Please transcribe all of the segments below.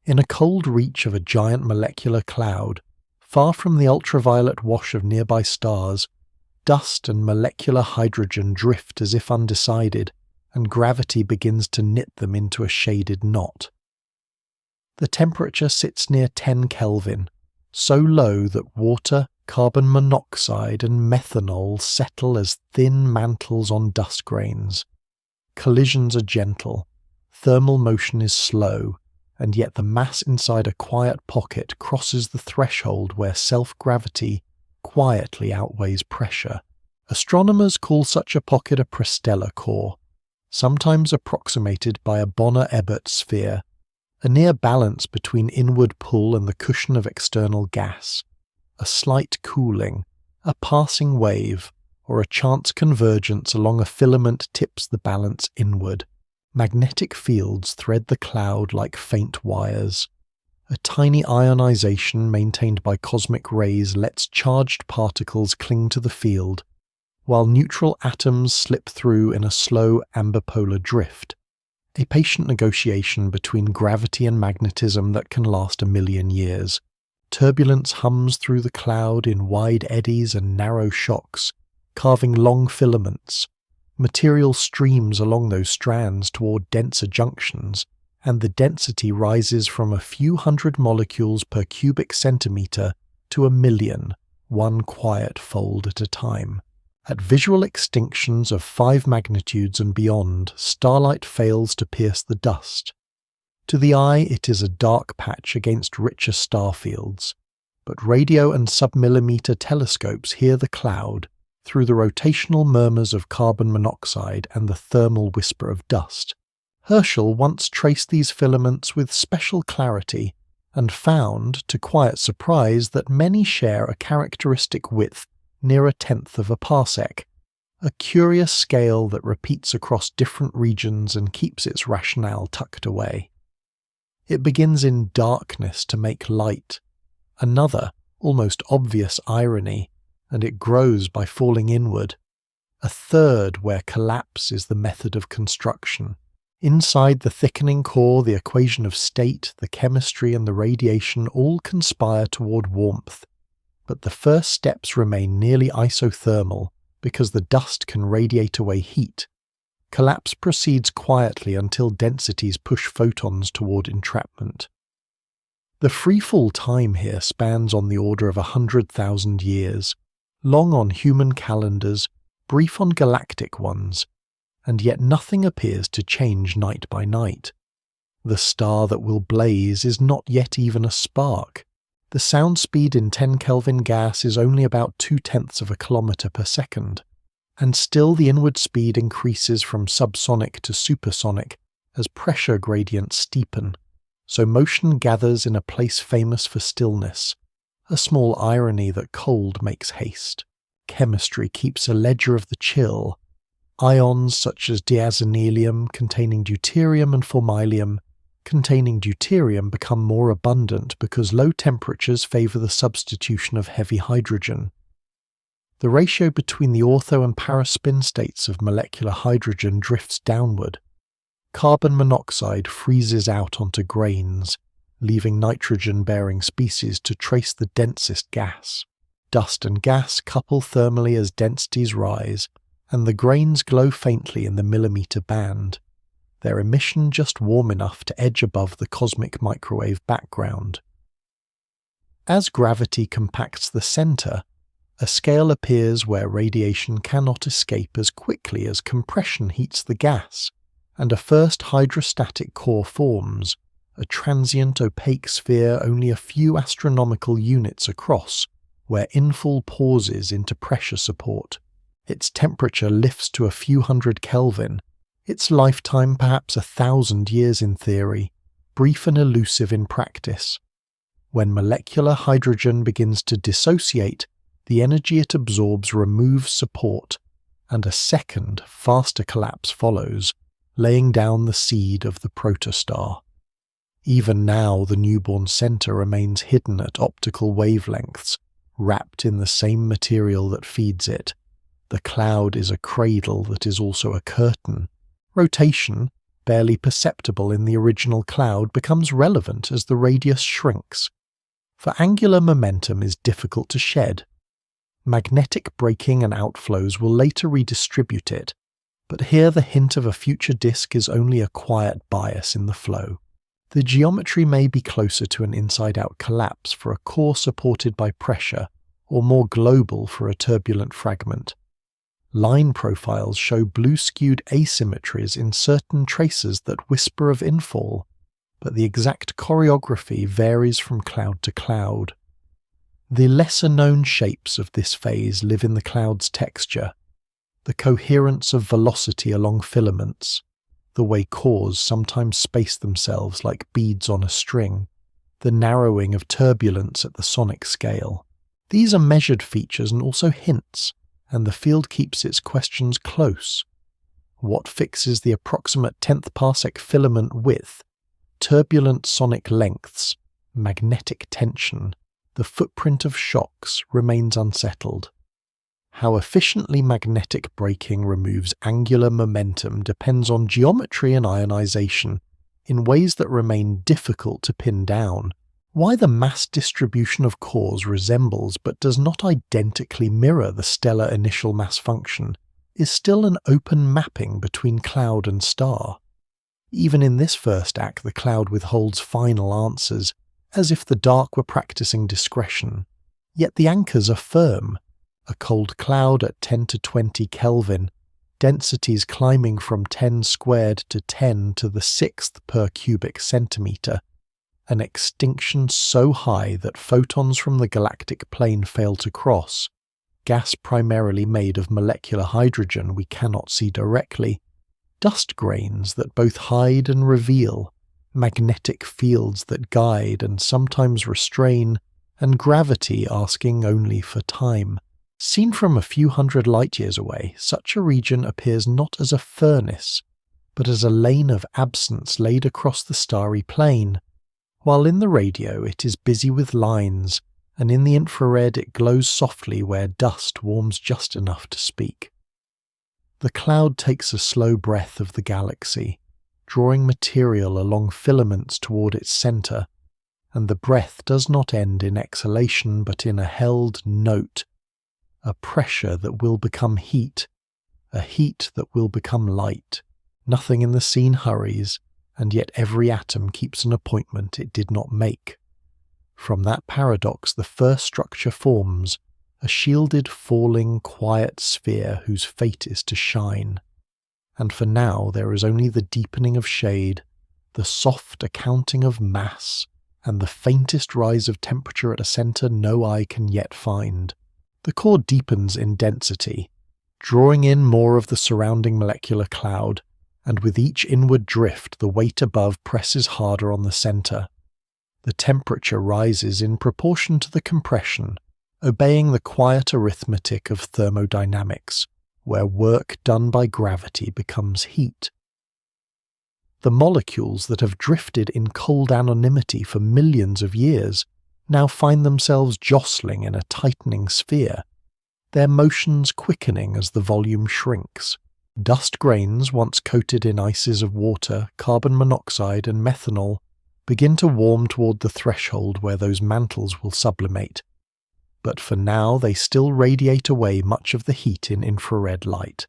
In a cold reach of a giant molecular cloud, far from the ultraviolet wash of nearby stars, dust and molecular hydrogen drift as if undecided, and gravity begins to knit them into a shaded knot. The temperature sits near 10 Kelvin, so low that water, carbon monoxide and methanol settle as thin mantles on dust grains. Collisions are gentle, thermal motion is slow, and yet the mass inside a quiet pocket crosses the threshold where self-gravity quietly outweighs pressure. Astronomers call such a pocket a prostellar core, sometimes approximated by a Bonner-Ebert sphere, a near balance between inward pull and the cushion of external gas, a slight cooling, a passing wave, or a chance convergence along a filament tips the balance inward. Magnetic fields thread the cloud like faint wires. A tiny ionization maintained by cosmic rays lets charged particles cling to the field, while neutral atoms slip through in a slow ambipolar drift, a patient negotiation between gravity and magnetism that can last 1,000,000 years. Turbulence hums through the cloud in wide eddies and narrow shocks, carving long filaments. Material streams along those strands toward denser junctions, and the density rises from a few hundred molecules per cubic centimeter to 1,000,000, one quiet fold at a time. At visual extinctions of 5 magnitudes and beyond, starlight fails to pierce the dust. To the eye it is a dark patch against richer star fields, but radio and submillimeter telescopes hear the cloud through the rotational murmurs of carbon monoxide and the thermal whisper of dust. Herschel once traced these filaments with special clarity and found, to quiet surprise, that many share a characteristic width near 1/10 of a parsec, a curious scale that repeats across different regions and keeps its rationale tucked away. It begins in darkness to make light, another, almost obvious irony, and it grows by falling inward. A third where collapse is the method of construction. Inside the thickening core, the equation of state, the chemistry and the radiation all conspire toward warmth, but the first steps remain nearly isothermal because the dust can radiate away heat. Collapse proceeds quietly until densities push photons toward entrapment. The freefall time here spans on the order of 100,000 years, long on human calendars, brief on galactic ones, and yet nothing appears to change night by night. The star that will blaze is not yet even a spark. The sound speed in 10 Kelvin gas is only about 0.2 of a kilometer per second, and still the inward speed increases from subsonic to supersonic as pressure gradients steepen, so motion gathers in a place famous for stillness, a small irony that cold makes haste. Chemistry keeps a ledger of the chill. Ions such as diazonelium containing deuterium and formylium containing deuterium become more abundant because low temperatures favor the substitution of heavy hydrogen. The ratio between the ortho and paraspin states of molecular hydrogen drifts downward. Carbon monoxide freezes out onto grains, leaving nitrogen-bearing species to trace the densest gas. Dust and gas couple thermally as densities rise, and the grains glow faintly in the millimeter band, their emission just warm enough to edge above the cosmic microwave background. As gravity compacts the center, a scale appears where radiation cannot escape as quickly as compression heats the gas, and a first hydrostatic core forms, a transient opaque sphere only a few astronomical units across, where infall pauses into pressure support. Its temperature lifts to a few hundred Kelvin, its lifetime perhaps 1,000 years in theory, brief and elusive in practice. When molecular hydrogen begins to dissociate, the energy it absorbs removes support, and a second, faster collapse follows, laying down the seed of the protostar. Even now the newborn center remains hidden at optical wavelengths, wrapped in the same material that feeds it. The cloud is a cradle that is also a curtain. Rotation, barely perceptible in the original cloud, becomes relevant as the radius shrinks. For angular momentum is difficult to shed. Magnetic braking and outflows will later redistribute it, but here the hint of a future disk is only a quiet bias in the flow. The geometry may be closer to an inside-out collapse for a core supported by pressure, or more global for a turbulent fragment. Line profiles show blue-skewed asymmetries in certain traces that whisper of infall, but the exact choreography varies from cloud to cloud. The lesser-known shapes of this phase live in the cloud's texture, the coherence of velocity along filaments, the way cores sometimes space themselves like beads on a string, the narrowing of turbulence at the sonic scale. These are measured features and also hints, and the field keeps its questions close. What fixes the approximate 10th parsec filament width, turbulent sonic lengths, magnetic tension, the footprint of shocks remains unsettled. How efficiently magnetic braking removes angular momentum depends on geometry and ionization in ways that remain difficult to pin down. Why the mass distribution of cores resembles but does not identically mirror the stellar initial mass function is still an open mapping between cloud and star. Even in this first act, the cloud withholds final answers, as if the dark were practicing discretion. Yet the anchors are firm. A cold cloud at 10 to 20 Kelvin, densities climbing from 10 squared to 10 to the 6th per cubic centimetre, an extinction so high that photons from the galactic plane fail to cross, gas primarily made of molecular hydrogen we cannot see directly, dust grains that both hide and reveal, magnetic fields that guide and sometimes restrain, and gravity asking only for time. Seen from a few hundred light-years away, such a region appears not as a furnace, but as a lane of absence laid across the starry plane, while in the radio it is busy with lines, and in the infrared it glows softly where dust warms just enough to speak. The cloud takes a slow breath of the galaxy, drawing material along filaments toward its centre, and the breath does not end in exhalation but in a held note, a pressure that will become heat, a heat that will become light. Nothing in the scene hurries, and yet every atom keeps an appointment it did not make. From that paradox the first structure forms, a shielded, falling, quiet sphere whose fate is to shine. And for now there is only the deepening of shade, the soft accounting of mass, and the faintest rise of temperature at a centre no eye can yet find. The core deepens in density, drawing in more of the surrounding molecular cloud, and with each inward drift the weight above presses harder on the centre. The temperature rises in proportion to the compression, obeying the quiet arithmetic of thermodynamics, where work done by gravity becomes heat. The molecules that have drifted in cold anonymity for millions of years now find themselves jostling in a tightening sphere, their motions quickening as the volume shrinks. Dust grains, once coated in ices of water, carbon monoxide and methanol, begin to warm toward the threshold where those mantles will sublimate. But for now they still radiate away much of the heat in infrared light.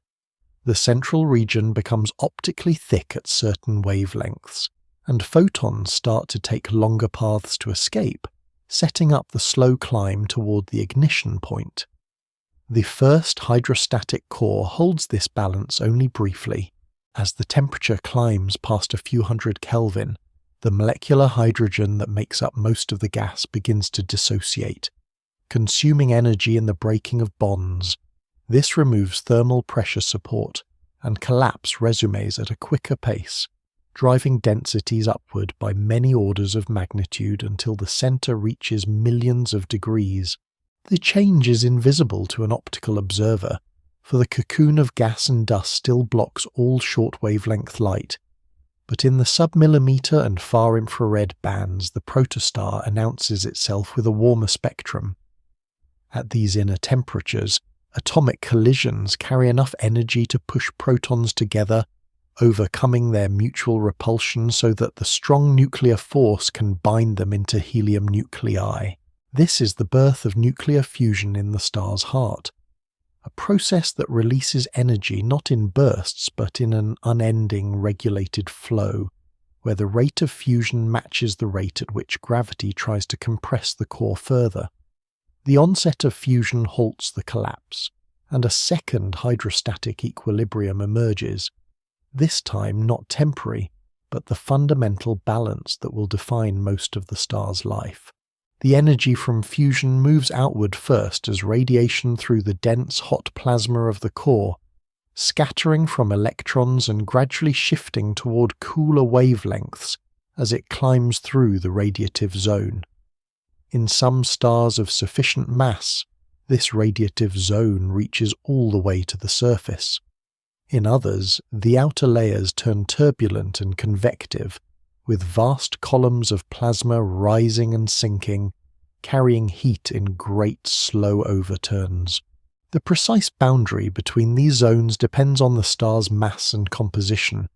The central region becomes optically thick at certain wavelengths, and photons start to take longer paths to escape, setting up the slow climb toward the ignition point. The first hydrostatic core holds this balance only briefly. As the temperature climbs past a few hundred Kelvin, the molecular hydrogen that makes up most of the gas begins to dissociate, consuming energy in the breaking of bonds. This removes thermal pressure support, and collapse resumes at a quicker pace, driving densities upward by many orders of magnitude until the centre reaches millions of degrees. The change is invisible to an optical observer, for the cocoon of gas and dust still blocks all short-wavelength light, but in the submillimeter and far infrared bands the protostar announces itself with a warmer spectrum. At these inner temperatures, atomic collisions carry enough energy to push protons together overcoming their mutual repulsion so that the strong nuclear force can bind them into helium nuclei. This is the birth of nuclear fusion in the star's heart, a process that releases energy not in bursts but in an unending regulated flow, where the rate of fusion matches the rate at which gravity tries to compress the core further. The onset of fusion halts the collapse, and a second hydrostatic equilibrium emerges, this time not temporary, but the fundamental balance that will define most of the star's life. The energy from fusion moves outward first as radiation through the dense hot plasma of the core, scattering from electrons and gradually shifting toward cooler wavelengths as it climbs through the radiative zone. In some stars of sufficient mass, this radiative zone reaches all the way to the surface. In others, the outer layers turn turbulent and convective, with vast columns of plasma rising and sinking, carrying heat in great slow overturns. The precise boundary between these zones depends on the star's mass and composition,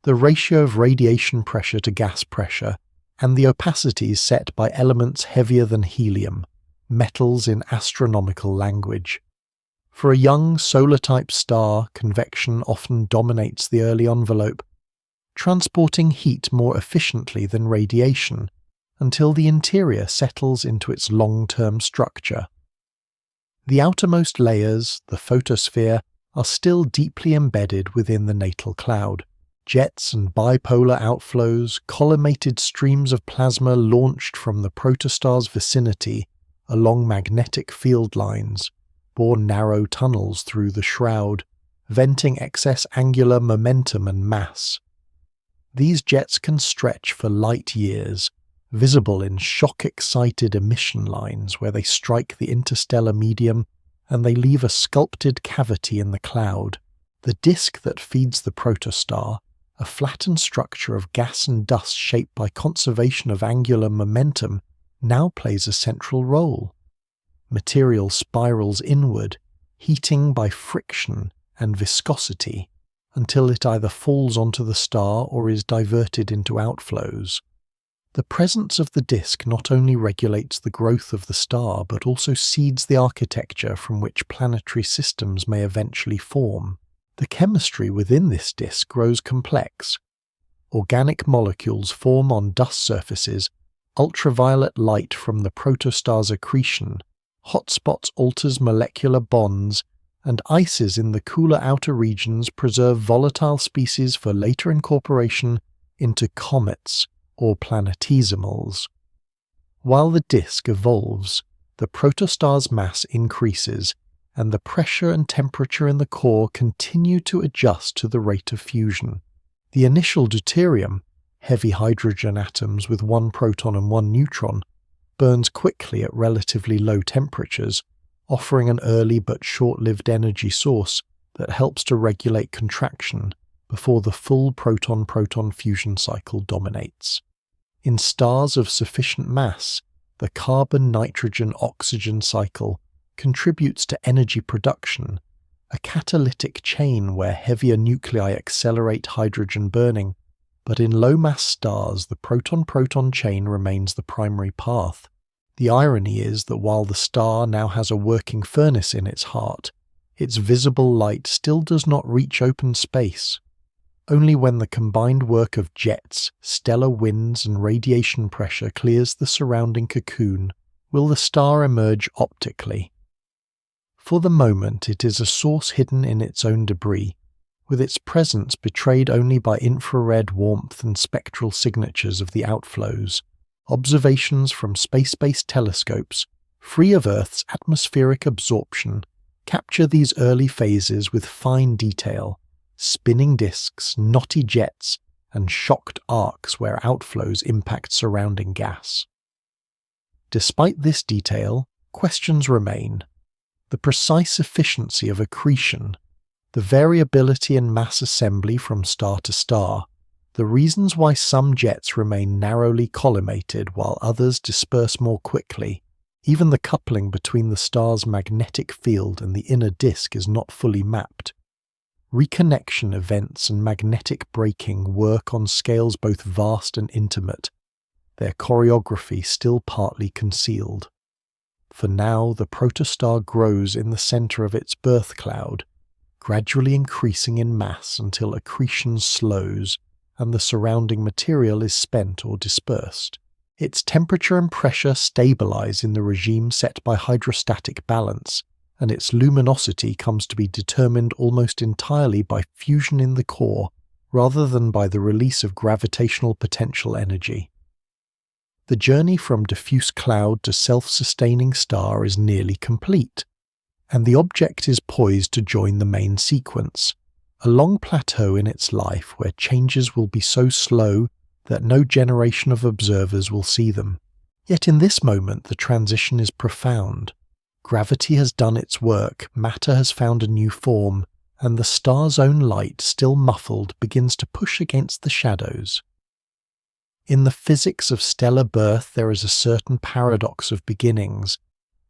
the ratio of radiation pressure to gas pressure, and the opacities set by elements heavier than helium, metals in astronomical language. For a young solar-type star, convection often dominates the early envelope, transporting heat more efficiently than radiation, until the interior settles into its long-term structure. The outermost layers, the photosphere, are still deeply embedded within the natal cloud. Jets and bipolar outflows, collimated streams of plasma launched from the protostar's vicinity along magnetic field lines, bore narrow tunnels through the shroud, venting excess angular momentum and mass. These jets can stretch for light years, visible in shock-excited emission lines where they strike the interstellar medium and they leave a sculpted cavity in the cloud. The disk that feeds the protostar, a flattened structure of gas and dust shaped by conservation of angular momentum, now plays a central role. Material spirals inward, heating by friction and viscosity, until it either falls onto the star or is diverted into outflows. The presence of the disk not only regulates the growth of the star but also seeds the architecture from which planetary systems may eventually form. The chemistry within this disk grows complex. Organic molecules form on dust surfaces, ultraviolet light from the protostar's accretion, hotspots alters molecular bonds, and ices in the cooler outer regions preserve volatile species for later incorporation into comets or planetesimals. While the disk evolves, the protostar's mass increases, and the pressure and temperature in the core continue to adjust to the rate of fusion. The initial deuterium, heavy hydrogen atoms with one proton and one neutron, burns quickly at relatively low temperatures, offering an early but short-lived energy source that helps to regulate contraction before the full proton-proton fusion cycle dominates. In stars of sufficient mass, the carbon-nitrogen-oxygen cycle contributes to energy production, a catalytic chain where heavier nuclei accelerate hydrogen burning, but in low-mass stars the proton-proton chain remains the primary path. The irony is that while the star now has a working furnace in its heart, its visible light still does not reach open space. Only when the combined work of jets, stellar winds and radiation pressure clears the surrounding cocoon will the star emerge optically. For the moment it is a source hidden in its own debris, with its presence betrayed only by infrared warmth and spectral signatures of the outflows. Observations from space-based telescopes, free of Earth's atmospheric absorption, capture these early phases with fine detail, spinning disks, knotty jets, and shocked arcs where outflows impact surrounding gas. Despite this detail, questions remain. The precise efficiency of accretion, the variability in mass assembly from star to star, the reasons why some jets remain narrowly collimated while others disperse more quickly, even the coupling between the star's magnetic field and the inner disk is not fully mapped. reconnection events and magnetic braking work on scales both vast and intimate, their choreography still partly concealed. For now, the protostar grows in the center of its birth cloud, gradually increasing in mass until accretion slows and the surrounding material is spent or dispersed. Its temperature and pressure stabilize in the regime set by hydrostatic balance, and its luminosity comes to be determined almost entirely by fusion in the core rather than by the release of gravitational potential energy. The journey from diffuse cloud to self-sustaining star is nearly complete, and the object is poised to join the main sequence, a long plateau in its life where changes will be so slow that no generation of observers will see them. Yet in this moment the transition is profound. Gravity has done its work, matter has found a new form, and the star's own light, still muffled, begins to push against the shadows. In the physics of stellar birth there is a certain paradox of beginnings.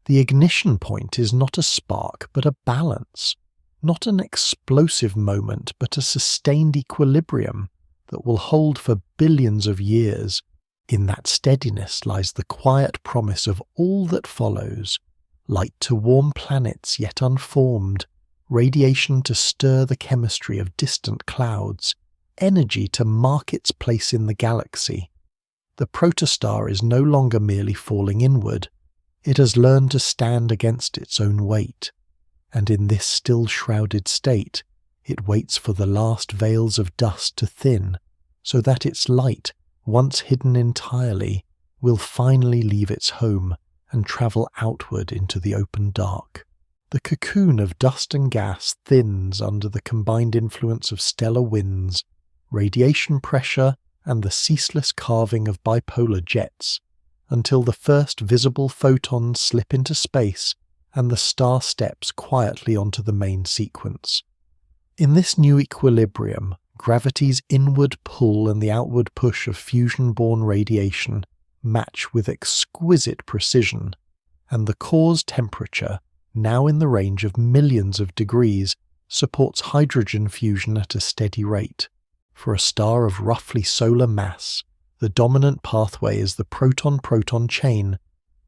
The ignition point is not a spark but a balance, not an explosive moment but a sustained equilibrium that will hold for billions of years. In that steadiness lies the quiet promise of all that follows: light to warm planets yet unformed, radiation to stir the chemistry of distant clouds, energy to mark its place in the galaxy. The protostar is no longer merely falling inward. It has learned to stand against its own weight, and in this still shrouded state, it waits for the last veils of dust to thin, so that its light, once hidden entirely, will finally leave its home and travel outward into the open dark. The cocoon of dust and gas thins under the combined influence of stellar winds, radiation pressure, and the ceaseless carving of bipolar jets, until the first visible photons slip into space and the star steps quietly onto the main sequence. In this new equilibrium, gravity's inward pull and the outward push of fusion-born radiation match with exquisite precision, and the core's temperature, now in the range of millions of degrees, supports hydrogen fusion at a steady rate. For a star of roughly solar mass, the dominant pathway is the proton-proton chain,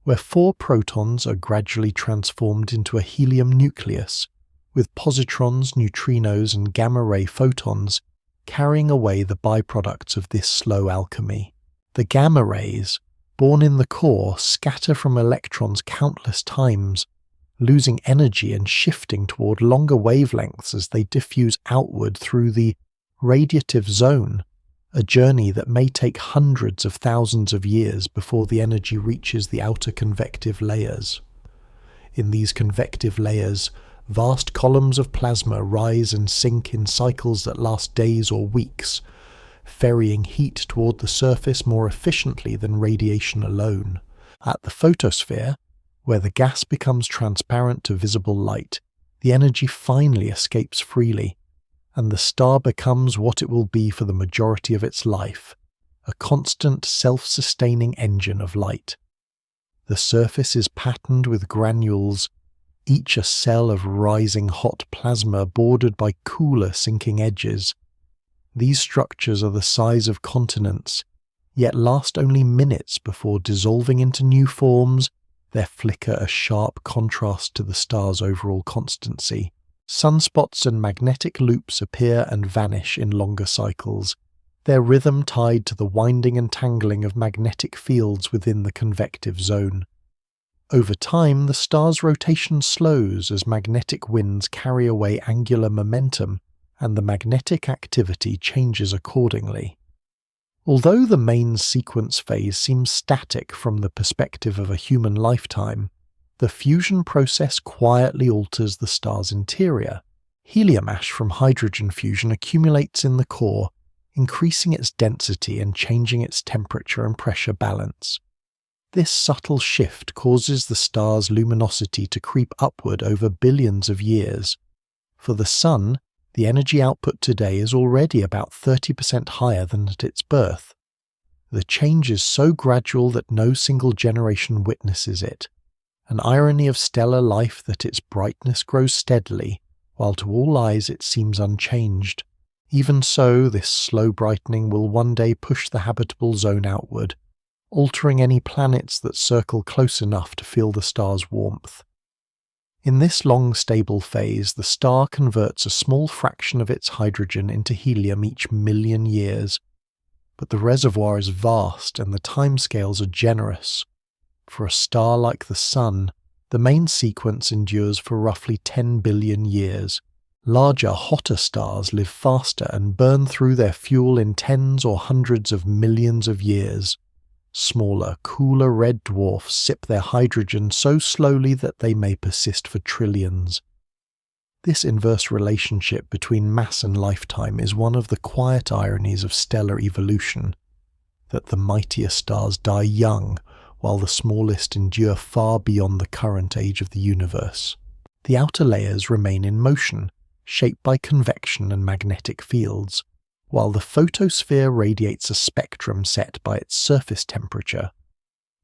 where 4 protons are gradually transformed into a helium nucleus, with positrons, neutrinos, and gamma-ray photons carrying away the byproducts of this slow alchemy. The gamma rays, born in the core, scatter from electrons countless times, losing energy and shifting toward longer wavelengths as they diffuse outward through the radiative zone, a journey that may take hundreds of thousands of years before the energy reaches the outer convective layers. In these convective layers, vast columns of plasma rise and sink in cycles that last days or weeks, ferrying heat toward the surface more efficiently than radiation alone. At the photosphere, where the gas becomes transparent to visible light, the energy finally escapes freely, and the star becomes what it will be for the majority of its life, a constant self-sustaining engine of light. The surface is patterned with granules, each a cell of rising hot plasma bordered by cooler sinking edges. These structures are the size of continents, yet last only minutes before dissolving into new forms, their flicker a sharp contrast to the star's overall constancy. Sunspots and magnetic loops appear and vanish in longer cycles, their rhythm tied to the winding and tangling of magnetic fields within the convective zone. Over time, the star's rotation slows as magnetic winds carry away angular momentum, and the magnetic activity changes accordingly. Although the main sequence phase seems static from the perspective of a human lifetime, the fusion process quietly alters the star's interior. Helium ash from hydrogen fusion accumulates in the core, increasing its density and changing its temperature and pressure balance. This subtle shift causes the star's luminosity to creep upward over billions of years. For the Sun, the energy output today is already about 30% higher than at its birth. The change is so gradual that no single generation witnesses it, an irony of stellar life that its brightness grows steadily, while to all eyes it seems unchanged. Even so, this slow brightening will one day push the habitable zone outward, altering any planets that circle close enough to feel the star's warmth. In this long stable phase, the star converts a small fraction of its hydrogen into helium each million years, but the reservoir is vast and the timescales are generous. For a star like the Sun, the main sequence endures for roughly 10 billion years. Larger, hotter stars live faster and burn through their fuel in tens or hundreds of millions of years. Smaller, cooler red dwarfs sip their hydrogen so slowly that they may persist for trillions. This inverse relationship between mass and lifetime is one of the quiet ironies of stellar evolution, that the mightier stars die young, while the smallest endure far beyond the current age of the universe. The outer layers remain in motion, shaped by convection and magnetic fields, while the photosphere radiates a spectrum set by its surface temperature.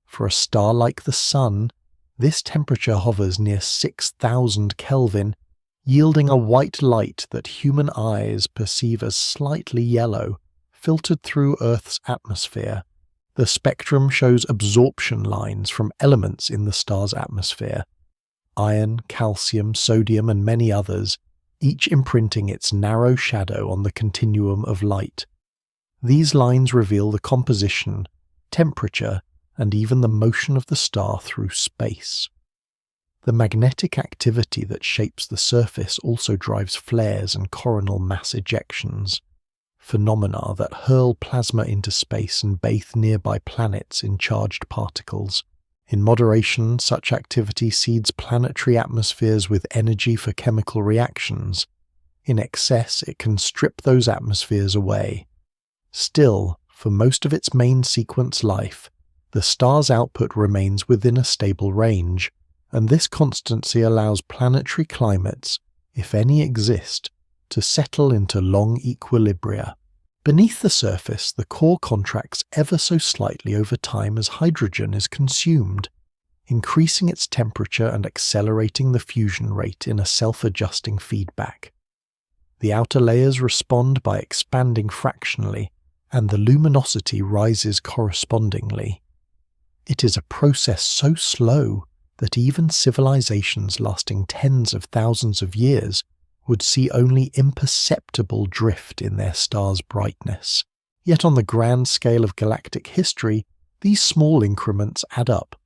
For a star like the Sun, this temperature hovers near 6,000 Kelvin, yielding a white light that human eyes perceive as slightly yellow, filtered through Earth's atmosphere. The spectrum shows absorption lines from elements in the star's atmosphere: iron, calcium, sodium, and many others, each imprinting its narrow shadow on the continuum of light. These lines reveal the composition, temperature, and even the motion of the star through space. The magnetic activity that shapes the surface also drives flares and coronal mass ejections, phenomena that hurl plasma into space and bathe nearby planets in charged particles. In moderation, such activity seeds planetary atmospheres with energy for chemical reactions. In excess, it can strip those atmospheres away. Still, for most of its main sequence life, the star's output remains within a stable range, and this constancy allows planetary climates, if any exist, to settle into long equilibria. Beneath the surface, the core contracts ever so slightly over time as hydrogen is consumed, increasing its temperature and accelerating the fusion rate in a self-adjusting feedback. The outer layers respond by expanding fractionally, and the luminosity rises correspondingly. It is a process so slow that even civilizations lasting tens of thousands of years would see only imperceptible drift in their star's brightness. Yet on the grand scale of galactic history, these small increments add up,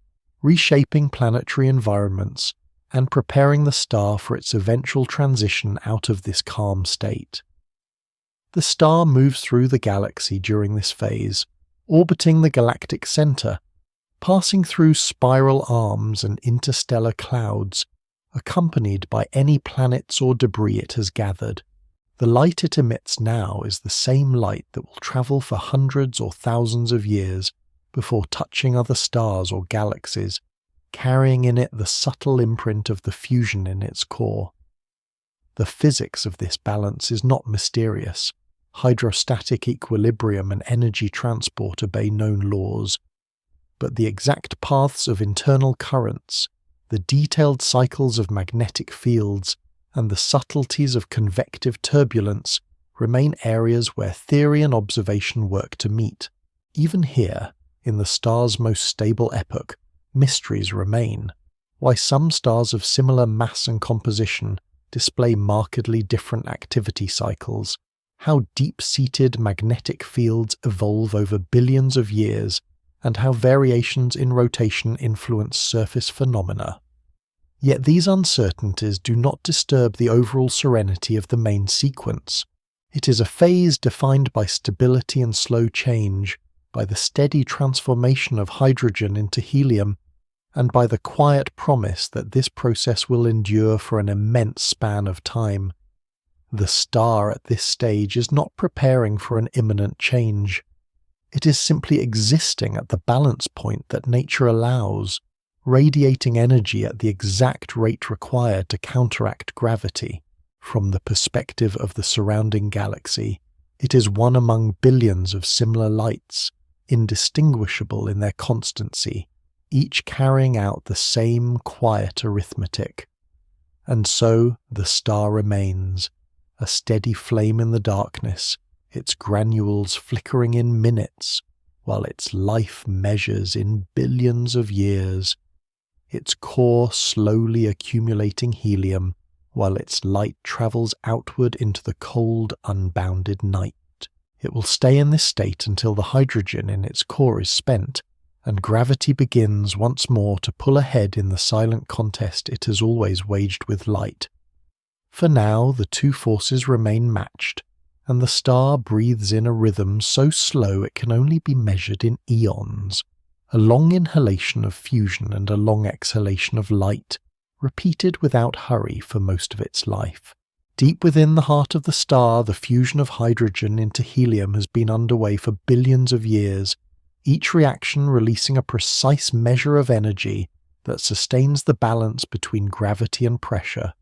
reshaping planetary environments and preparing the star for its eventual transition out of this calm state. The star moves through the galaxy during this phase, orbiting the galactic center, passing through spiral arms and interstellar clouds, accompanied by any planets or debris it has gathered. The light it emits now is the same light that will travel for hundreds or thousands of years before touching other stars or galaxies, carrying in it the subtle imprint of the fusion in its core. The physics of this balance is not mysterious. Hydrostatic equilibrium and energy transport obey known laws, but the exact paths of internal currents, the detailed cycles of magnetic fields, and the subtleties of convective turbulence remain areas where theory and observation work to meet. Even here, in the star's most stable epoch, mysteries remain. Why some stars of similar mass and composition display markedly different activity cycles, how deep-seated magnetic fields evolve over billions of years, and how variations in rotation influence surface phenomena. Yet these uncertainties do not disturb the overall serenity of the main sequence. It is a phase defined by stability and slow change, by the steady transformation of hydrogen into helium, and by the quiet promise that this process will endure for an immense span of time. The star at this stage is not preparing for an imminent change. It is simply existing at the balance point that nature allows, radiating energy at the exact rate required to counteract gravity. From the perspective of the surrounding galaxy, it is one among billions of similar lights, indistinguishable in their constancy, each carrying out the same quiet arithmetic. And so the star remains, a steady flame in the darkness, its granules flickering in minutes, while its life measures in billions of years, its core slowly accumulating helium, while its light travels outward into the cold, unbounded night. It will stay in this state until the hydrogen in its core is spent, and gravity begins once more to pull ahead in the silent contest it has always waged with light. For now, the two forces remain matched, and the star breathes in a rhythm so slow it can only be measured in eons, a long inhalation of fusion and a long exhalation of light, repeated without hurry for most of its life. Deep within the heart of the star, the fusion of hydrogen into helium has been underway for billions of years, each reaction releasing a precise measure of energy that sustains the balance between gravity and pressure.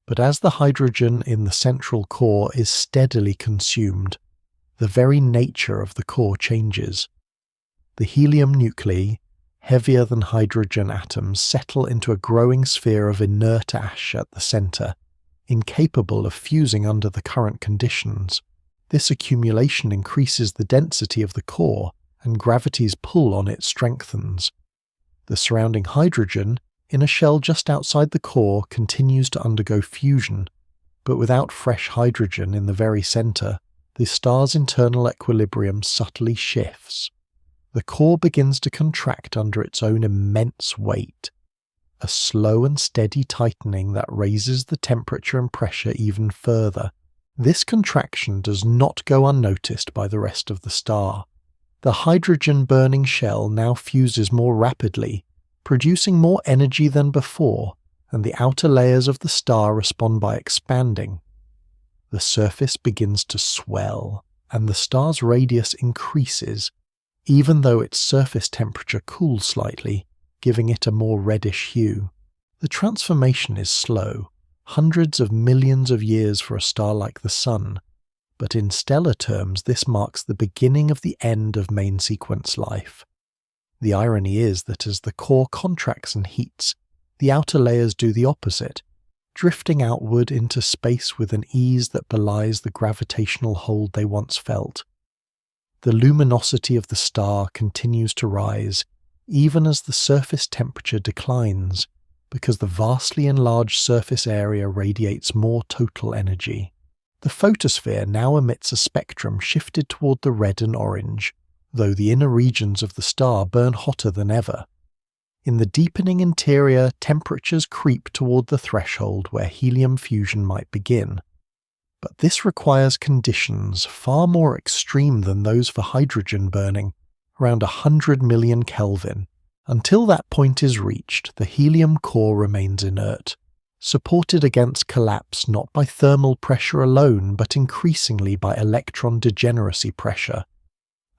But as the hydrogen in the central core is steadily consumed, the very nature of the core changes. The helium nuclei, heavier than hydrogen atoms, settle into a growing sphere of inert ash at the center, incapable of fusing under the current conditions. This accumulation increases the density of the core, and gravity's pull on it strengthens. The surrounding hydrogen, in a shell just outside the core, continues to undergo fusion, but without fresh hydrogen in the very center, the star's internal equilibrium subtly shifts. The core begins to contract under its own immense weight, a slow and steady tightening that raises the temperature and pressure even further. This contraction does not go unnoticed by the rest of the star. The hydrogen-burning shell now fuses more rapidly, producing more energy than before, and the outer layers of the star respond by expanding. The surface begins to swell, and the star's radius increases, even though its surface temperature cools slightly, giving it a more reddish hue. The transformation is slow, hundreds of millions of years for a star like the Sun, but in stellar terms this marks the beginning of the end of main sequence life. The irony is that as the core contracts and heats, the outer layers do the opposite, drifting outward into space with an ease that belies the gravitational hold they once felt. The luminosity of the star continues to rise, even as the surface temperature declines, because the vastly enlarged surface area radiates more total energy. The photosphere now emits a spectrum shifted toward the red and orange, though the inner regions of the star burn hotter than ever. In the deepening interior, temperatures creep toward the threshold where helium fusion might begin. But this requires conditions far more extreme than those for hydrogen burning, around 100 million Kelvin. Until that point is reached, the helium core remains inert, supported against collapse not by thermal pressure alone but increasingly by electron degeneracy pressure,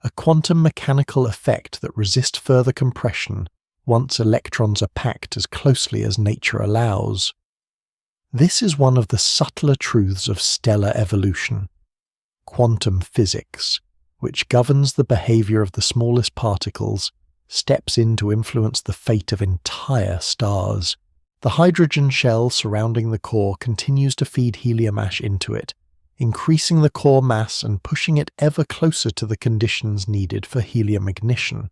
a quantum mechanical effect that resists further compression once electrons are packed as closely as nature allows. This is one of the subtler truths of stellar evolution. Quantum physics, which governs the behavior of the smallest particles, steps in to influence the fate of entire stars. The hydrogen shell surrounding the core continues to feed helium ash into it, increasing the core mass and pushing it ever closer to the conditions needed for helium ignition.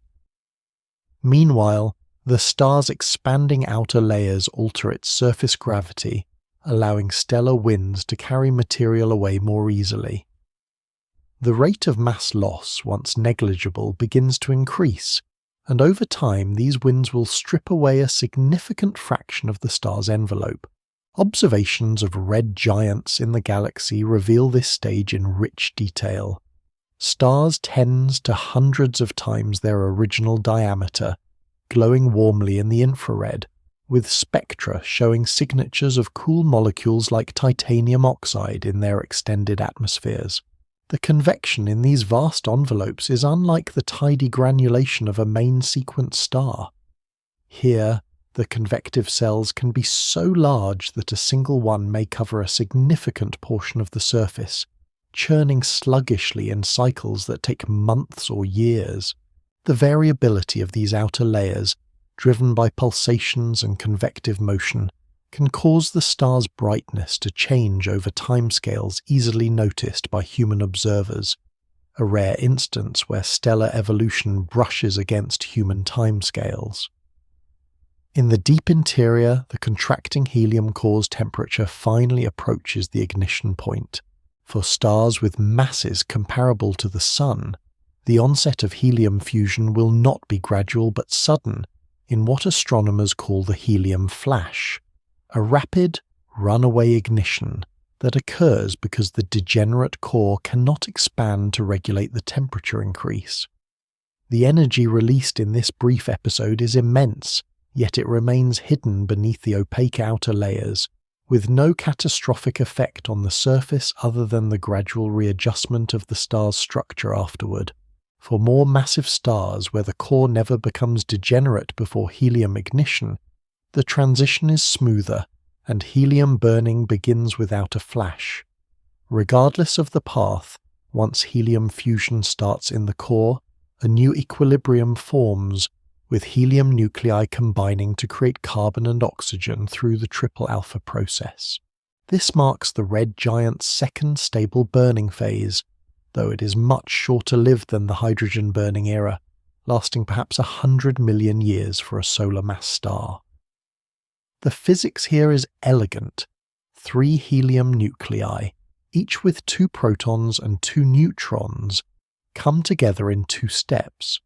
Meanwhile, the star's expanding outer layers alter its surface gravity, allowing stellar winds to carry material away more easily. The rate of mass loss, once negligible, begins to increase, and over time these winds will strip away a significant fraction of the star's envelope. Observations of red giants in the galaxy reveal this stage in rich detail. Stars tens to hundreds of times their original diameter, glowing warmly in the infrared, with spectra showing signatures of cool molecules like titanium oxide in their extended atmospheres. The convection in these vast envelopes is unlike the tidy granulation of a main sequence star. Here, the convective cells can be so large that a single one may cover a significant portion of the surface, churning sluggishly in cycles that take months or years. The variability of these outer layers, driven by pulsations and convective motion, can cause the star's brightness to change over timescales easily noticed by human observers, a rare instance where stellar evolution brushes against human timescales. In the deep interior, the contracting helium core's temperature finally approaches the ignition point. For stars with masses comparable to the Sun, the onset of helium fusion will not be gradual but sudden, in what astronomers call the helium flash, a rapid, runaway ignition that occurs because the degenerate core cannot expand to regulate the temperature increase. The energy released in this brief episode is immense, yet it remains hidden beneath the opaque outer layers, with no catastrophic effect on the surface other than the gradual readjustment of the star's structure afterward. For more massive stars where the core never becomes degenerate before helium ignition, the transition is smoother, and helium burning begins without a flash. Regardless of the path, once helium fusion starts in the core, a new equilibrium forms, with helium nuclei combining to create carbon and oxygen through the triple alpha process. This marks the red giant's second stable burning phase, though it is much shorter lived than the hydrogen burning era, lasting perhaps 100 million years for a solar mass star. The physics here is elegant. 3 helium nuclei, each with 2 protons and 2 neutrons, come together in 2 steps,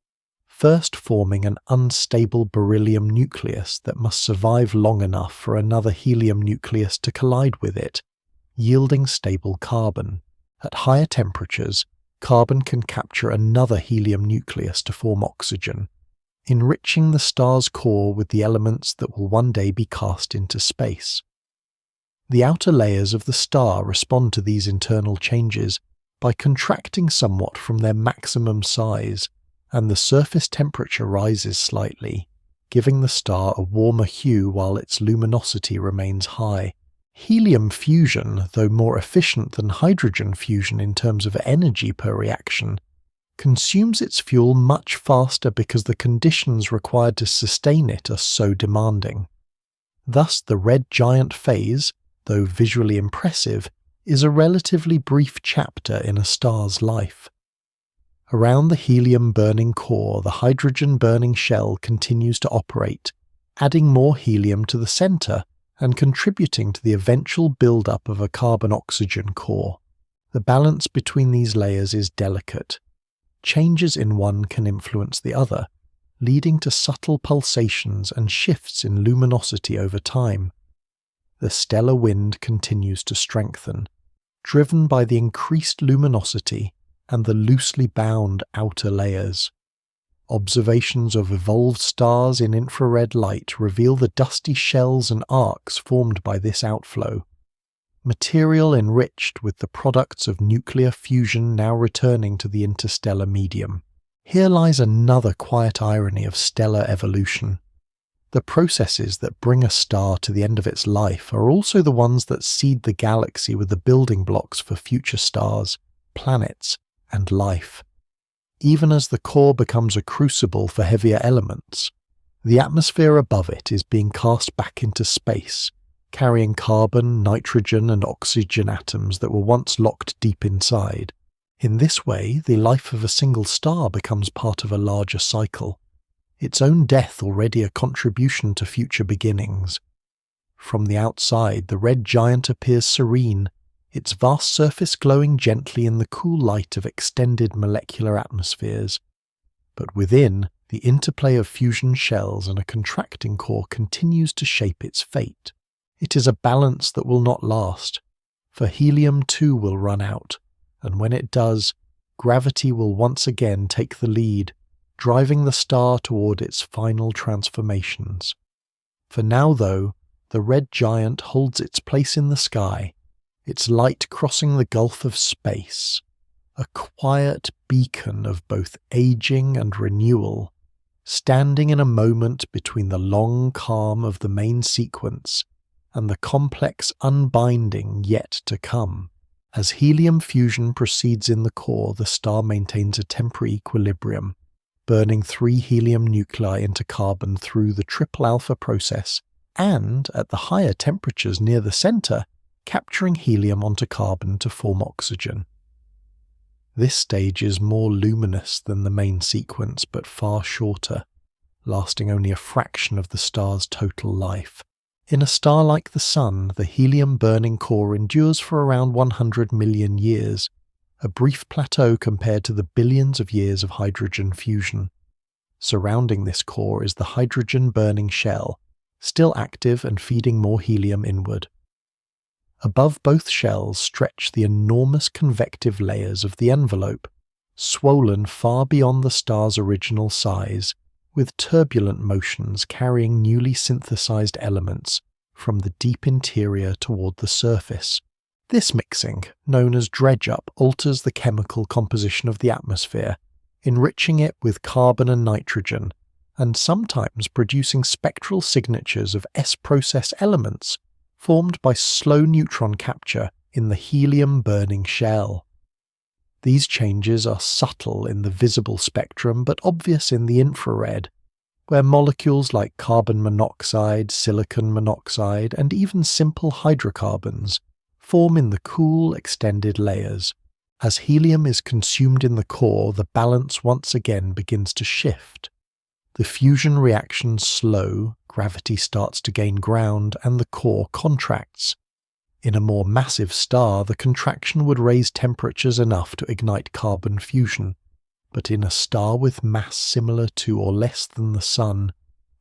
first forming an unstable beryllium nucleus that must survive long enough for another helium nucleus to collide with it, yielding stable carbon. At higher temperatures, carbon can capture another helium nucleus to form oxygen, enriching the star's core with the elements that will one day be cast into space. The outer layers of the star respond to these internal changes by contracting somewhat from their maximum size, and the surface temperature rises slightly, giving the star a warmer hue while its luminosity remains high. Helium fusion, though more efficient than hydrogen fusion in terms of energy per reaction, consumes its fuel much faster because the conditions required to sustain it are so demanding. Thus, the red giant phase, though visually impressive, is a relatively brief chapter in a star's life. Around the helium-burning core, the hydrogen-burning shell continues to operate, adding more helium to the center and contributing to the eventual build-up of a carbon-oxygen core. The balance between these layers is delicate. Changes in one can influence the other, leading to subtle pulsations and shifts in luminosity over time. The stellar wind continues to strengthen, driven by the increased luminosity and the loosely bound outer layers. Observations of evolved stars in infrared light reveal the dusty shells and arcs formed by this outflow, material enriched with the products of nuclear fusion now returning to the interstellar medium. Here lies another quiet irony of stellar evolution. The processes that bring a star to the end of its life are also the ones that seed the galaxy with the building blocks for future stars, planets, and life. Even as the core becomes a crucible for heavier elements, the atmosphere above it is being cast back into space, carrying carbon, nitrogen, and oxygen atoms that were once locked deep inside. In this way, the life of a single star becomes part of a larger cycle, its own death already a contribution to future beginnings. From the outside, the red giant appears serene, its vast surface glowing gently in the cool light of extended molecular atmospheres. But within, the interplay of fusion shells and a contracting core continues to shape its fate. It is a balance that will not last, for helium too will run out, and when it does, gravity will once again take the lead, driving the star toward its final transformations. For now, though, the red giant holds its place in the sky, its light crossing the gulf of space, a quiet beacon of both aging and renewal, standing in a moment between the long calm of the main sequence and the complex unbinding yet to come. As helium fusion proceeds in the core, the star maintains a temporary equilibrium, burning 3 helium nuclei into carbon through the triple alpha process and, at the higher temperatures near the centre, capturing helium onto carbon to form oxygen. This stage is more luminous than the main sequence but far shorter, lasting only a fraction of the star's total life. In a star like the Sun, the helium-burning core endures for around 100 million years, a brief plateau compared to the billions of years of hydrogen fusion. Surrounding this core is the hydrogen-burning shell, still active and feeding more helium inward. Above both shells stretch the enormous convective layers of the envelope, swollen far beyond the star's original size, with turbulent motions carrying newly synthesized elements from the deep interior toward the surface. This mixing, known as dredge-up, alters the chemical composition of the atmosphere, enriching it with carbon and nitrogen, and sometimes producing spectral signatures of S-process elements formed by slow neutron capture in the helium-burning shell. These changes are subtle in the visible spectrum but obvious in the infrared, where molecules like carbon monoxide, silicon monoxide, and even simple hydrocarbons form in the cool, extended layers. As helium is consumed in the core, the balance once again begins to shift. The fusion reactions slow, gravity starts to gain ground, and the core contracts. In a more massive star, the contraction would raise temperatures enough to ignite carbon fusion, but in a star with mass similar to or less than the Sun,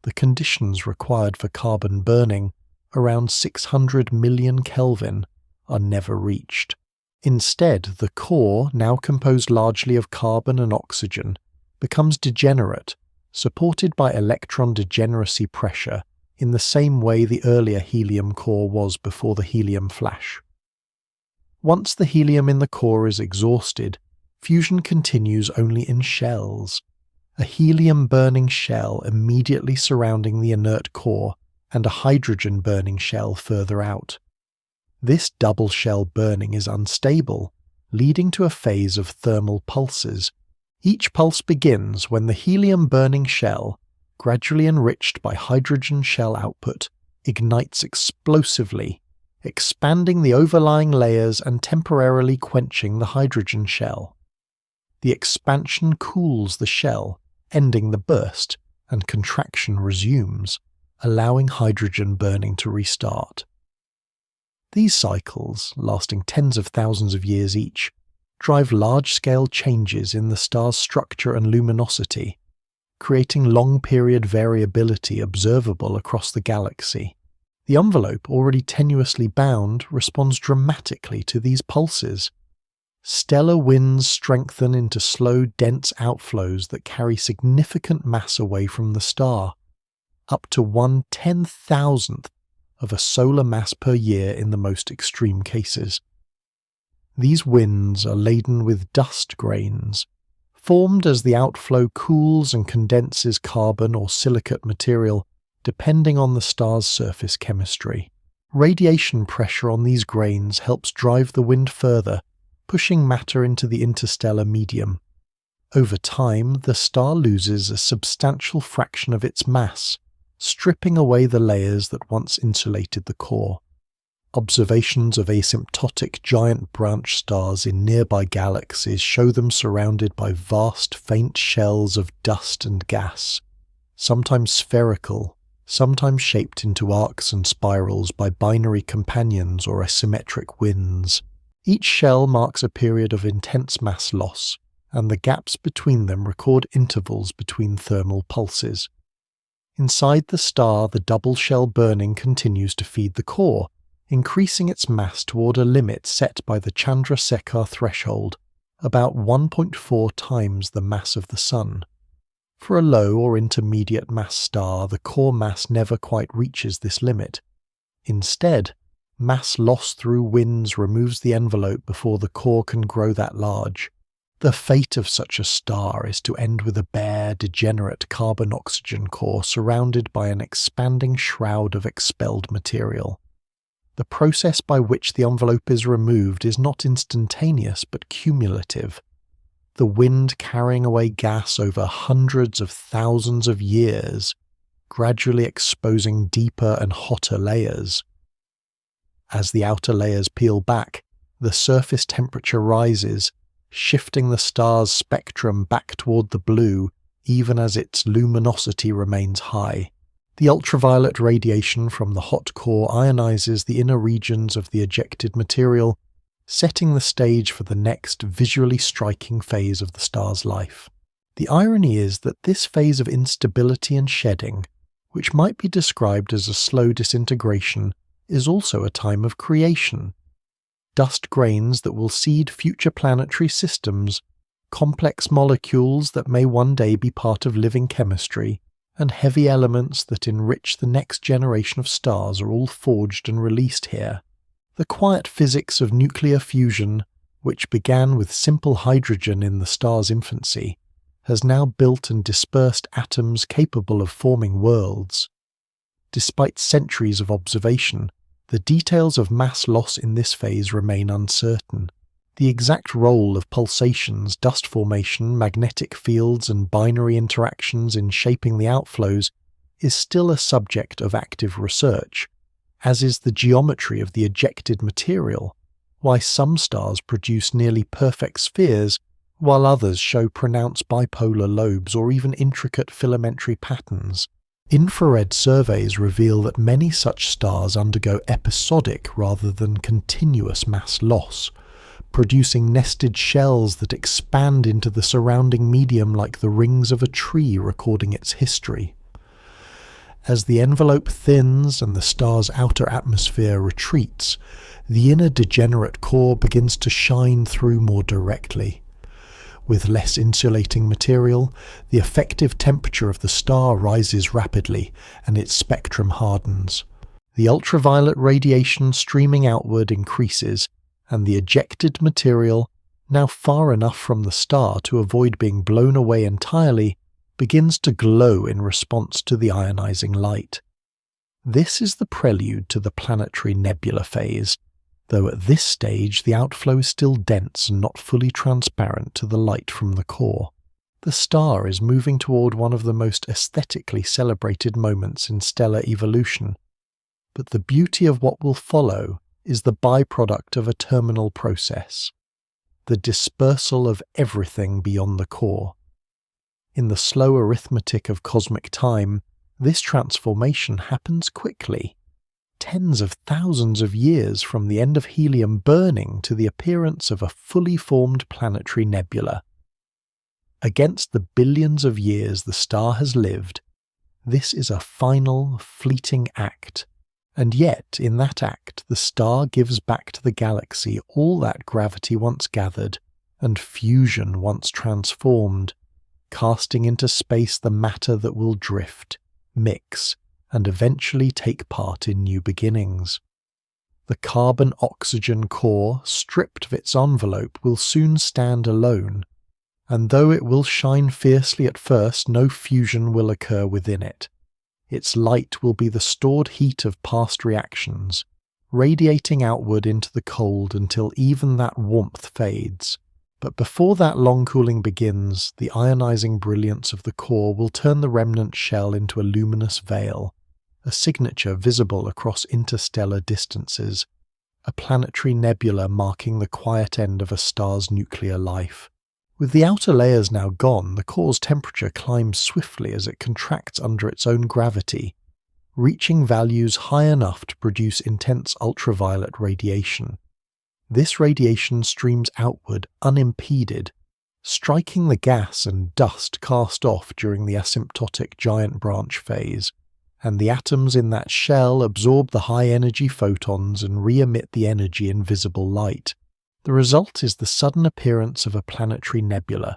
the conditions required for carbon burning, around 600 million Kelvin, are never reached. Instead, the core, now composed largely of carbon and oxygen, becomes degenerate, supported by electron degeneracy pressure in the same way the earlier helium core was before the helium flash. Once the helium in the core is exhausted, fusion continues only in shells, a helium-burning shell immediately surrounding the inert core and a hydrogen-burning shell further out. This double shell burning is unstable, leading to a phase of thermal pulses. Each pulse begins when the helium-burning shell, gradually enriched by hydrogen shell output, ignites explosively, expanding the overlying layers and temporarily quenching the hydrogen shell. The expansion cools the shell, ending the burst, and contraction resumes, allowing hydrogen burning to restart. These cycles, lasting tens of thousands of years each, drive large-scale changes in the star's structure and luminosity, creating long-period variability observable across the galaxy. The envelope, already tenuously bound, responds dramatically to these pulses. Stellar winds strengthen into slow, dense outflows that carry significant mass away from the star, up to 1/10,000th of a solar mass per year in the most extreme cases. These winds are laden with dust grains, formed as the outflow cools and condenses carbon or silicate material, depending on the star's surface chemistry. Radiation pressure on these grains helps drive the wind further, pushing matter into the interstellar medium. Over time, the star loses a substantial fraction of its mass, stripping away the layers that once insulated the core. Observations of asymptotic giant branch stars in nearby galaxies show them surrounded by vast, faint shells of dust and gas, sometimes spherical, sometimes shaped into arcs and spirals by binary companions or asymmetric winds. Each shell marks a period of intense mass loss, and the gaps between them record intervals between thermal pulses. Inside the star, the double shell burning continues to feed the core, increasing its mass toward a limit set by the Chandrasekhar threshold, about 1.4 times the mass of the Sun. For a low or intermediate mass star, the core mass never quite reaches this limit. Instead, mass loss through winds removes the envelope before the core can grow that large. The fate of such a star is to end with a bare, degenerate carbon-oxygen core surrounded by an expanding shroud of expelled material. The process by which the envelope is removed is not instantaneous but cumulative. The wind carrying away gas over hundreds of thousands of years gradually exposing deeper and hotter layers. As the outer layers peel back, the surface temperature rises, shifting the star's spectrum back toward the blue even as its luminosity remains high. The ultraviolet radiation from the hot core ionizes the inner regions of the ejected material, setting the stage for the next visually striking phase of the star's life. The irony is that this phase of instability and shedding, which might be described as a slow disintegration, is also a time of creation. Dust grains that will seed future planetary systems, complex molecules that may one day be part of living chemistry, and heavy elements that enrich the next generation of stars are all forged and released here. The quiet physics of nuclear fusion, which began with simple hydrogen in the star's infancy, has now built and dispersed atoms capable of forming worlds. Despite centuries of observation, the details of mass loss in this phase remain uncertain. The exact role of pulsations, dust formation, magnetic fields, and binary interactions in shaping the outflows is still a subject of active research, as is the geometry of the ejected material, why some stars produce nearly perfect spheres, while others show pronounced bipolar lobes or even intricate filamentary patterns. Infrared surveys reveal that many such stars undergo episodic rather than continuous mass loss, producing nested shells that expand into the surrounding medium like the rings of a tree recording its history. As the envelope thins and the star's outer atmosphere retreats, the inner degenerate core begins to shine through more directly. With less insulating material, the effective temperature of the star rises rapidly and its spectrum hardens. The ultraviolet radiation streaming outward increases, and the ejected material, now far enough from the star to avoid being blown away entirely, begins to glow in response to the ionizing light. This is the prelude to the planetary nebula phase, though at this stage the outflow is still dense and not fully transparent to the light from the core. The star is moving toward one of the most aesthetically celebrated moments in stellar evolution, but the beauty of what will follow is the byproduct of a terminal process, the dispersal of everything beyond the core. In the slow arithmetic of cosmic time, this transformation happens quickly, tens of thousands of years from the end of helium burning to the appearance of a fully formed planetary nebula. Against the billions of years the star has lived, this is a final, fleeting act. And yet, in that act, the star gives back to the galaxy all that gravity once gathered, and fusion once transformed, casting into space the matter that will drift, mix, and eventually take part in new beginnings. The carbon-oxygen core, stripped of its envelope, will soon stand alone, and though it will shine fiercely at first, no fusion will occur within it. Its light will be the stored heat of past reactions, radiating outward into the cold until even that warmth fades. But before that long cooling begins, the ionizing brilliance of the core will turn the remnant shell into a luminous veil, a signature visible across interstellar distances, a planetary nebula marking the quiet end of a star's nuclear life. With the outer layers now gone, the core's temperature climbs swiftly as it contracts under its own gravity, reaching values high enough to produce intense ultraviolet radiation. This radiation streams outward unimpeded, striking the gas and dust cast off during the asymptotic giant branch phase, and the atoms in that shell absorb the high-energy photons and re-emit the energy in visible light. The result is the sudden appearance of a planetary nebula,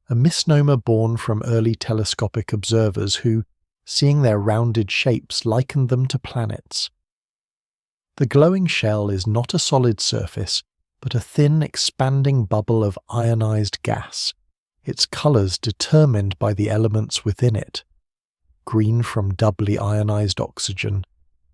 a misnomer born from early telescopic observers who, seeing their rounded shapes, likened them to planets. The glowing shell is not a solid surface, but a thin, expanding bubble of ionized gas, its colors determined by the elements within it. Green from doubly ionized oxygen,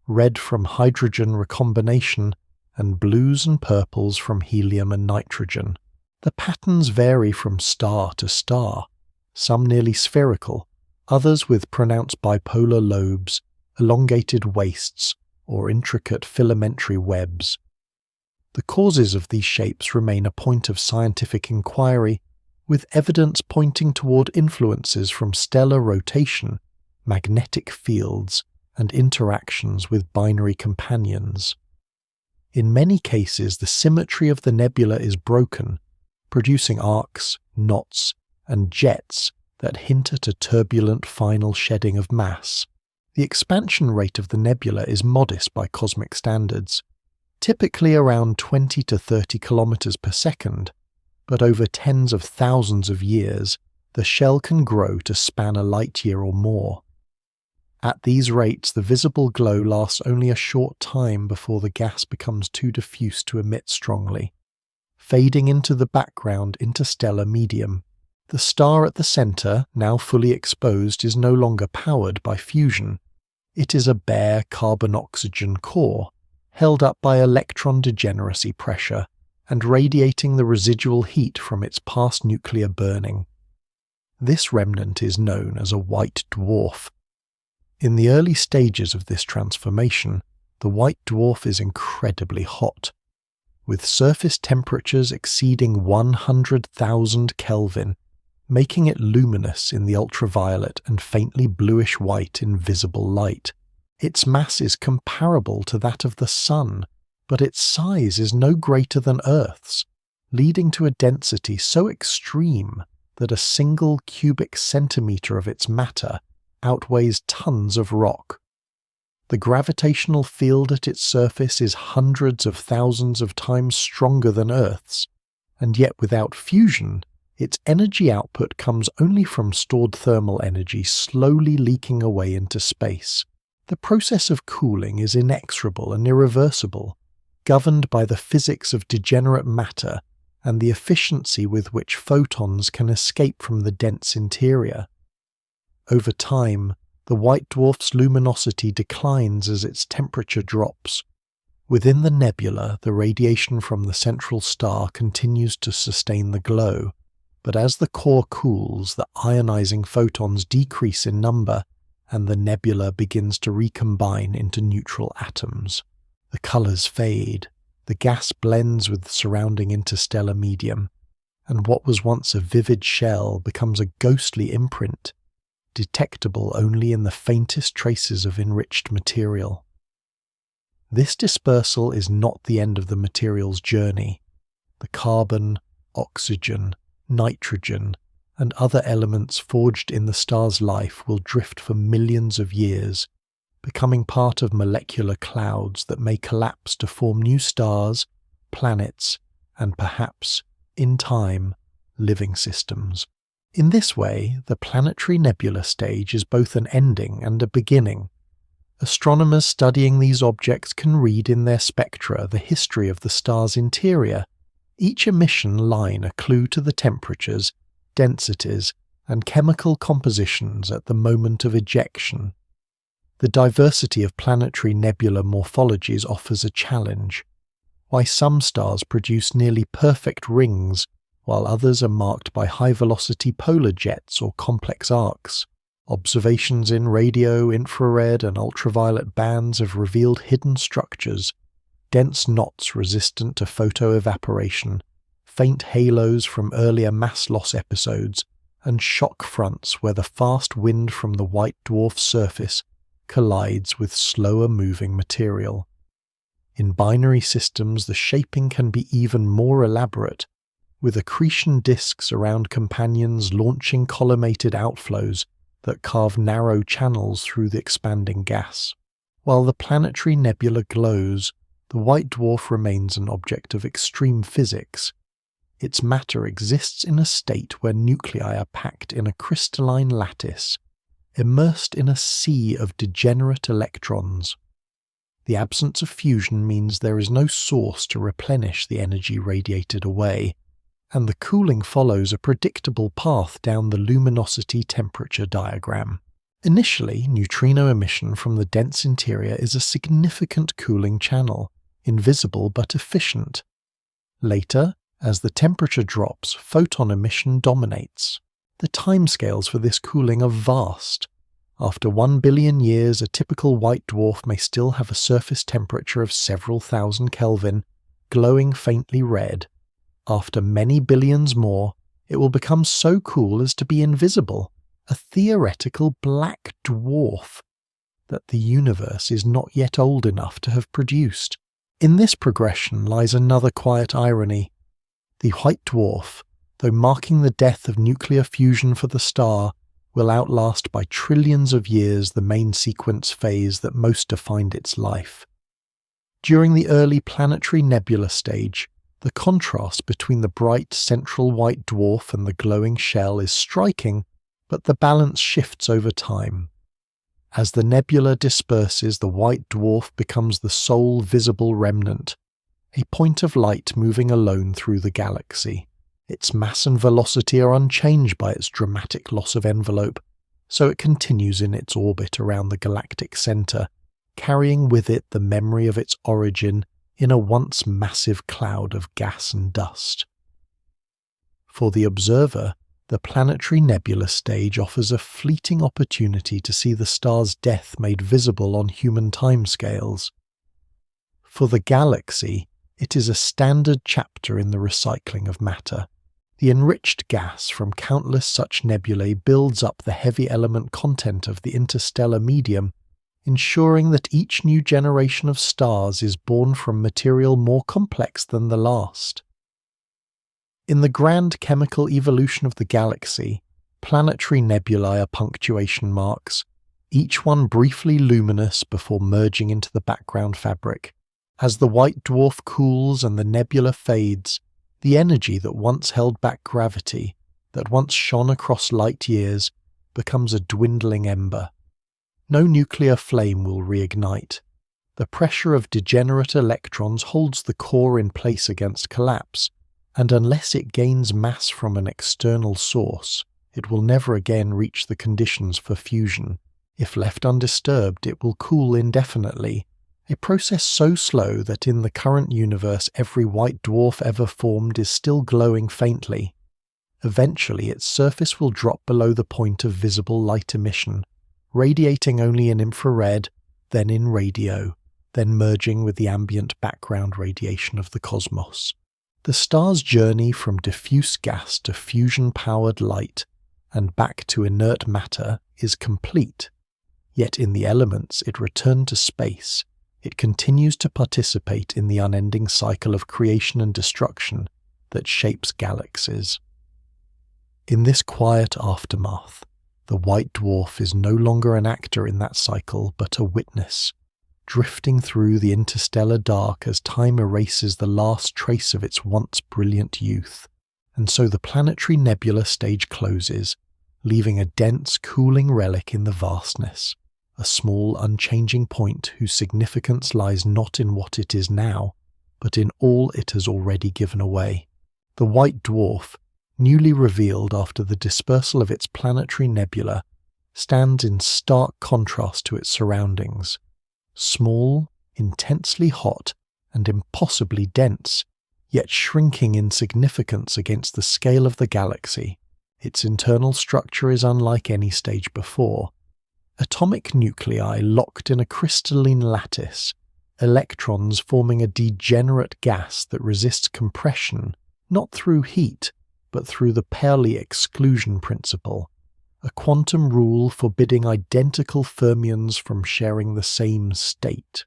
red from hydrogen recombination, and blues and purples from helium and nitrogen. The patterns vary from star to star, some nearly spherical, others with pronounced bipolar lobes, elongated wastes, or intricate filamentary webs. The causes of these shapes remain a point of scientific inquiry, with evidence pointing toward influences from stellar rotation, magnetic fields, and interactions with binary companions. In many cases, the symmetry of the nebula is broken, producing arcs, knots, and jets that hint at a turbulent final shedding of mass. The expansion rate of the nebula is modest by cosmic standards, typically around 20 to 30 kilometers per second, but over tens of thousands of years, the shell can grow to span a light year or more. At these rates, the visible glow lasts only a short time before the gas becomes too diffuse to emit strongly, fading into the background interstellar medium. The star at the center, now fully exposed, is no longer powered by fusion. It is a bare carbon-oxygen core, held up by electron degeneracy pressure and radiating the residual heat from its past nuclear burning. This remnant is known as a white dwarf. In the early stages of this transformation, the white dwarf is incredibly hot, with surface temperatures exceeding 100,000 Kelvin, making it luminous in the ultraviolet and faintly bluish-white in visible light. Its mass is comparable to that of the Sun, but its size is no greater than Earth's, leading to a density so extreme that a single cubic centimeter of its matter outweighs tons of rock. The gravitational field at its surface is hundreds of thousands of times stronger than Earth's, and yet without fusion, its energy output comes only from stored thermal energy slowly leaking away into space. The process of cooling is inexorable and irreversible, governed by the physics of degenerate matter and the efficiency with which photons can escape from the dense interior. Over time, the white dwarf's luminosity declines as its temperature drops. Within the nebula, the radiation from the central star continues to sustain the glow, but as the core cools, the ionizing photons decrease in number and the nebula begins to recombine into neutral atoms. The colors fade, the gas blends with the surrounding interstellar medium, and what was once a vivid shell becomes a ghostly imprint, detectable only in the faintest traces of enriched material. This dispersal is not the end of the material's journey. The carbon, oxygen, nitrogen, and other elements forged in the star's life will drift for millions of years, becoming part of molecular clouds that may collapse to form new stars, planets, and perhaps, in time, living systems. In this way, the planetary nebula stage is both an ending and a beginning. Astronomers studying these objects can read in their spectra the history of the star's interior, each emission line a clue to the temperatures, densities, and chemical compositions at the moment of ejection. The diversity of planetary nebula morphologies offers a challenge. Why some stars produce nearly perfect rings, while others are marked by high-velocity polar jets or complex arcs. Observations in radio, infrared, and ultraviolet bands have revealed hidden structures, dense knots resistant to photoevaporation, faint halos from earlier mass loss episodes, and shock fronts where the fast wind from the white dwarf's surface collides with slower-moving material. In binary systems, the shaping can be even more elaborate, with accretion disks around companions launching collimated outflows that carve narrow channels through the expanding gas. While the planetary nebula glows, the white dwarf remains an object of extreme physics. Its matter exists in a state where nuclei are packed in a crystalline lattice, immersed in a sea of degenerate electrons. The absence of fusion means there is no source to replenish the energy radiated away, and the cooling follows a predictable path down the luminosity temperature diagram. Initially, neutrino emission from the dense interior is a significant cooling channel, invisible but efficient. Later, as the temperature drops, photon emission dominates. The timescales for this cooling are vast. After 1 billion years, a typical white dwarf may still have a surface temperature of several thousand Kelvin, glowing faintly red. After many billions more, it will become so cool as to be invisible, a theoretical black dwarf that the universe is not yet old enough to have produced. In this progression lies another quiet irony. The white dwarf, though marking the death of nuclear fusion for the star, will outlast by trillions of years the main sequence phase that most defined its life. During the early planetary nebula stage, the contrast between the bright central white dwarf and the glowing shell is striking, but the balance shifts over time. As the nebula disperses, the white dwarf becomes the sole visible remnant, a point of light moving alone through the galaxy. Its mass and velocity are unchanged by its dramatic loss of envelope, so it continues in its orbit around the galactic center, carrying with it the memory of its origin in a once massive cloud of gas and dust. For the observer, the planetary nebula stage offers a fleeting opportunity to see the star's death made visible on human timescales. For the galaxy, it is a standard chapter in the recycling of matter. The enriched gas from countless such nebulae builds up the heavy element content of the interstellar medium, ensuring that each new generation of stars is born from material more complex than the last. In the grand chemical evolution of the galaxy, planetary nebulae are punctuation marks, each one briefly luminous before merging into the background fabric. As the white dwarf cools and the nebula fades, the energy that once held back gravity, that once shone across light years, becomes a dwindling ember. No nuclear flame will reignite. The pressure of degenerate electrons holds the core in place against collapse, and unless it gains mass from an external source, it will never again reach the conditions for fusion. If left undisturbed, it will cool indefinitely, a process so slow that in the current universe every white dwarf ever formed is still glowing faintly. Eventually its surface will drop below the point of visible light emission, radiating only in infrared, then in radio, then merging with the ambient background radiation of the cosmos. The star's journey from diffuse gas to fusion-powered light and back to inert matter is complete, yet in the elements it returned to space. It continues to participate in the unending cycle of creation and destruction that shapes galaxies. In this quiet aftermath, the white dwarf is no longer an actor in that cycle but a witness, drifting through the interstellar dark as time erases the last trace of its once brilliant youth. And so the planetary nebula stage closes, leaving a dense, cooling relic in the vastness, a small, unchanging point whose significance lies not in what it is now, but in all it has already given away. The white dwarf, newly revealed after the dispersal of its planetary nebula, stands in stark contrast to its surroundings. Small, intensely hot, and impossibly dense, yet shrinking in significance against the scale of the galaxy. Its internal structure is unlike any stage before. Atomic nuclei locked in a crystalline lattice, electrons forming a degenerate gas that resists compression, not through heat, but through the Pauli exclusion principle, a quantum rule forbidding identical fermions from sharing the same state.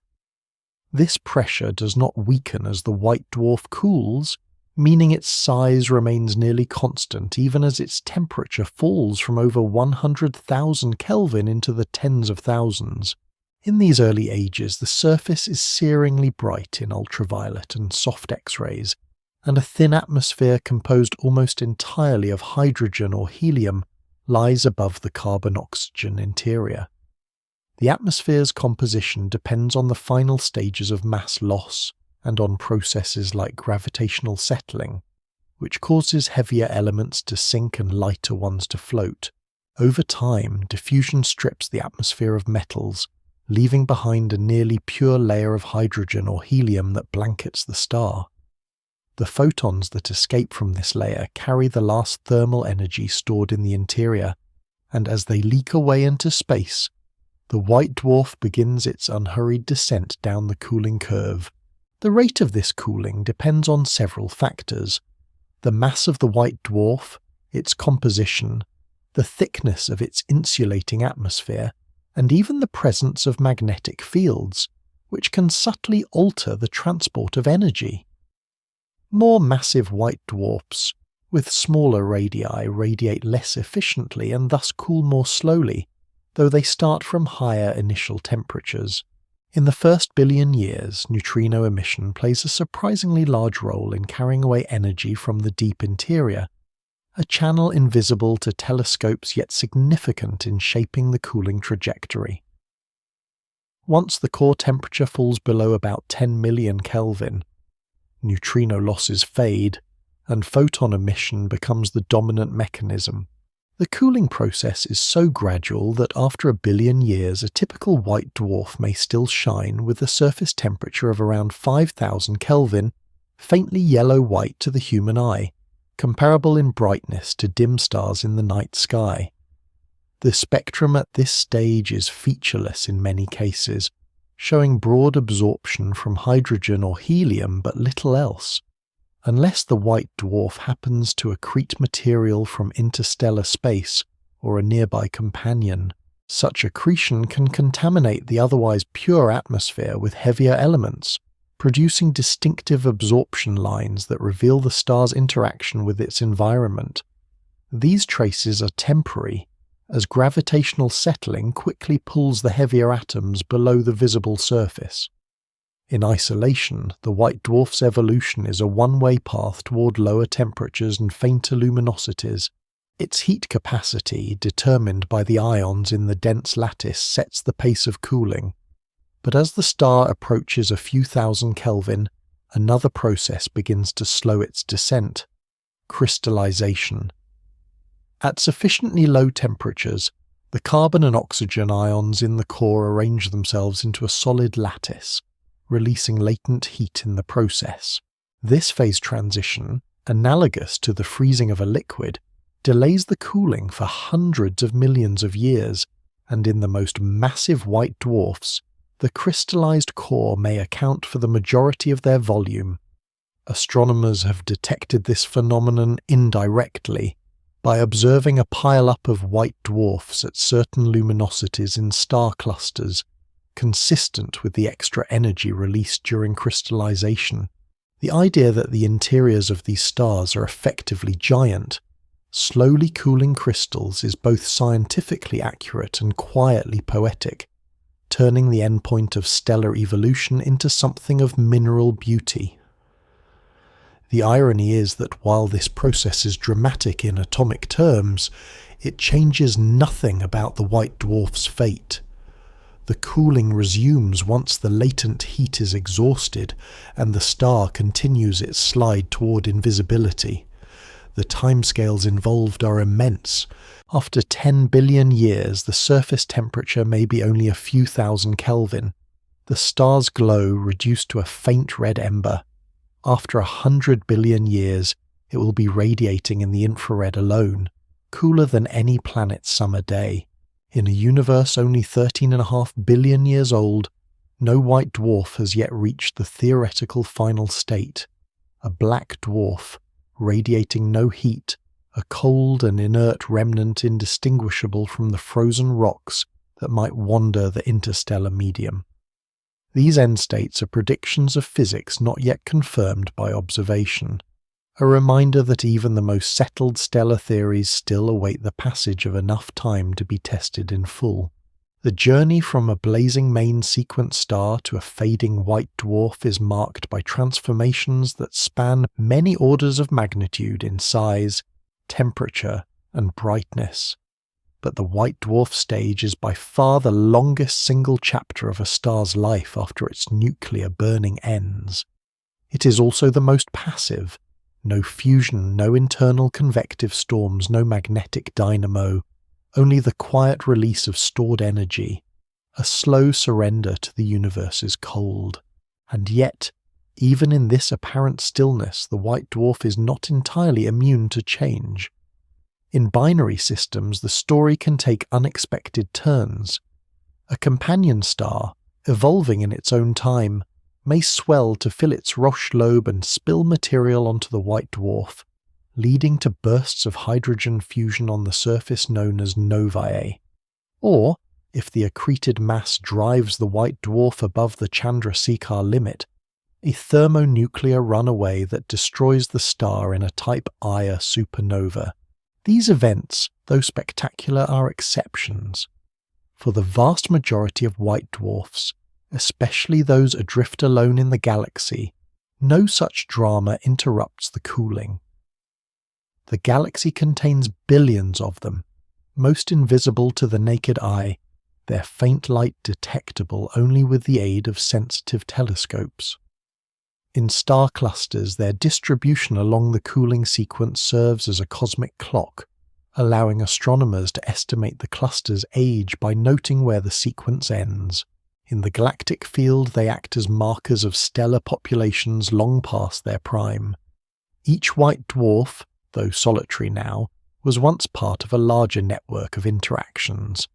This pressure does not weaken as the white dwarf cools, meaning its size remains nearly constant even as its temperature falls from over 100,000 Kelvin into the tens of thousands. In these early ages, the surface is searingly bright in ultraviolet and soft X-rays, and a thin atmosphere composed almost entirely of hydrogen or helium lies above the carbon-oxygen interior. The atmosphere's composition depends on the final stages of mass loss and on processes like gravitational settling, which causes heavier elements to sink and lighter ones to float. Over time, diffusion strips the atmosphere of metals, leaving behind a nearly pure layer of hydrogen or helium that blankets the star. The photons that escape from this layer carry the last thermal energy stored in the interior, and as they leak away into space, the white dwarf begins its unhurried descent down the cooling curve. The rate of this cooling depends on several factors: the mass of the white dwarf, its composition, the thickness of its insulating atmosphere, and even the presence of magnetic fields, which can subtly alter the transport of energy. More massive white dwarfs, with smaller radii, radiate less efficiently and thus cool more slowly, though they start from higher initial temperatures. In the first billion years, neutrino emission plays a surprisingly large role in carrying away energy from the deep interior, a channel invisible to telescopes yet significant in shaping the cooling trajectory. Once the core temperature falls below about 10 million Kelvin, neutrino losses fade, and photon emission becomes the dominant mechanism. The cooling process is so gradual that after a billion years a typical white dwarf may still shine with a surface temperature of around 5000 Kelvin, faintly yellow-white to the human eye, comparable in brightness to dim stars in the night sky. The spectrum at this stage is featureless in many cases, showing broad absorption from hydrogen or helium but little else. Unless the white dwarf happens to accrete material from interstellar space or a nearby companion, such accretion can contaminate the otherwise pure atmosphere with heavier elements, producing distinctive absorption lines that reveal the star's interaction with its environment. These traces are temporary, as gravitational settling quickly pulls the heavier atoms below the visible surface. In isolation, the white dwarf's evolution is a one-way path toward lower temperatures and fainter luminosities. Its heat capacity, determined by the ions in the dense lattice, sets the pace of cooling. But as the star approaches a few thousand Kelvin, another process begins to slow its descent: crystallization. At sufficiently low temperatures, the carbon and oxygen ions in the core arrange themselves into a solid lattice, releasing latent heat in the process. This phase transition, analogous to the freezing of a liquid, delays the cooling for hundreds of millions of years, and in the most massive white dwarfs, the crystallized core may account for the majority of their volume. Astronomers have detected this phenomenon indirectly by observing a pile-up of white dwarfs at certain luminosities in star clusters, consistent with the extra energy released during crystallization. The idea that the interiors of these stars are effectively giant, slowly cooling crystals is both scientifically accurate and quietly poetic, turning the endpoint of stellar evolution into something of mineral beauty. The irony is that while this process is dramatic in atomic terms, it changes nothing about the white dwarf's fate. The cooling resumes once the latent heat is exhausted, and the star continues its slide toward invisibility. The timescales involved are immense. After 10 billion years, the surface temperature may be only a few thousand Kelvin. The star's glow reduced to a faint red ember. After 100 billion years, it will be radiating in the infrared alone, cooler than any planet's summer day. In a universe only 13.5 billion years old, no white dwarf has yet reached the theoretical final state: a black dwarf, radiating no heat, a cold and inert remnant indistinguishable from the frozen rocks that might wander the interstellar medium. These end states are predictions of physics not yet confirmed by observation, a reminder that even the most settled stellar theories still await the passage of enough time to be tested in full. The journey from a blazing main sequence star to a fading white dwarf is marked by transformations that span many orders of magnitude in size, temperature, and brightness. But the white dwarf stage is by far the longest single chapter of a star's life after its nuclear burning ends. It is also the most passive. No fusion, no internal convective storms, no magnetic dynamo, only the quiet release of stored energy, a slow surrender to the universe's cold. And yet, even in this apparent stillness, the white dwarf is not entirely immune to change. In binary systems, the story can take unexpected turns. A companion star, evolving in its own time, may swell to fill its Roche lobe and spill material onto the white dwarf, leading to bursts of hydrogen fusion on the surface known as novae. Or, if the accreted mass drives the white dwarf above the Chandrasekhar limit, a thermonuclear runaway that destroys the star in a Type Ia supernova. These events, though spectacular, are exceptions. For the vast majority of white dwarfs, especially those adrift alone in the galaxy, no such drama interrupts the cooling. The galaxy contains billions of them, most invisible to the naked eye, their faint light detectable only with the aid of sensitive telescopes. In star clusters, their distribution along the cooling sequence serves as a cosmic clock, allowing astronomers to estimate the cluster's age by noting where the sequence ends. In the galactic field, they act as markers of stellar populations long past their prime. Each white dwarf, though solitary now, was once part of a larger network of interactions.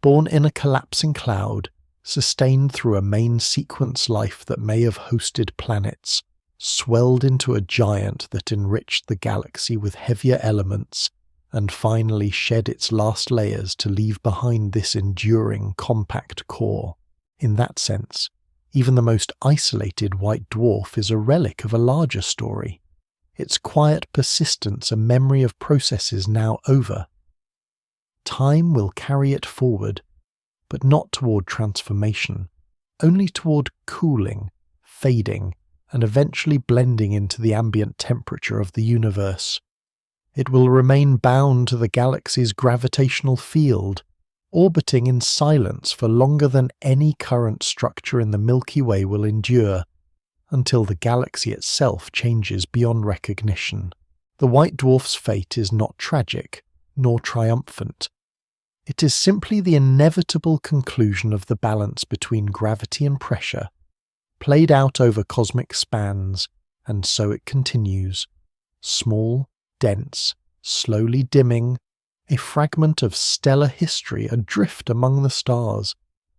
Born in a collapsing cloud, sustained through a main sequence life that may have hosted planets, swelled into a giant that enriched the galaxy with heavier elements, and finally shed its last layers to leave behind this enduring, compact core. In that sense, even the most isolated white dwarf is a relic of a larger story, its quiet persistence a memory of processes now over. Time will carry it forward, but not toward transformation, only toward cooling, fading, and eventually blending into the ambient temperature of the universe. It will remain bound to the galaxy's gravitational field, orbiting in silence for longer than any current structure in the Milky Way will endure, until the galaxy itself changes beyond recognition. The white dwarf's fate is not tragic, nor triumphant. It is simply the inevitable conclusion of the balance between gravity and pressure, played out over cosmic spans, and so it continues, small, dense, slowly dimming, a fragment of stellar history adrift among the stars,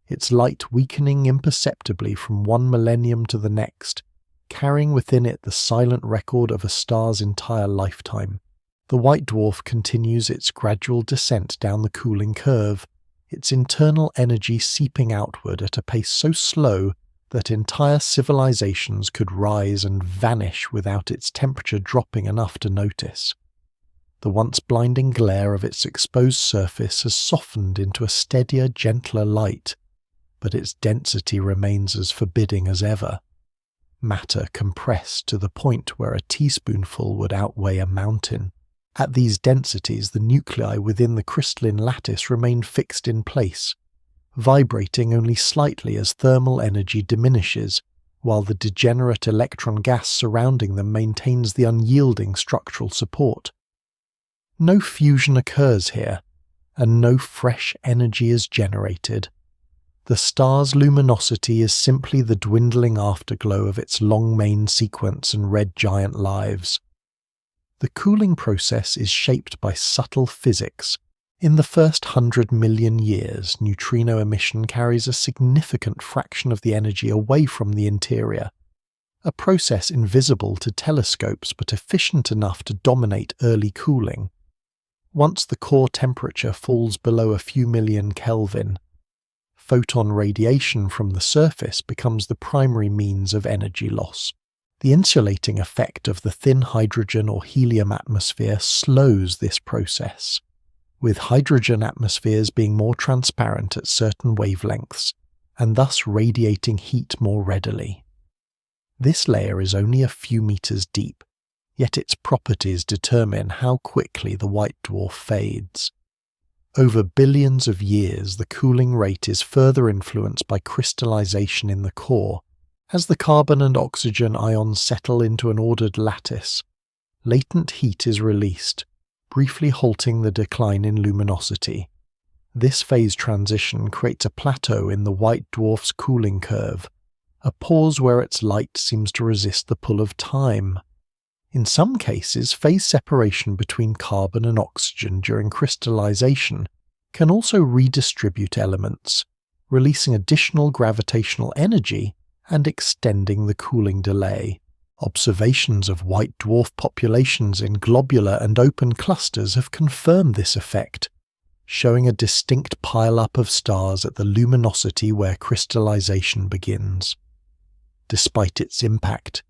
its light weakening imperceptibly from one millennium to the next, carrying within it the silent record of a star's entire lifetime. The white dwarf continues its gradual descent down the cooling curve, its internal energy seeping outward at a pace so slow that entire civilizations could rise and vanish without its temperature dropping enough to notice. The once blinding glare of its exposed surface has softened into a steadier, gentler light, but its density remains as forbidding as ever. Matter compressed to the point where a teaspoonful would outweigh a mountain. At these densities, the nuclei within the crystalline lattice remain fixed in place, vibrating only slightly as thermal energy diminishes, while the degenerate electron gas surrounding them maintains the unyielding structural support. No fusion occurs here, and no fresh energy is generated. The star's luminosity is simply the dwindling afterglow of its long main sequence and red giant lives. The cooling process is shaped by subtle physics. In the first 100 million years, neutrino emission carries a significant fraction of the energy away from the interior, a process invisible to telescopes but efficient enough to dominate early cooling. Once the core temperature falls below a few million Kelvin, photon radiation from the surface becomes the primary means of energy loss. The insulating effect of the thin hydrogen or helium atmosphere slows this process, with hydrogen atmospheres being more transparent at certain wavelengths, and thus radiating heat more readily. This layer is only a few meters deep, yet its properties determine how quickly the white dwarf fades. Over billions of years, the cooling rate is further influenced by crystallization in the core. As the carbon and oxygen ions settle into an ordered lattice, latent heat is released, briefly halting the decline in luminosity. This phase transition creates a plateau in the white dwarf's cooling curve, a pause where its light seems to resist the pull of time. In some cases, phase separation between carbon and oxygen during crystallization can also redistribute elements, releasing additional gravitational energy and extending the cooling delay. Observations of white dwarf populations in globular and open clusters have confirmed this effect, showing a distinct pile-up of stars at the luminosity where crystallization begins. Despite its impact,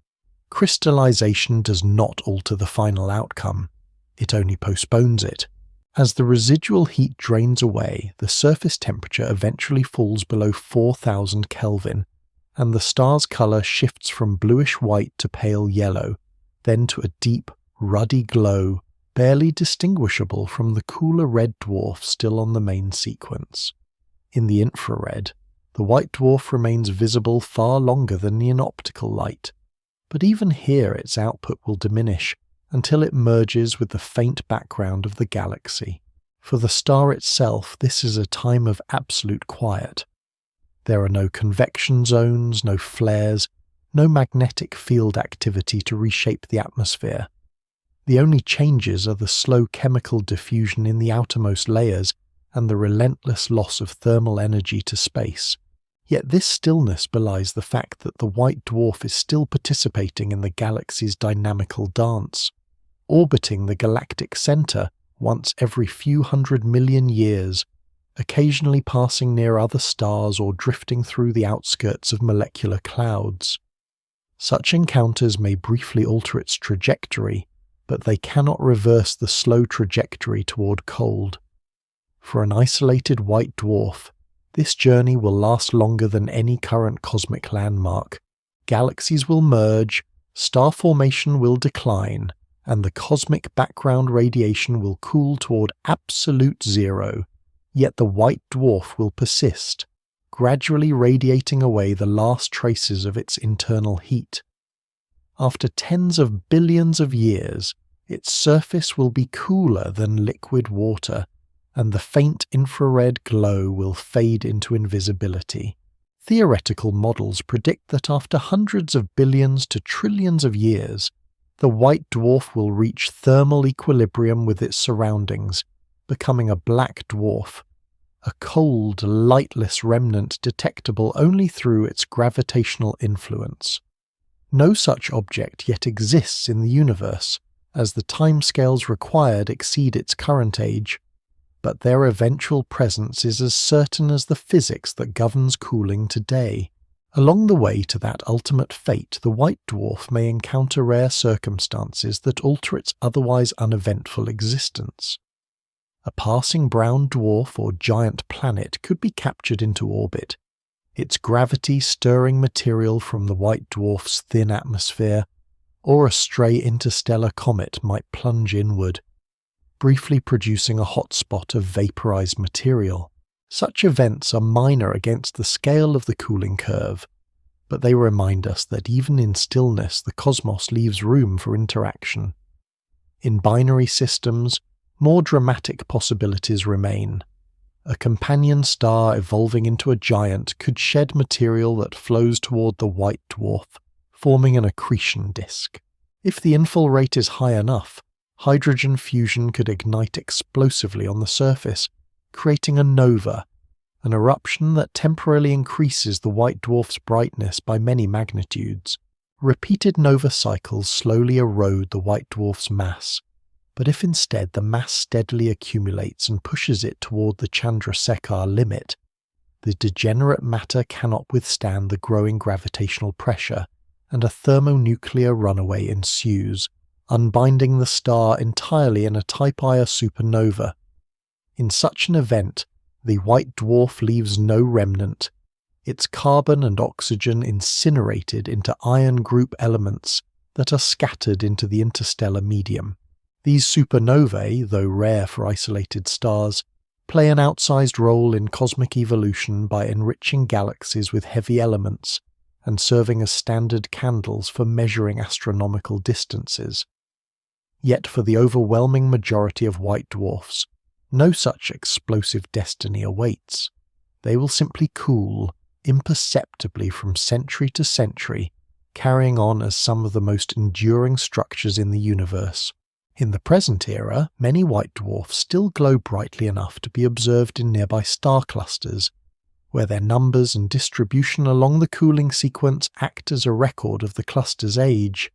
crystallization does not alter the final outcome, it only postpones it. As the residual heat drains away, the surface temperature eventually falls below 4000 Kelvin, and the star's colour shifts from bluish-white to pale yellow, then to a deep, ruddy glow, barely distinguishable from the cooler red dwarf still on the main sequence. In the infrared, the white dwarf remains visible far longer than in optical light, but even here its output will diminish until it merges with the faint background of the galaxy. For the star itself, this is a time of absolute quiet. There are no convection zones, no flares, no magnetic field activity to reshape the atmosphere. The only changes are the slow chemical diffusion in the outermost layers and the relentless loss of thermal energy to space. Yet this stillness belies the fact that the white dwarf is still participating in the galaxy's dynamical dance, orbiting the galactic centre once every few 100 million years, occasionally passing near other stars or drifting through the outskirts of molecular clouds. Such encounters may briefly alter its trajectory, but they cannot reverse the slow trajectory toward cold. For an isolated white dwarf, this journey will last longer than any current cosmic landmark. Galaxies will merge, star formation will decline, and the cosmic background radiation will cool toward absolute zero. Yet the white dwarf will persist, gradually radiating away the last traces of its internal heat. After tens of billions of years, its surface will be cooler than liquid water, and the faint infrared glow will fade into invisibility. Theoretical models predict that after hundreds of billions to trillions of years, the white dwarf will reach thermal equilibrium with its surroundings, becoming a black dwarf, a cold, lightless remnant detectable only through its gravitational influence. No such object yet exists in the universe, as the timescales required exceed its current age, but their eventual presence is as certain as the physics that governs cooling today. Along the way to that ultimate fate, the white dwarf may encounter rare circumstances that alter its otherwise uneventful existence. A passing brown dwarf or giant planet could be captured into orbit, its gravity stirring material from the white dwarf's thin atmosphere, or a stray interstellar comet might plunge inward, briefly producing a hotspot of vaporized material. Such events are minor against the scale of the cooling curve, but they remind us that even in stillness the cosmos leaves room for interaction. In binary systems, more dramatic possibilities remain. A companion star evolving into a giant could shed material that flows toward the white dwarf, forming an accretion disk. If the infall rate is high enough, hydrogen fusion could ignite explosively on the surface, creating a nova, an eruption that temporarily increases the white dwarf's brightness by many magnitudes. Repeated nova cycles slowly erode the white dwarf's mass, but if instead the mass steadily accumulates and pushes it toward the Chandrasekhar limit, the degenerate matter cannot withstand the growing gravitational pressure, and a thermonuclear runaway ensues, unbinding the star entirely in a Type Ia supernova. In such an event, the white dwarf leaves no remnant, its carbon and oxygen incinerated into iron group elements that are scattered into the interstellar medium. These supernovae, though rare for isolated stars, play an outsized role in cosmic evolution by enriching galaxies with heavy elements and serving as standard candles for measuring astronomical distances. Yet for the overwhelming majority of white dwarfs, no such explosive destiny awaits. They will simply cool, imperceptibly from century to century, carrying on as some of the most enduring structures in the universe. In the present era, many white dwarfs still glow brightly enough to be observed in nearby star clusters, where their numbers and distribution along the cooling sequence act as a record of the cluster's age.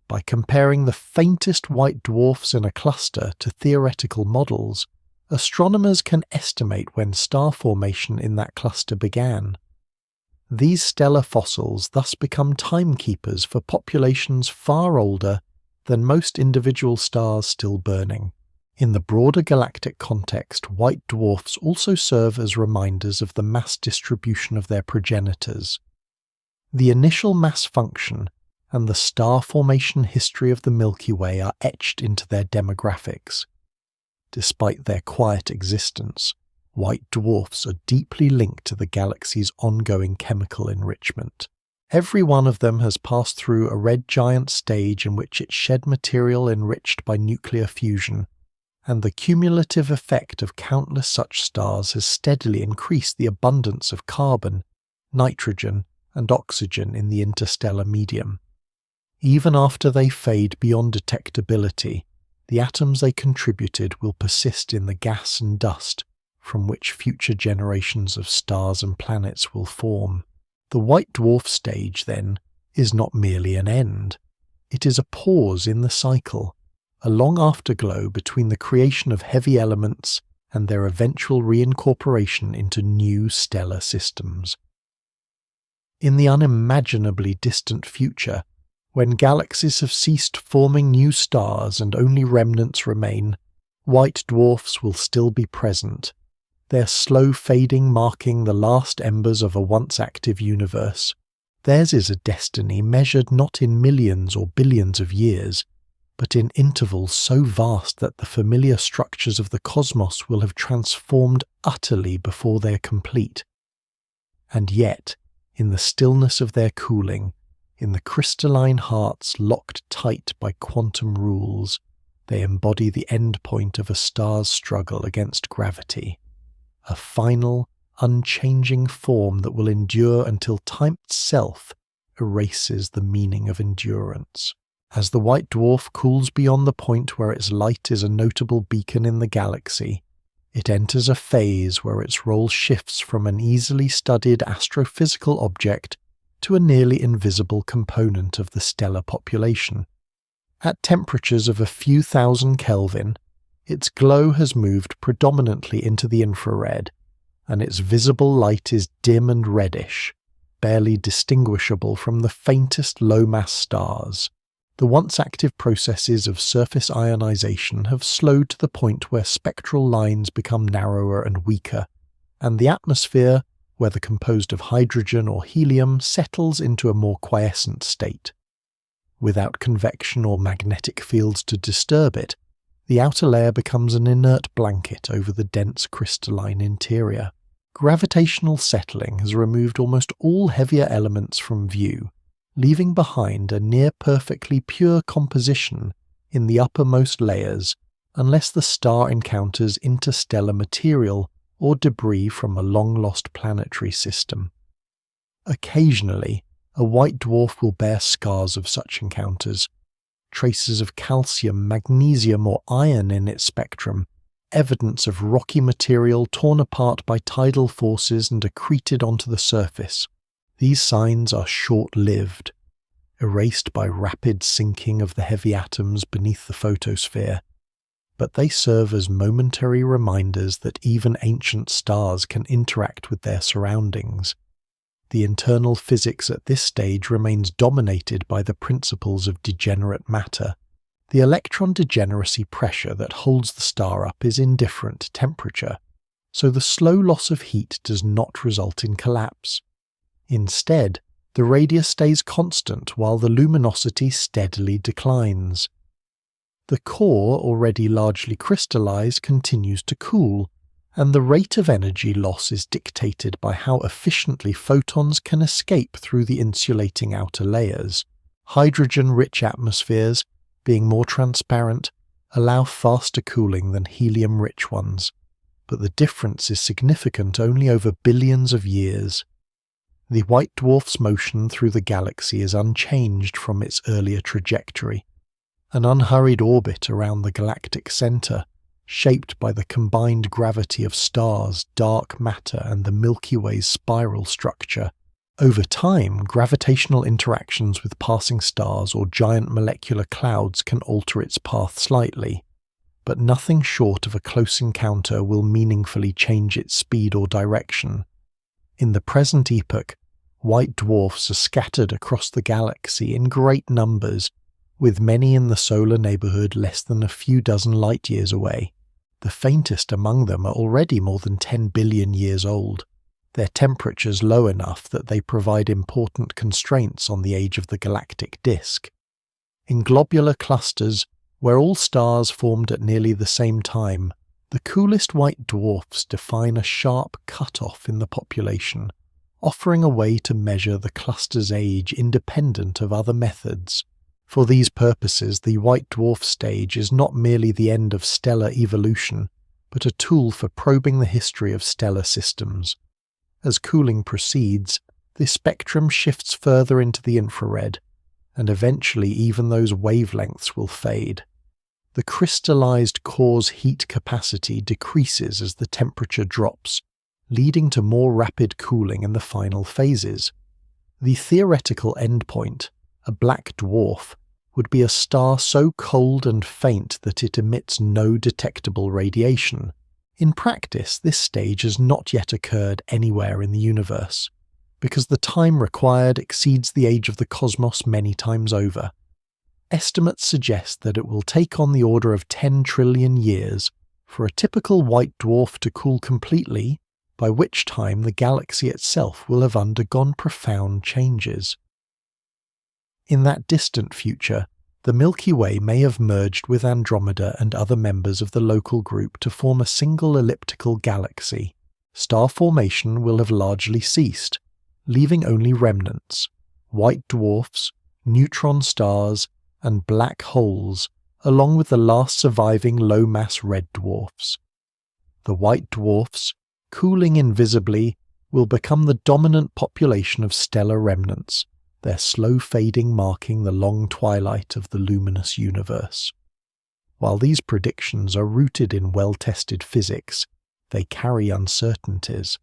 By comparing the faintest white dwarfs in a cluster to theoretical models, astronomers can estimate when star formation in that cluster began. These stellar fossils thus become timekeepers for populations far older than most individual stars still burning. In the broader galactic context, white dwarfs also serve as reminders of the mass distribution of their progenitors. The initial mass function and the star formation history of the Milky Way are etched into their demographics. Despite their quiet existence, white dwarfs are deeply linked to the galaxy's ongoing chemical enrichment. Every one of them has passed through a red giant stage in which it shed material enriched by nuclear fusion, and the cumulative effect of countless such stars has steadily increased the abundance of carbon, nitrogen, and oxygen in the interstellar medium. Even after they fade beyond detectability, the atoms they contributed will persist in the gas and dust from which future generations of stars and planets will form. The white dwarf stage, then, is not merely an end. It is a pause in the cycle, a long afterglow between the creation of heavy elements and their eventual reincorporation into new stellar systems. In the unimaginably distant future, when galaxies have ceased forming new stars and only remnants remain, white dwarfs will still be present, their slow fading marking the last embers of a once active universe. Theirs is a destiny measured not in millions or billions of years, but in intervals so vast that the familiar structures of the cosmos will have transformed utterly before they are complete. And yet, in the stillness of their cooling, in the crystalline hearts locked tight by quantum rules, they embody the end point of a star's struggle against gravity, a final, unchanging form that will endure until time itself erases the meaning of endurance. As the white dwarf cools beyond the point where its light is a notable beacon in the galaxy, it enters a phase where its role shifts from an easily studied astrophysical object to a nearly invisible component of the stellar population. At temperatures of a few thousand Kelvin, its glow has moved predominantly into the infrared, and its visible light is dim and reddish, barely distinguishable from the faintest low-mass stars. The once active processes of surface ionization have slowed to the point where spectral lines become narrower and weaker, and the atmosphere, whether composed of hydrogen or helium, settles into a more quiescent state. Without convection or magnetic fields to disturb it, the outer layer becomes an inert blanket over the dense crystalline interior. Gravitational settling has removed almost all heavier elements from view, leaving behind a near-perfectly pure composition in the uppermost layers, unless the star encounters interstellar material or debris from a long-lost planetary system. Occasionally, a white dwarf will bear scars of such encounters, traces of calcium, magnesium, or iron in its spectrum, evidence of rocky material torn apart by tidal forces and accreted onto the surface. These signs are short-lived, erased by rapid sinking of the heavy atoms beneath the photosphere, but they serve as momentary reminders that even ancient stars can interact with their surroundings. The internal physics at this stage remains dominated by the principles of degenerate matter. The electron degeneracy pressure that holds the star up is indifferent to temperature, so the slow loss of heat does not result in collapse. Instead, the radius stays constant while the luminosity steadily declines. The core, already largely crystallized, continues to cool, and the rate of energy loss is dictated by how efficiently photons can escape through the insulating outer layers. Hydrogen-rich atmospheres, being more transparent, allow faster cooling than helium-rich ones, but the difference is significant only over billions of years. The white dwarf's motion through the galaxy is unchanged from its earlier trajectory, an unhurried orbit around the galactic center, shaped by the combined gravity of stars, dark matter, and the Milky Way's spiral structure. Over time, gravitational interactions with passing stars or giant molecular clouds can alter its path slightly, but nothing short of a close encounter will meaningfully change its speed or direction. In the present epoch, white dwarfs are scattered across the galaxy in great numbers, with many in the solar neighborhood less than a few dozen light-years away. The faintest among them are already more than 10 billion years old, their temperatures low enough that they provide important constraints on the age of the galactic disk. In globular clusters, where all stars formed at nearly the same time, the coolest white dwarfs define a sharp cut-off in the population, offering a way to measure the cluster's age independent of other methods. For these purposes, the white dwarf stage is not merely the end of stellar evolution, but a tool for probing the history of stellar systems. As cooling proceeds, the spectrum shifts further into the infrared, and eventually even those wavelengths will fade. The crystallized core's heat capacity decreases as the temperature drops, leading to more rapid cooling in the final phases. The theoretical endpoint, a black dwarf, would be a star so cold and faint that it emits no detectable radiation. In practice, this stage has not yet occurred anywhere in the universe, because the time required exceeds the age of the cosmos many times over. Estimates suggest that it will take on the order of 10 trillion years for a typical white dwarf to cool completely, by which time the galaxy itself will have undergone profound changes. In that distant future, the Milky Way may have merged with Andromeda and other members of the local group to form a single elliptical galaxy. Star formation will have largely ceased, leaving only remnants, white dwarfs, neutron stars, and black holes, along with the last surviving low-mass red dwarfs. The white dwarfs, cooling invisibly, will become the dominant population of stellar remnants, their slow fading marking the long twilight of the luminous universe. While these predictions are rooted in well-tested physics, they carry uncertainties.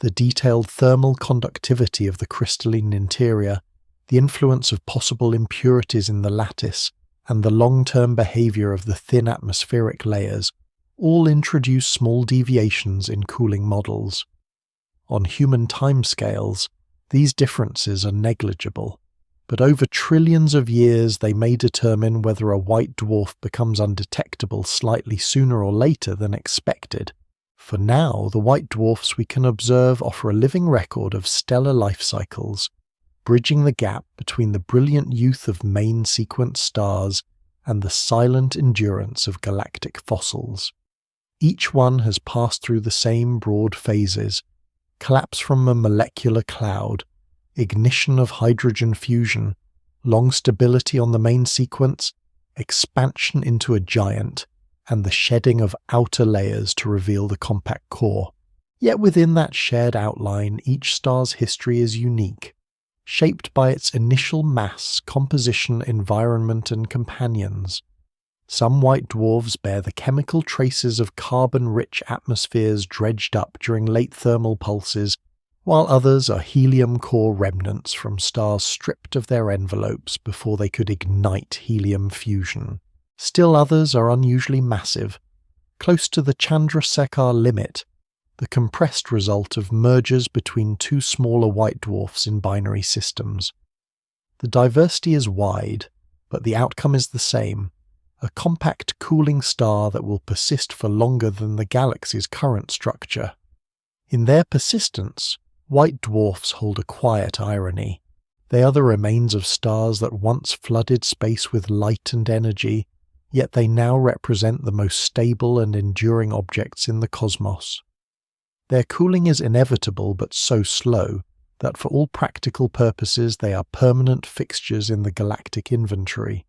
The detailed thermal conductivity of the crystalline interior, the influence of possible impurities in the lattice, and the long-term behavior of the thin atmospheric layers all introduce small deviations in cooling models. On human timescales, these differences are negligible, but over trillions of years they may determine whether a white dwarf becomes undetectable slightly sooner or later than expected. For now, the white dwarfs we can observe offer a living record of stellar life cycles, bridging the gap between the brilliant youth of main sequence stars and the silent endurance of galactic fossils. Each one has passed through the same broad phases: collapse from a molecular cloud, ignition of hydrogen fusion, long stability on the main sequence, expansion into a giant, and the shedding of outer layers to reveal the compact core. Yet within that shared outline, each star's history is unique, shaped by its initial mass, composition, environment, and companions. Some white dwarfs bear the chemical traces of carbon-rich atmospheres dredged up during late thermal pulses, while others are helium-core remnants from stars stripped of their envelopes before they could ignite helium fusion. Still others are unusually massive, close to the Chandrasekhar limit, the compressed result of mergers between two smaller white dwarfs in binary systems. The diversity is wide, but the outcome is the same: a compact cooling star that will persist for longer than the galaxy's current structure. In their persistence, white dwarfs hold a quiet irony. They are the remains of stars that once flooded space with light and energy, yet they now represent the most stable and enduring objects in the cosmos. Their cooling is inevitable but so slow that for all practical purposes they are permanent fixtures in the galactic inventory.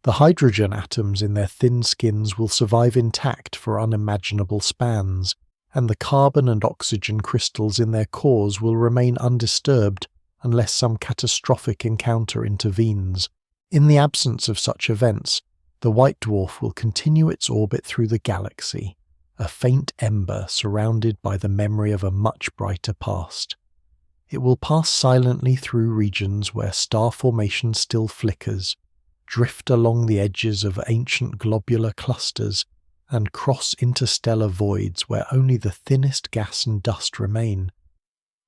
The hydrogen atoms in their thin skins will survive intact for unimaginable spans, and the carbon and oxygen crystals in their cores will remain undisturbed unless some catastrophic encounter intervenes. In the absence of such events, the white dwarf will continue its orbit through the galaxy, a faint ember surrounded by the memory of a much brighter past. It will pass silently through regions where star formation still flickers, drift along the edges of ancient globular clusters, and cross interstellar voids where only the thinnest gas and dust remain.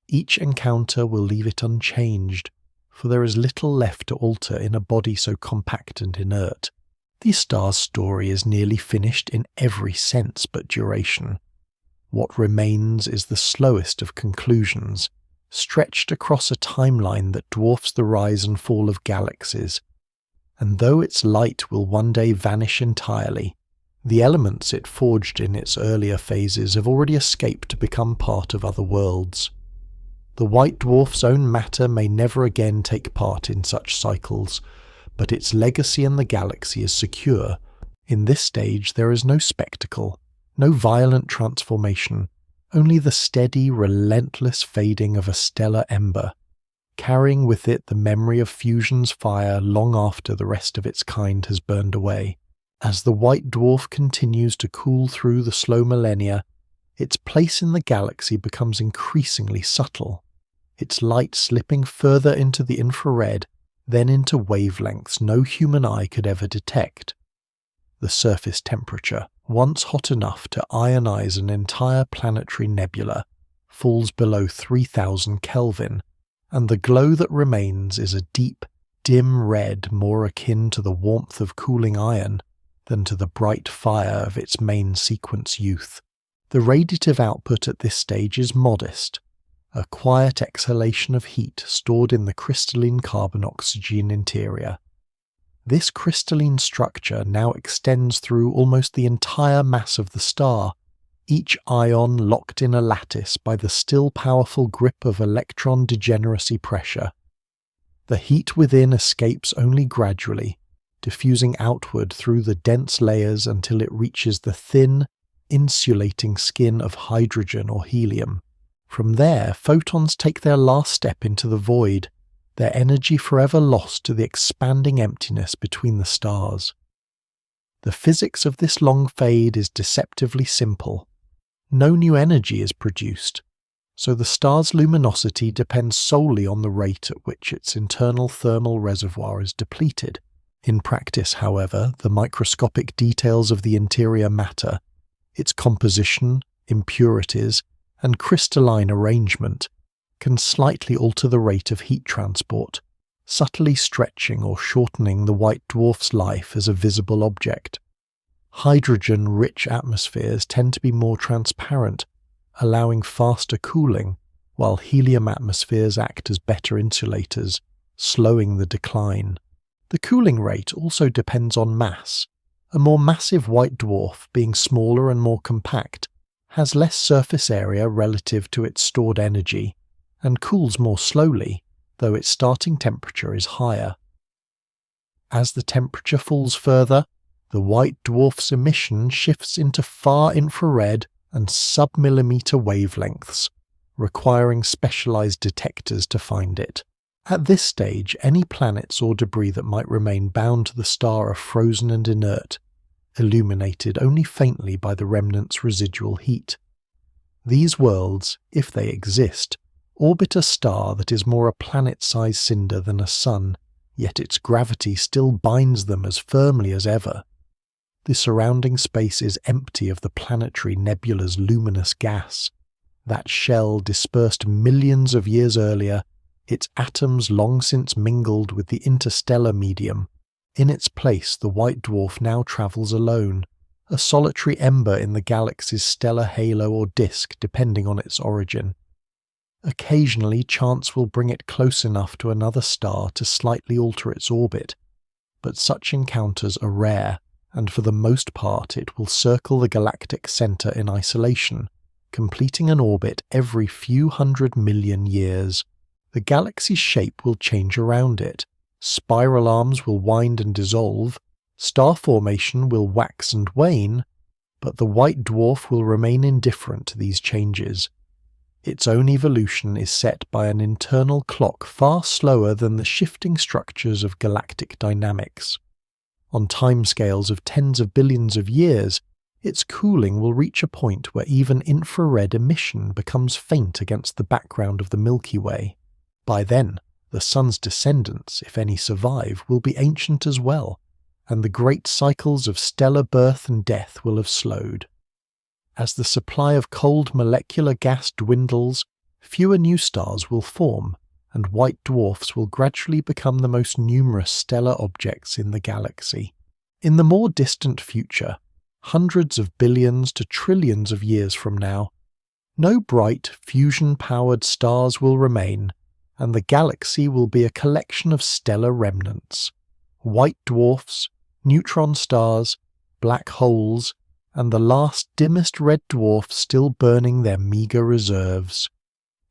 Each encounter will leave it unchanged, for there is little left to alter in a body so compact and inert. The star's story is nearly finished in every sense but duration. What remains is the slowest of conclusions, stretched across a timeline that dwarfs the rise and fall of galaxies, and though its light will one day vanish entirely, the elements it forged in its earlier phases have already escaped to become part of other worlds. The white dwarf's own matter may never again take part in such cycles, but its legacy in the galaxy is secure. In this stage there is no spectacle, no violent transformation, only the steady, relentless fading of a stellar ember, carrying with it the memory of fusion's fire long after the rest of its kind has burned away. As the white dwarf continues to cool through the slow millennia, its place in the galaxy becomes increasingly subtle, its light slipping further into the infrared, then into wavelengths no human eye could ever detect. The surface temperature, once hot enough to ionize an entire planetary nebula, falls below 3000 Kelvin, and the glow that remains is a deep, dim red more akin to the warmth of cooling iron than to the bright fire of its main sequence youth. The radiative output at this stage is modest, a quiet exhalation of heat stored in the crystalline carbon-oxygen interior. This crystalline structure now extends through almost the entire mass of the star, each ion locked in a lattice by the still powerful grip of electron degeneracy pressure. The heat within escapes only gradually, diffusing outward through the dense layers until it reaches the thin, insulating skin of hydrogen or helium. From there, photons take their last step into the void, their energy forever lost to the expanding emptiness between the stars. The physics of this long fade is deceptively simple. No new energy is produced, so the star's luminosity depends solely on the rate at which its internal thermal reservoir is depleted. In practice, however, the microscopic details of the interior matter, its composition, impurities, and crystalline arrangement, can slightly alter the rate of heat transport, subtly stretching or shortening the white dwarf's life as a visible object. Hydrogen-rich atmospheres tend to be more transparent, allowing faster cooling, while helium atmospheres act as better insulators, slowing the decline. The cooling rate also depends on mass. A more massive white dwarf, being smaller and more compact, has less surface area relative to its stored energy, and cools more slowly, though its starting temperature is higher. As the temperature falls further, the white dwarf's emission shifts into far infrared and sub-millimeter wavelengths, requiring specialized detectors to find it. At this stage, any planets or debris that might remain bound to the star are frozen and inert, illuminated only faintly by the remnant's residual heat. These worlds, if they exist, orbit a star that is more a planet-sized cinder than a sun, yet its gravity still binds them as firmly as ever. The surrounding space is empty of the planetary nebula's luminous gas. That shell dispersed millions of years earlier, its atoms long since mingled with the interstellar medium. In its place, the white dwarf now travels alone, a solitary ember in the galaxy's stellar halo or disk, depending on its origin. Occasionally, chance will bring it close enough to another star to slightly alter its orbit, but such encounters are rare, and for the most part it will circle the galactic center in isolation, completing an orbit every few 100 million years. The galaxy's shape will change around it, spiral arms will wind and dissolve, star formation will wax and wane, But the white dwarf will remain indifferent to these changes. Its own evolution is set by an internal clock far slower than the shifting structures of galactic dynamics. On timescales of tens of billions of years, its cooling will reach a point where even infrared emission becomes faint against the background of the Milky Way. By then, the Sun's descendants, if any survive, will be ancient as well, and the great cycles of stellar birth and death will have slowed. As the supply of cold molecular gas dwindles, fewer new stars will form, and white dwarfs will gradually become the most numerous stellar objects in the galaxy. In the more distant future, hundreds of billions to trillions of years from now, no bright, fusion-powered stars will remain, and the galaxy will be a collection of stellar remnants. White dwarfs, neutron stars, black holes, and the last dimmest red dwarf still burning their meagre reserves.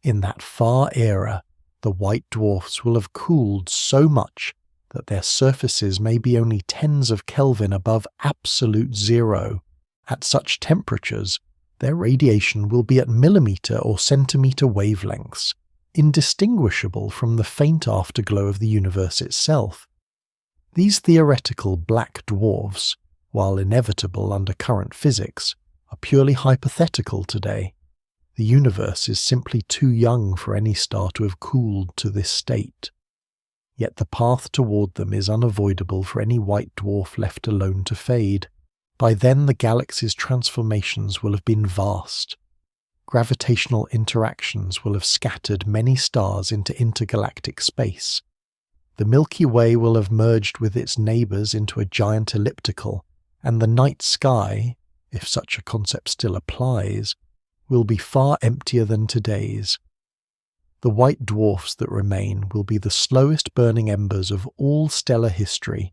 In that far era, the white dwarfs will have cooled so much that their surfaces may be only tens of Kelvin above absolute zero. At such temperatures, their radiation will be at millimeter or centimeter wavelengths, indistinguishable from the faint afterglow of the universe itself. These theoretical black dwarfs, while inevitable under current physics, are purely hypothetical today. The universe is simply too young for any star to have cooled to this state. Yet the path toward them is unavoidable for any white dwarf left alone to fade. By then the galaxy's transformations will have been vast. Gravitational interactions will have scattered many stars into intergalactic space. The Milky Way will have merged with its neighbours into a giant elliptical, and the night sky, if such a concept still applies, will be far emptier than today's. The white dwarfs that remain will be the slowest burning embers of all stellar history,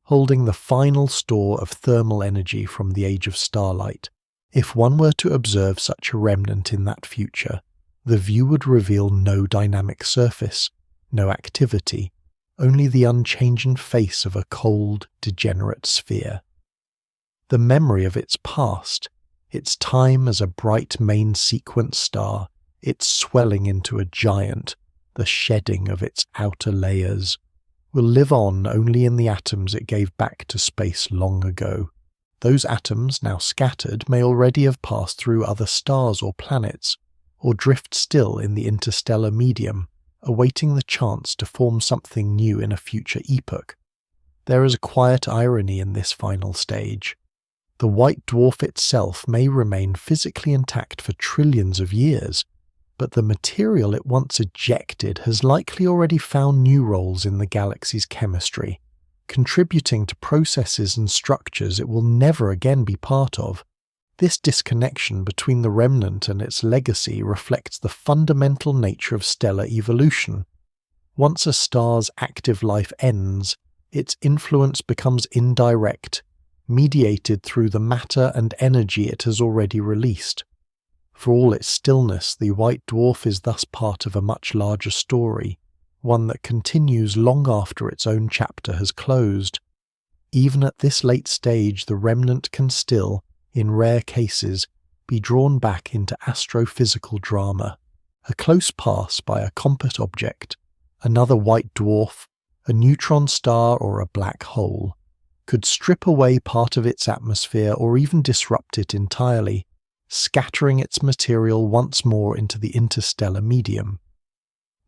holding the final store of thermal energy from the age of starlight. If one were to observe such a remnant in that future, the view would reveal no dynamic surface, no activity, only the unchanging face of a cold, degenerate sphere. The memory of its past, its time as a bright main sequence star, its swelling into a giant, the shedding of its outer layers, will live on only in the atoms it gave back to space long ago. Those atoms, now scattered, may already have passed through other stars or planets, or drift still in the interstellar medium, awaiting the chance to form something new in a future epoch. There is a quiet irony in this final stage. The white dwarf itself may remain physically intact for trillions of years, but the material it once ejected has likely already found new roles in the galaxy's chemistry, contributing to processes and structures it will never again be part of. This disconnection between the remnant and its legacy reflects the fundamental nature of stellar evolution. Once a star's active life ends, its influence becomes indirect, mediated through the matter and energy it has already released. For all its stillness, the white dwarf is thus part of a much larger story, one that continues long after its own chapter has closed. Even at this late stage, the remnant can still, in rare cases, be drawn back into astrophysical drama. A close pass by a compact object, another white dwarf, a neutron star or a black hole, could strip away part of its atmosphere or even disrupt it entirely, scattering its material once more into the interstellar medium.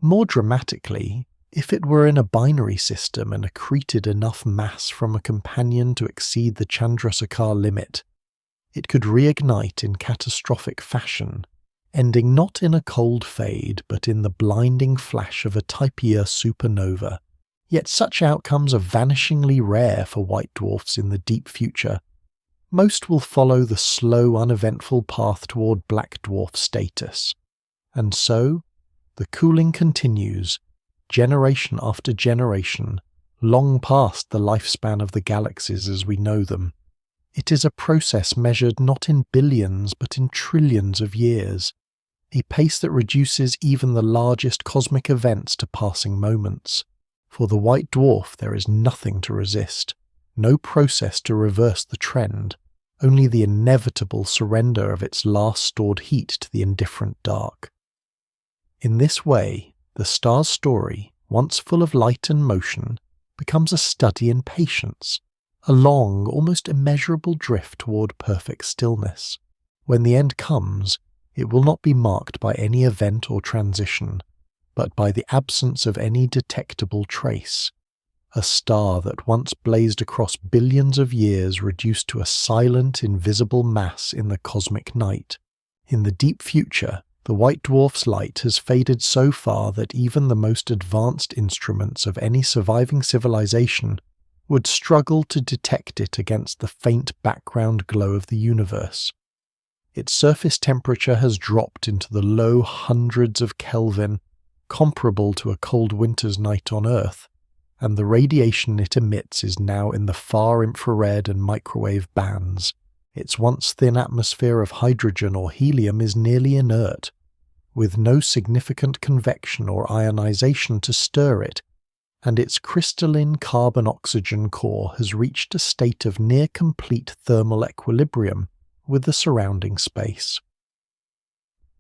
More dramatically, if it were in a binary system and accreted enough mass from a companion to exceed the Chandrasekhar limit, it could reignite in catastrophic fashion, ending not in a cold fade but in the blinding flash of a Type-Ia supernova. Yet such outcomes are vanishingly rare for white dwarfs in the deep future. Most will follow the slow, uneventful path toward black dwarf status. And so, the cooling continues, generation after generation, long past the lifespan of the galaxies as we know them. It is a process measured not in billions but in trillions of years, a pace that reduces even the largest cosmic events to passing moments. For the white dwarf there is nothing to resist, no process to reverse the trend, only the inevitable surrender of its last stored heat to the indifferent dark. In this way, the star's story, once full of light and motion, becomes a study in patience, a long, almost immeasurable drift toward perfect stillness. When the end comes, it will not be marked by any event or transition, but by the absence of any detectable trace. A star that once blazed across billions of years reduced to a silent, invisible mass in the cosmic night. In the deep future, the white dwarf's light has faded so far that even the most advanced instruments of any surviving civilization would struggle to detect it against the faint background glow of the universe. Its surface temperature has dropped into the low hundreds of Kelvin, comparable to a cold winter's night on Earth, and the radiation it emits is now in the far infrared and microwave bands. Its once thin atmosphere of hydrogen or helium is nearly inert, with no significant convection or ionization to stir it, and its crystalline carbon-oxygen core has reached a state of near-complete thermal equilibrium with the surrounding space.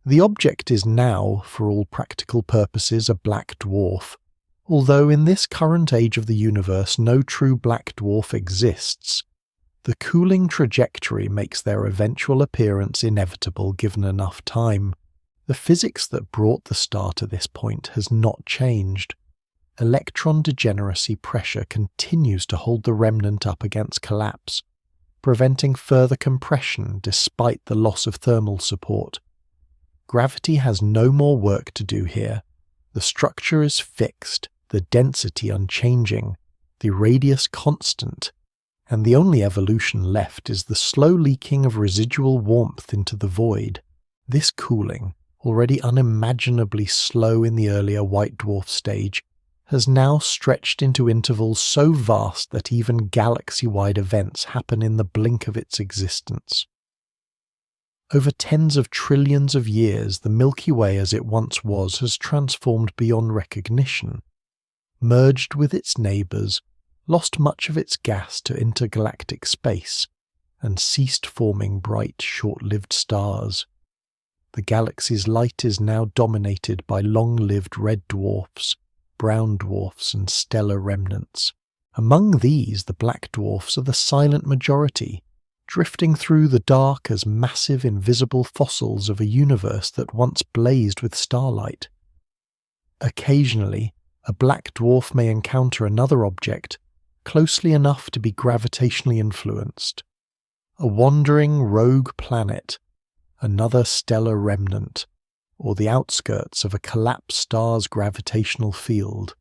The object is now, for all practical purposes, a black dwarf, although in this current age of the universe no true black dwarf exists. The cooling trajectory makes their eventual appearance inevitable given enough time. The physics that brought the star to this point has not changed. Electron degeneracy pressure continues to hold the remnant up against collapse, preventing further compression despite the loss of thermal support. Gravity has no more work to do here. The structure is fixed, the density unchanging, the radius constant, and the only evolution left is the slow leaking of residual warmth into the void. This cooling, already unimaginably slow in the earlier white dwarf stage, has now stretched into intervals so vast that even galaxy-wide events happen in the blink of its existence. Over tens of trillions of years, the Milky Way as it once was has transformed beyond recognition, merged with its neighbours, lost much of its gas to intergalactic space, and ceased forming bright, short-lived stars. The galaxy's light is now dominated by long-lived red dwarfs, brown dwarfs, and stellar remnants. Among these, the black dwarfs are the silent majority, drifting through the dark as massive invisible fossils of a universe that once blazed with starlight. Occasionally, a black dwarf may encounter another object, closely enough to be gravitationally influenced. A wandering rogue planet, another stellar remnant, or the outskirts of a collapsed star's gravitational field.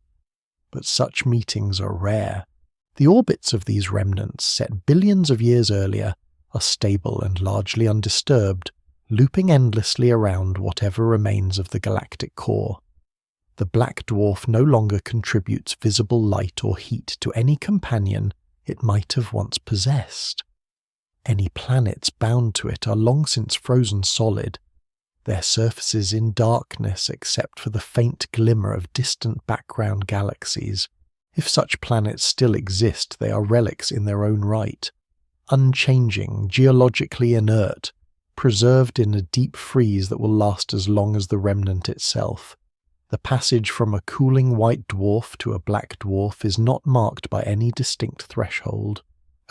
But such meetings are rare. The orbits of these remnants, set billions of years earlier, are stable and largely undisturbed, looping endlessly around whatever remains of the galactic core. The black dwarf no longer contributes visible light or heat to any companion it might have once possessed. Any planets bound to it are long since frozen solid, their surfaces in darkness except for the faint glimmer of distant background galaxies. If such planets still exist, they are relics in their own right, unchanging, geologically inert, preserved in a deep freeze that will last as long as the remnant itself. The passage from a cooling white dwarf to a black dwarf is not marked by any distinct threshold,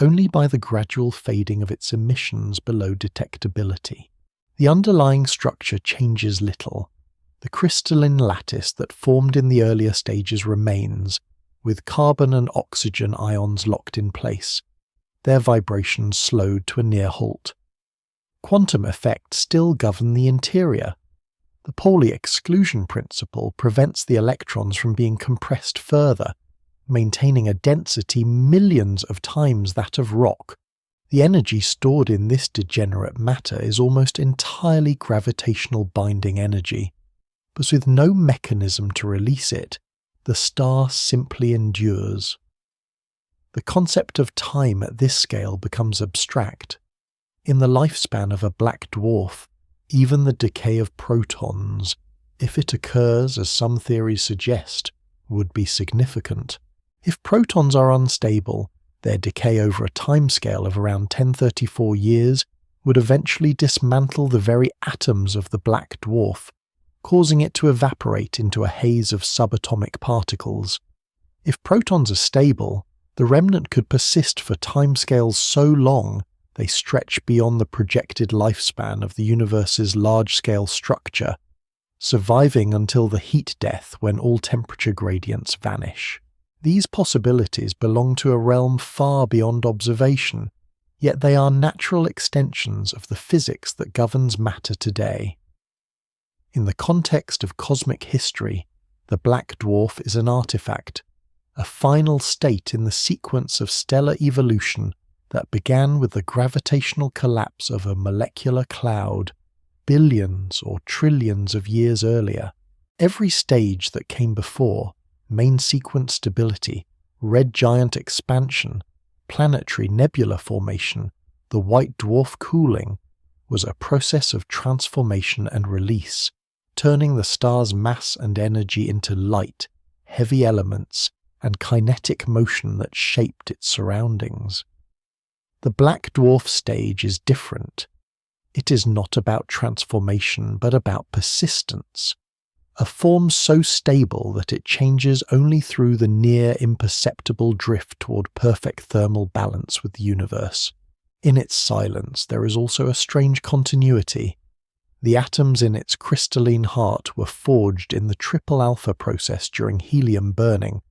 only by the gradual fading of its emissions below detectability. The underlying structure changes little. The crystalline lattice that formed in the earlier stages remains, with carbon and oxygen ions locked in place, their vibrations slowed to a near halt. Quantum effects still govern the interior. The Pauli exclusion principle prevents the electrons from being compressed further, maintaining a density millions of times that of rock. The energy stored in this degenerate matter is almost entirely gravitational binding energy, but with no mechanism to release it, the star simply endures. The concept of time at this scale becomes abstract. In the lifespan of a black dwarf, even the decay of protons, if it occurs as some theories suggest, would be significant. If protons are unstable, Their decay over a timescale of around 1034 years would eventually dismantle the very atoms of the black dwarf, causing it to evaporate into a haze of subatomic particles. If protons are stable, the remnant could persist for timescales so long they stretch beyond the projected lifespan of the universe's large-scale structure, surviving until the heat death when all temperature gradients vanish. These possibilities belong to a realm far beyond observation, yet they are natural extensions of the physics that governs matter today. In the context of cosmic history, the black dwarf is an artifact, a final state in the sequence of stellar evolution that began with the gravitational collapse of a molecular cloud billions or trillions of years earlier. Every stage that came before, main sequence stability, red giant expansion, planetary nebula formation, the white dwarf cooling, was a process of transformation and release, turning the star's mass and energy into light, heavy elements, and kinetic motion that shaped its surroundings. The black dwarf stage is different. It is not about transformation, but about persistence. A form so stable that it changes only through the near imperceptible drift toward perfect thermal balance with the universe. In its silence, there is also a strange continuity. The atoms in its crystalline heart were forged in the triple alpha process during helium burning,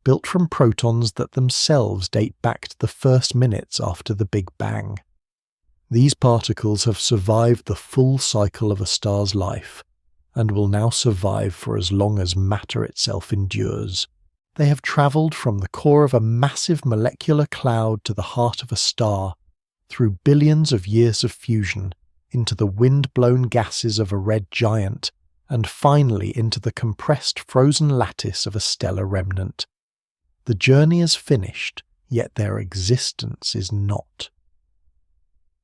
built from protons that themselves date back to the first minutes after the Big Bang. These particles have survived the full cycle of a star's life, and will now survive for as long as matter itself endures. They have travelled from the core of a massive molecular cloud to the heart of a star, through billions of years of fusion, into the wind-blown gases of a red giant, and finally into the compressed frozen lattice of a stellar remnant. The journey is finished, yet their existence is not.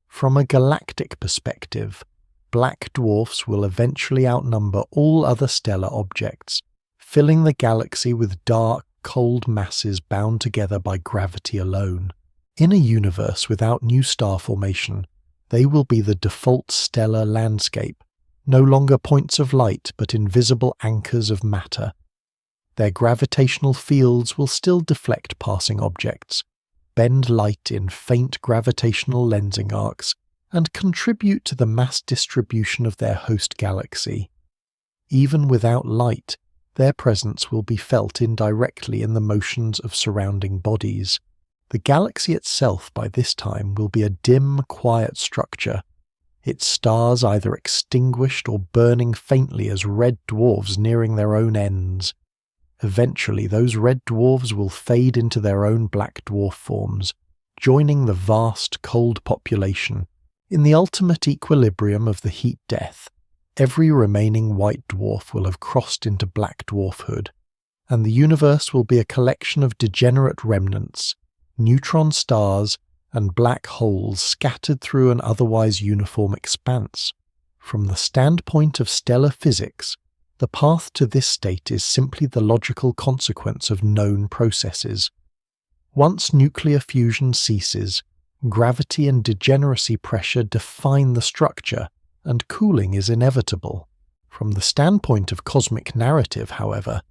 From a galactic perspective, black dwarfs will eventually outnumber all other stellar objects, filling the galaxy with dark, cold masses bound together by gravity alone. In a universe without new star formation, they will be the default stellar landscape, no longer points of light but invisible anchors of matter. Their gravitational fields will still deflect passing objects, bend light in faint gravitational lensing arcs, and contribute to the mass distribution of their host galaxy. Even without light, their presence will be felt indirectly in the motions of surrounding bodies. The galaxy itself by this time will be a dim, quiet structure, its stars either extinguished or burning faintly as red dwarfs nearing their own ends. Eventually, those red dwarfs will fade into their own black dwarf forms, joining the vast, cold population. In the ultimate equilibrium of the heat death, every remaining white dwarf will have crossed into black dwarfhood, and the universe will be a collection of degenerate remnants, neutron stars, and black holes scattered through an otherwise uniform expanse. From the standpoint of stellar physics, the path to this state is simply the logical consequence of known processes. Once nuclear fusion ceases, gravity and degeneracy pressure define the structure, and cooling is inevitable. From the standpoint of cosmic narrative, however,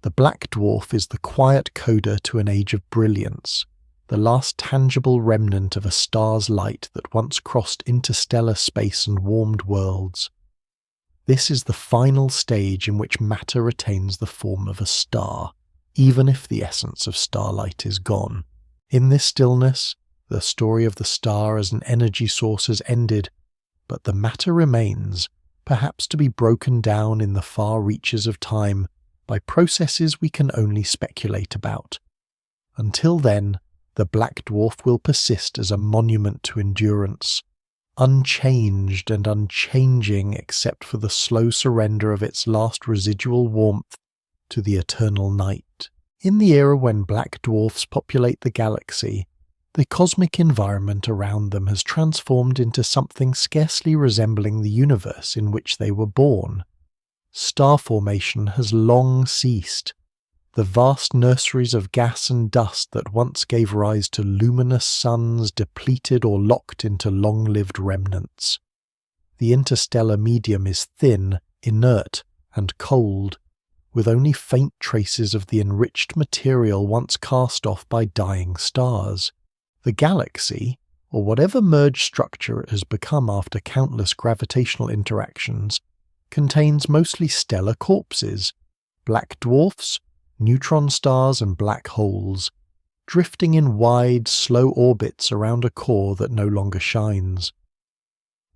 the black dwarf is the quiet coda to an age of brilliance, the last tangible remnant of a star's light that once crossed interstellar space and warmed worlds. This is the final stage in which matter retains the form of a star, even if the essence of starlight is gone. In this stillness, the story of the star as an energy source has ended, but the matter remains, perhaps to be broken down in the far reaches of time by processes we can only speculate about. Until then, the black dwarf will persist as a monument to endurance, unchanged and unchanging except for the slow surrender of its last residual warmth to the eternal night. In the era when black dwarfs populate the galaxy, the cosmic environment around them has transformed into something scarcely resembling the universe in which they were born. Star formation has long ceased. the vast nurseries of gas and dust that once gave rise to luminous suns depleted or locked into long-lived remnants. The interstellar medium is thin, inert, and cold, with only faint traces of the enriched material once cast off by dying stars. The galaxy, or whatever merged structure it has become after countless gravitational interactions, contains mostly stellar corpses, black dwarfs, neutron stars and black holes, drifting in wide, slow orbits around a core that no longer shines.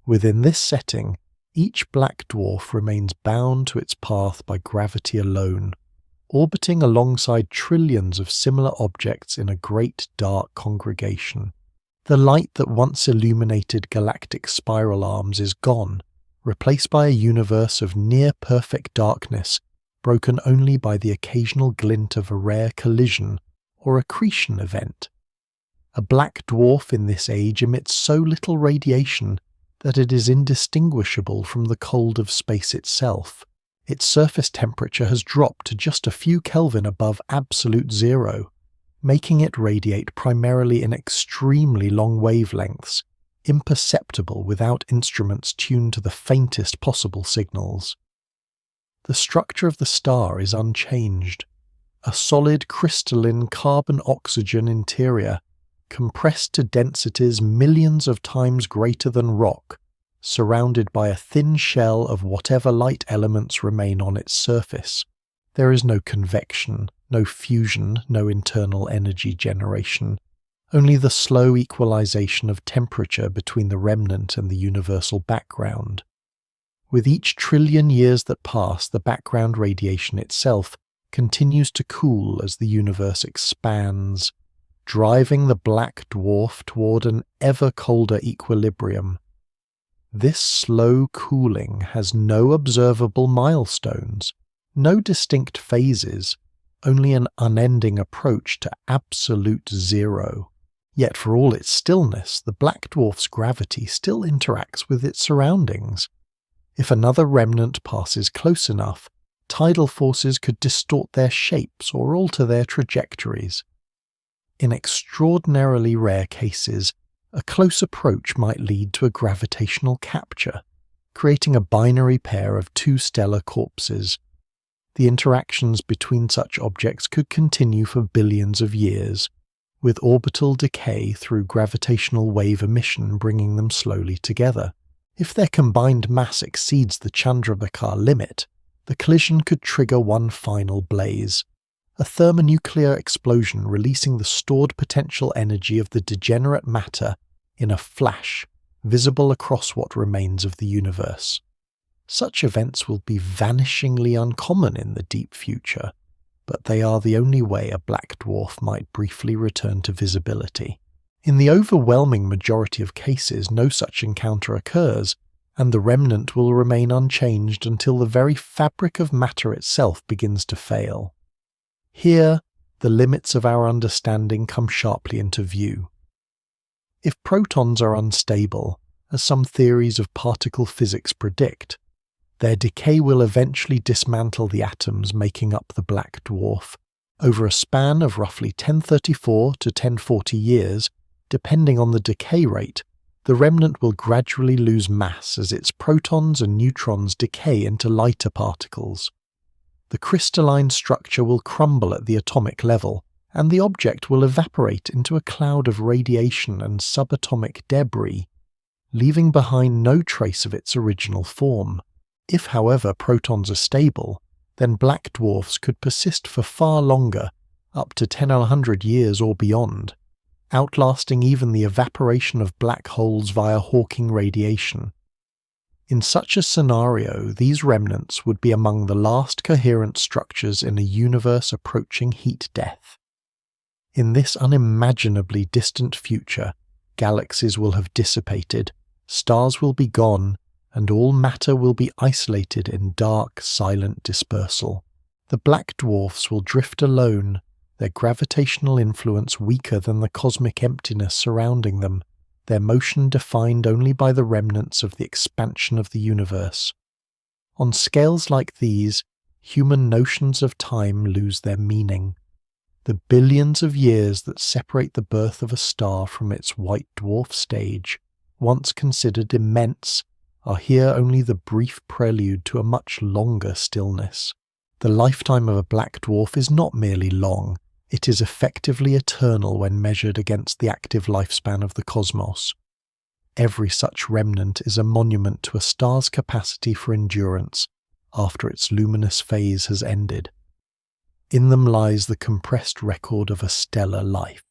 Within this setting, each black dwarf remains bound to its path by gravity alone, orbiting alongside trillions of similar objects in a great dark congregation. The light that once illuminated galactic spiral arms is gone, replaced by a universe of near-perfect darkness, broken only by the occasional glint of a rare collision or accretion event. A black dwarf in this age emits so little radiation that it is indistinguishable from the cold of space itself. Its surface temperature has dropped to just a few Kelvin above absolute zero, making it radiate primarily in extremely long wavelengths, imperceptible without instruments tuned to the faintest possible signals. The structure of the star is unchanged, a solid crystalline carbon-oxygen interior, compressed to densities millions of times greater than rock, surrounded by a thin shell of whatever light elements remain on its surface. There is no convection, no fusion, no internal energy generation, only the slow equalization of temperature between the remnant and the universal background. With each trillion years that pass, the background radiation itself continues to cool as the universe expands, driving the black dwarf toward an ever colder equilibrium. This slow cooling has no observable milestones, no distinct phases, only an unending approach to absolute zero. Yet for all its stillness, the black dwarf's gravity still interacts with its surroundings. If another remnant passes close enough, tidal forces could distort their shapes or alter their trajectories. In extraordinarily rare cases, a close approach might lead to a gravitational capture, creating a binary pair of two stellar corpses. The interactions between such objects could continue for billions of years, with orbital decay through gravitational wave emission bringing them slowly together. If their combined mass exceeds the Chandrasekhar limit, the collision could trigger one final blaze, a thermonuclear explosion releasing the stored potential energy of the degenerate matter in a flash, visible across what remains of the universe. Such events will be vanishingly uncommon in the deep future, but they are the only way a black dwarf might briefly return to visibility. In the overwhelming majority of cases, no such encounter occurs, and the remnant will remain unchanged until the very fabric of matter itself begins to fail. Here, the limits of our understanding come sharply into view. If protons are unstable, as some theories of particle physics predict, their decay will eventually dismantle the atoms making up the black dwarf. Over a span of roughly 1034 to 1040 years, depending on the decay rate, the remnant will gradually lose mass as its protons and neutrons decay into lighter particles. The crystalline structure will crumble at the atomic level, and the object will evaporate into a cloud of radiation and subatomic debris, leaving behind no trace of its original form. If, however, protons are stable, then black dwarfs could persist for far longer, up to 10-100 years or beyond, outlasting even the evaporation of black holes via Hawking radiation. In such a scenario, these remnants would be among the last coherent structures in a universe approaching heat death. In this unimaginably distant future, galaxies will have dissipated, stars will be gone, and all matter will be isolated in dark, silent dispersal. The black dwarfs will drift alone, their gravitational influence weaker than the cosmic emptiness surrounding them, their motion defined only by the remnants of the expansion of the universe. On scales like these, human notions of time lose their meaning. The billions of years that separate the birth of a star from its white dwarf stage, once considered immense, are here only the brief prelude to a much longer stillness. The lifetime of a black dwarf is not merely long, it is effectively eternal when measured against the active lifespan of the cosmos. Every such remnant is a monument to a star's capacity for endurance after its luminous phase has ended. In them lies the compressed record of a stellar life,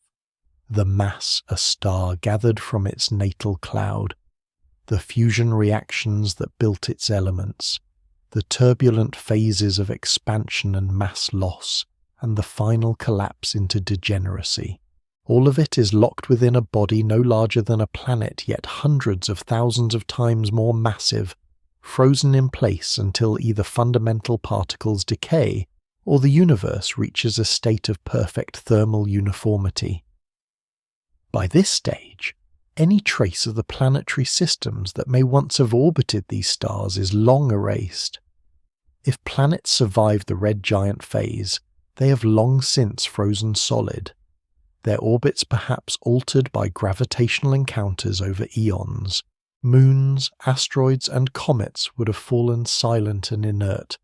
the mass a star gathered from its natal cloud, the fusion reactions that built its elements, the turbulent phases of expansion and mass loss, and the final collapse into degeneracy. All of it is locked within a body no larger than a planet, yet hundreds of thousands of times more massive, frozen in place until either fundamental particles decay or the universe reaches a state of perfect thermal uniformity. By this stage, any trace of the planetary systems that may once have orbited these stars is long erased. If planets survive the red giant phase, they have long since frozen solid, their orbits perhaps altered by gravitational encounters over eons. Moons, asteroids, and comets would have fallen silent and inert,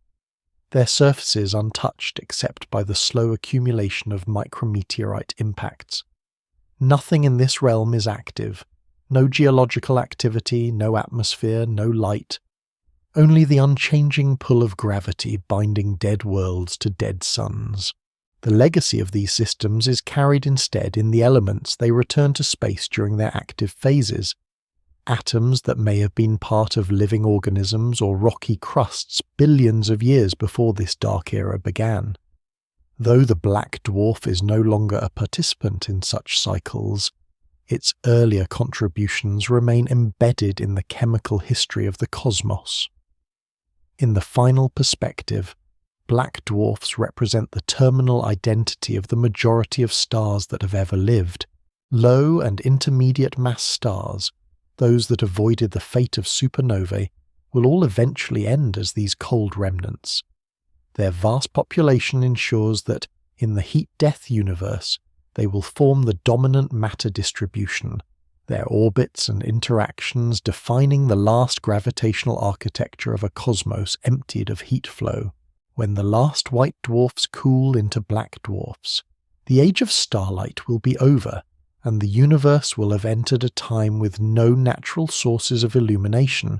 their surfaces untouched except by the slow accumulation of micrometeorite impacts. Nothing in this realm is active. No geological activity, no atmosphere, no light. Only the unchanging pull of gravity binding dead worlds to dead suns. The legacy of these systems is carried instead in the elements they return to space during their active phases. Atoms that may have been part of living organisms or rocky crusts billions of years before this dark era began. Though the black dwarf is no longer a participant in such cycles, its earlier contributions remain embedded in the chemical history of the cosmos. In the final perspective, black dwarfs represent the terminal identity of the majority of stars that have ever lived. Low and intermediate mass stars, those that avoided the fate of supernovae, will all eventually end as these cold remnants. Their vast population ensures that, in the heat-death universe, they will form the dominant matter distribution, their orbits and interactions defining the last gravitational architecture of a cosmos emptied of heat flow. When the last white dwarfs cool into black dwarfs, the age of starlight will be over, and the universe will have entered a time with no natural sources of illumination,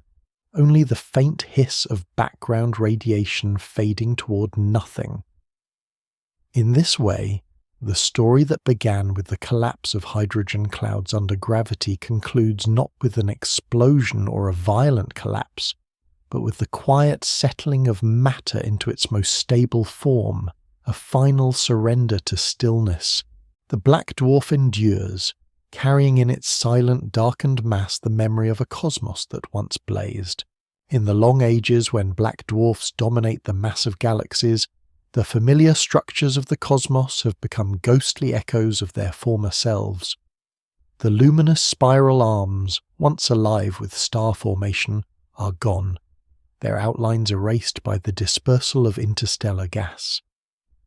only the faint hiss of background radiation fading toward nothing. In this way, the story that began with the collapse of hydrogen clouds under gravity concludes not with an explosion or a violent collapse, but with the quiet settling of matter into its most stable form, a final surrender to stillness. The black dwarf endures, carrying in its silent, darkened mass the memory of a cosmos that once blazed. In the long ages when black dwarfs dominate the massive galaxies, the familiar structures of the cosmos have become ghostly echoes of their former selves. The luminous spiral arms, once alive with star formation, are gone, their outlines erased by the dispersal of interstellar gas.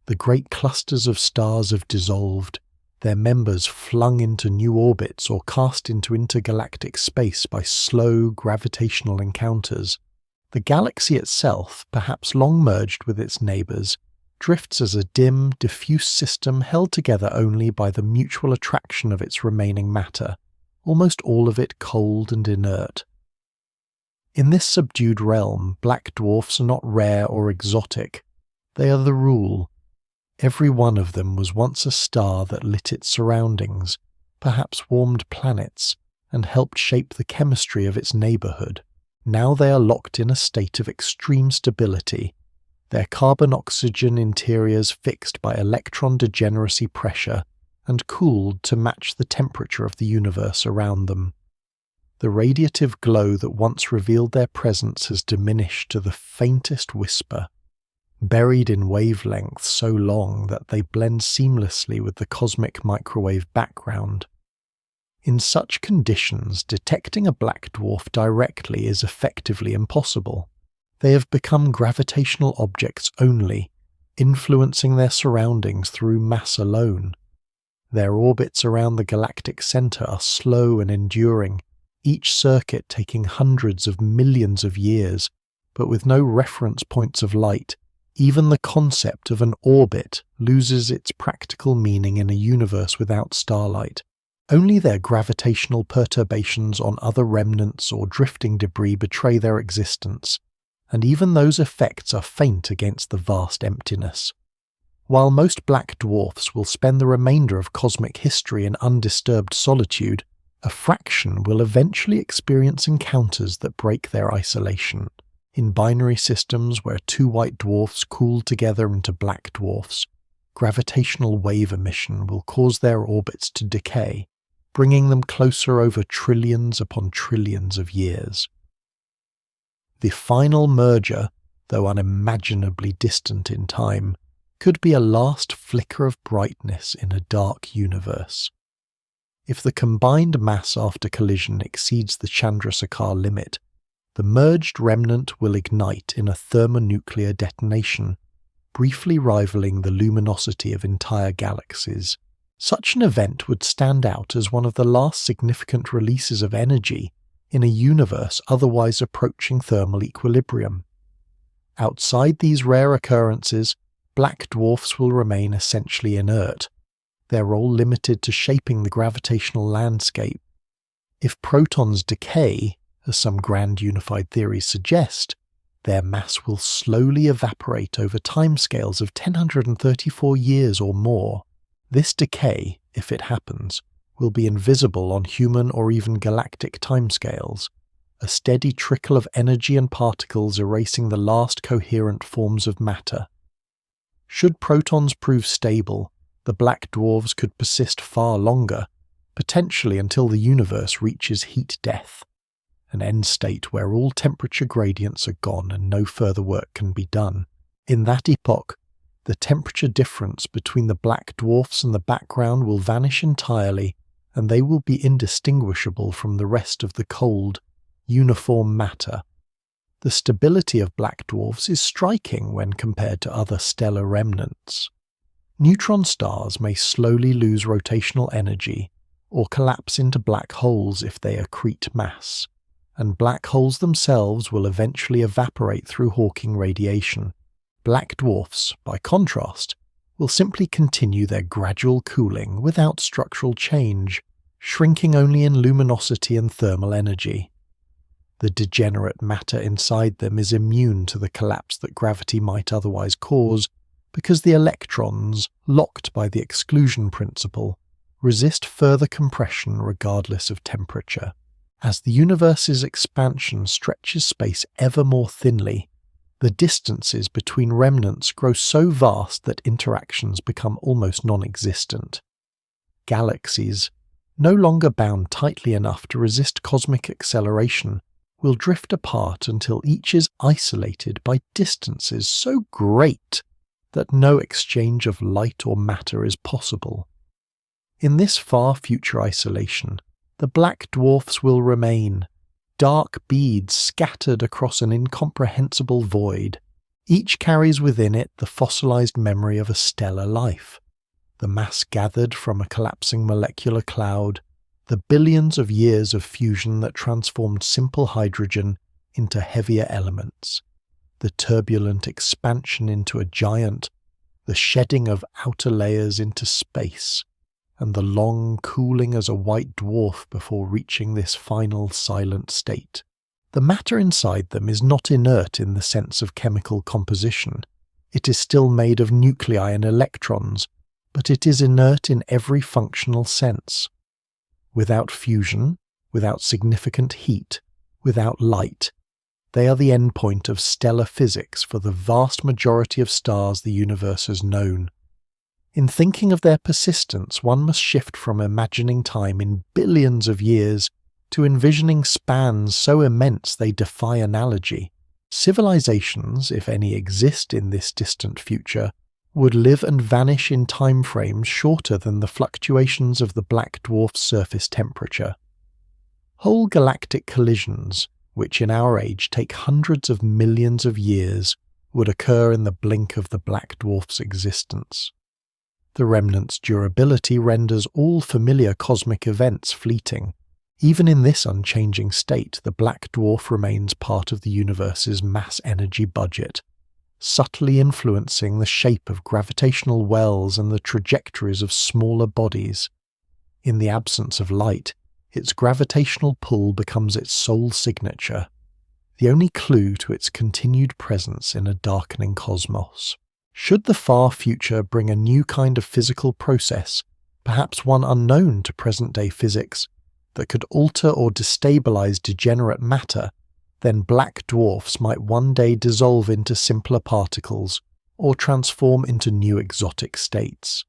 The great clusters of stars have dissolved, their members flung into new orbits or cast into intergalactic space by slow gravitational encounters. The galaxy itself, perhaps long merged with its neighbours, drifts as a dim, diffuse system held together only by the mutual attraction of its remaining matter, almost all of it cold and inert. In this subdued realm, black dwarfs are not rare or exotic. They are the rule. Every one of them was once a star that lit its surroundings, perhaps warmed planets, and helped shape the chemistry of its neighbourhood. Now they are locked in a state of extreme stability, their carbon-oxygen interiors fixed by electron degeneracy pressure and cooled to match the temperature of the universe around them. The radiative glow that once revealed their presence has diminished to the faintest whisper, buried in wavelengths so long that they blend seamlessly with the cosmic microwave background. In such conditions, detecting a black dwarf directly is effectively impossible. They have become gravitational objects only, influencing their surroundings through mass alone. Their orbits around the galactic center are slow and enduring, each circuit taking hundreds of millions of years, but with no reference points of light. Even the concept of an orbit loses its practical meaning in a universe without starlight. Only their gravitational perturbations on other remnants or drifting debris betray their existence, and even those effects are faint against the vast emptiness. While most black dwarfs will spend the remainder of cosmic history in undisturbed solitude, a fraction will eventually experience encounters that break their isolation. In binary systems where two white dwarfs cool together into black dwarfs, gravitational wave emission will cause their orbits to decay, bringing them closer over trillions upon trillions of years. The final merger, though unimaginably distant in time, could be a last flicker of brightness in a dark universe. If the combined mass after collision exceeds the Chandrasekhar limit, the merged remnant will ignite in a thermonuclear detonation, briefly rivaling the luminosity of entire galaxies. Such an event would stand out as one of the last significant releases of energy in a universe otherwise approaching thermal equilibrium. Outside these rare occurrences, black dwarfs will remain essentially inert, their role limited to shaping the gravitational landscape. If protons decay, as some grand unified theories suggest, their mass will slowly evaporate over timescales of 1,034 years or more. This decay, if it happens, will be invisible on human or even galactic timescales, a steady trickle of energy and particles erasing the last coherent forms of matter. Should protons prove stable, the black dwarfs could persist far longer, potentially until the universe reaches heat death, an end state where all temperature gradients are gone and no further work can be done. In that epoch, the temperature difference between the black dwarfs and the background will vanish entirely, and they will be indistinguishable from the rest of the cold, uniform matter. The stability of black dwarfs is striking when compared to other stellar remnants. Neutron stars may slowly lose rotational energy, or collapse into black holes if they accrete mass, and black holes themselves will eventually evaporate through Hawking radiation. Black dwarfs, by contrast, will simply continue their gradual cooling without structural change, shrinking only in luminosity and thermal energy. The degenerate matter inside them is immune to the collapse that gravity might otherwise cause, because the electrons, locked by the exclusion principle, resist further compression regardless of temperature. As the universe's expansion stretches space ever more thinly, the distances between remnants grow so vast that interactions become almost non-existent. Galaxies, no longer bound tightly enough to resist cosmic acceleration, will drift apart until each is isolated by distances so great that no exchange of light or matter is possible. In this far future isolation, the black dwarfs will remain, dark beads scattered across an incomprehensible void. Each carries within it the fossilized memory of a stellar life, the mass gathered from a collapsing molecular cloud, the billions of years of fusion that transformed simple hydrogen into heavier elements, the turbulent expansion into a giant, the shedding of outer layers into space, and the long cooling as a white dwarf before reaching this final silent state. The matter inside them is not inert in the sense of chemical composition. It is still made of nuclei and electrons, but it is inert in every functional sense. Without fusion, without significant heat, without light, they are the endpoint of stellar physics for the vast majority of stars the universe has known. In thinking of their persistence, one must shift from imagining time in billions of years to envisioning spans so immense they defy analogy. Civilizations, if any exist in this distant future, would live and vanish in time frames shorter than the fluctuations of the black dwarf's surface temperature. Whole galactic collisions, which in our age take hundreds of millions of years, would occur in the blink of the black dwarf's existence. The remnant's durability renders all familiar cosmic events fleeting. Even in this unchanging state, the black dwarf remains part of the universe's mass-energy budget, subtly influencing the shape of gravitational wells and the trajectories of smaller bodies. In the absence of light, its gravitational pull becomes its sole signature, the only clue to its continued presence in a darkening cosmos. Should the far future bring a new kind of physical process, perhaps one unknown to present-day physics, that could alter or destabilize degenerate matter, then black dwarfs might one day dissolve into simpler particles or transform into new exotic states.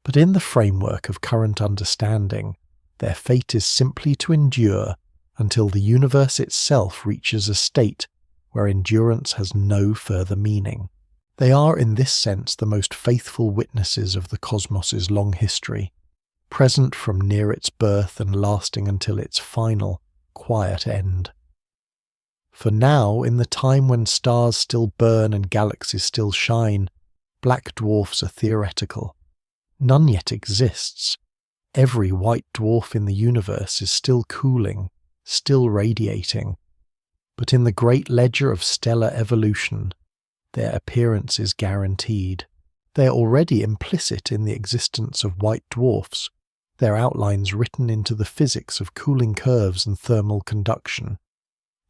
But in the framework of current understanding, their fate is simply to endure until the universe itself reaches a state where endurance has no further meaning. They are in this sense the most faithful witnesses of the cosmos's long history, present from near its birth and lasting until its final, quiet end. For now, in the time when stars still burn and galaxies still shine, black dwarfs are theoretical. None yet exists. Every white dwarf in the universe is still cooling, still radiating. But in the great ledger of stellar evolution, their appearance is guaranteed. They are already implicit in the existence of white dwarfs, their outlines written into the physics of cooling curves and thermal conduction.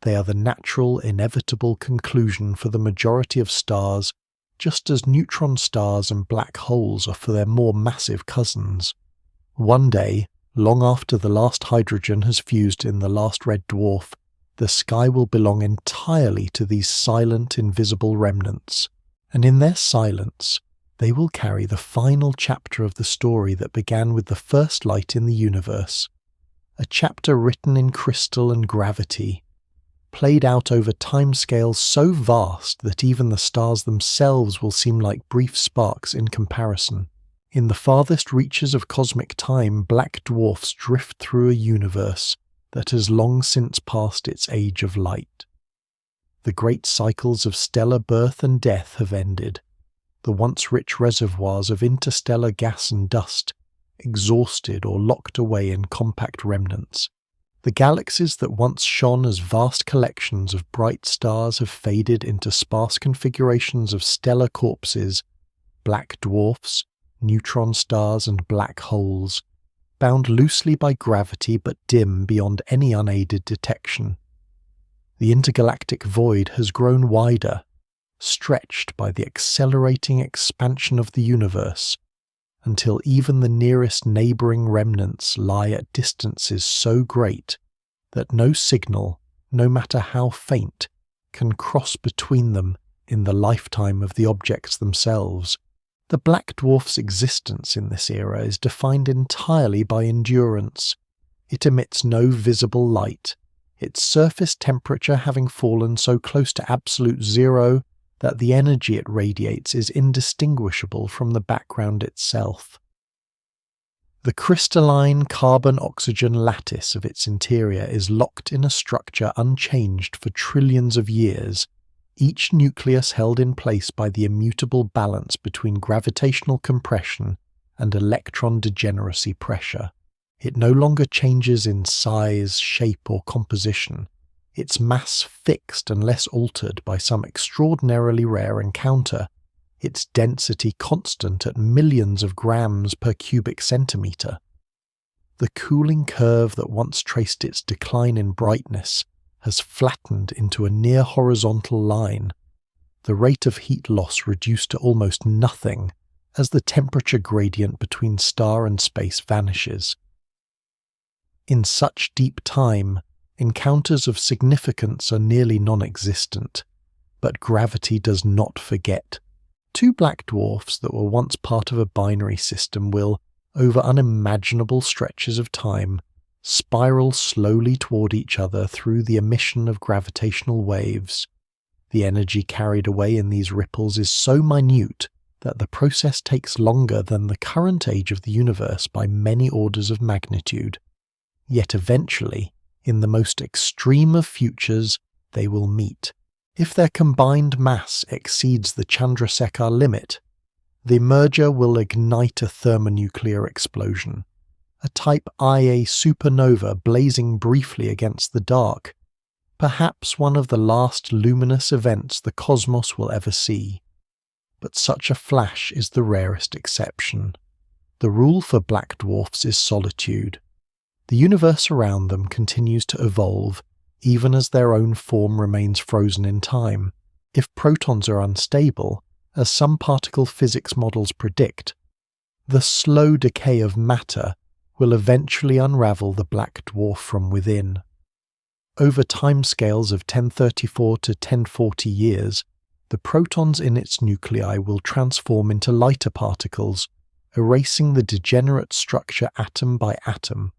They are the natural, inevitable conclusion for the majority of stars, just as neutron stars and black holes are for their more massive cousins. One day, long after the last hydrogen has fused in the last red dwarf, the sky will belong entirely to these silent, invisible remnants, and in their silence, they will carry the final chapter of the story that began with the first light in the universe, a chapter written in crystal and gravity, played out over timescales so vast that even the stars themselves will seem like brief sparks in comparison. In the farthest reaches of cosmic time, black dwarfs drift through a universe that has long since passed its age of light. The great cycles of stellar birth and death have ended, the once rich reservoirs of interstellar gas and dust, exhausted or locked away in compact remnants. The galaxies that once shone as vast collections of bright stars have faded into sparse configurations of stellar corpses, black dwarfs, neutron stars and black holes, bound loosely by gravity but dim beyond any unaided detection. The intergalactic void has grown wider, stretched by the accelerating expansion of the universe, until even the nearest neighbouring remnants lie at distances so great that no signal, no matter how faint, can cross between them in the lifetime of the objects themselves. The black dwarf's existence in this era is defined entirely by endurance. It emits no visible light, its surface temperature having fallen so close to absolute zero that the energy it radiates is indistinguishable from the background itself. The crystalline carbon-oxygen lattice of its interior is locked in a structure unchanged for trillions of years, each nucleus held in place by the immutable balance between gravitational compression and electron degeneracy pressure. It no longer changes in size, shape, or composition, its mass fixed unless altered by some extraordinarily rare encounter, its density constant at millions of grams per cubic centimetre. The cooling curve that once traced its decline in brightness has flattened into a near horizontal line, the rate of heat loss reduced to almost nothing as the temperature gradient between star and space vanishes. In such deep time, encounters of significance are nearly non-existent, but gravity does not forget. Two black dwarfs that were once part of a binary system will, over unimaginable stretches of time, spiral slowly toward each other through the emission of gravitational waves. The energy carried away in these ripples is so minute that the process takes longer than the current age of the universe by many orders of magnitude. Yet eventually, In the most extreme of futures, they will meet. If their combined mass exceeds the Chandrasekhar limit, the merger will ignite a thermonuclear explosion, a type Ia supernova blazing briefly against the dark, perhaps one of the last luminous events the cosmos will ever see. But such a flash is the rarest exception. The rule for black dwarfs is solitude. The universe around them continues to evolve, even as their own form remains frozen in time. If protons are unstable, as some particle physics models predict, the slow decay of matter will eventually unravel the black dwarf from within. Over timescales of 1034 to 1040 years, the protons in its nuclei will transform into lighter particles, erasing the degenerate structure atom by atom.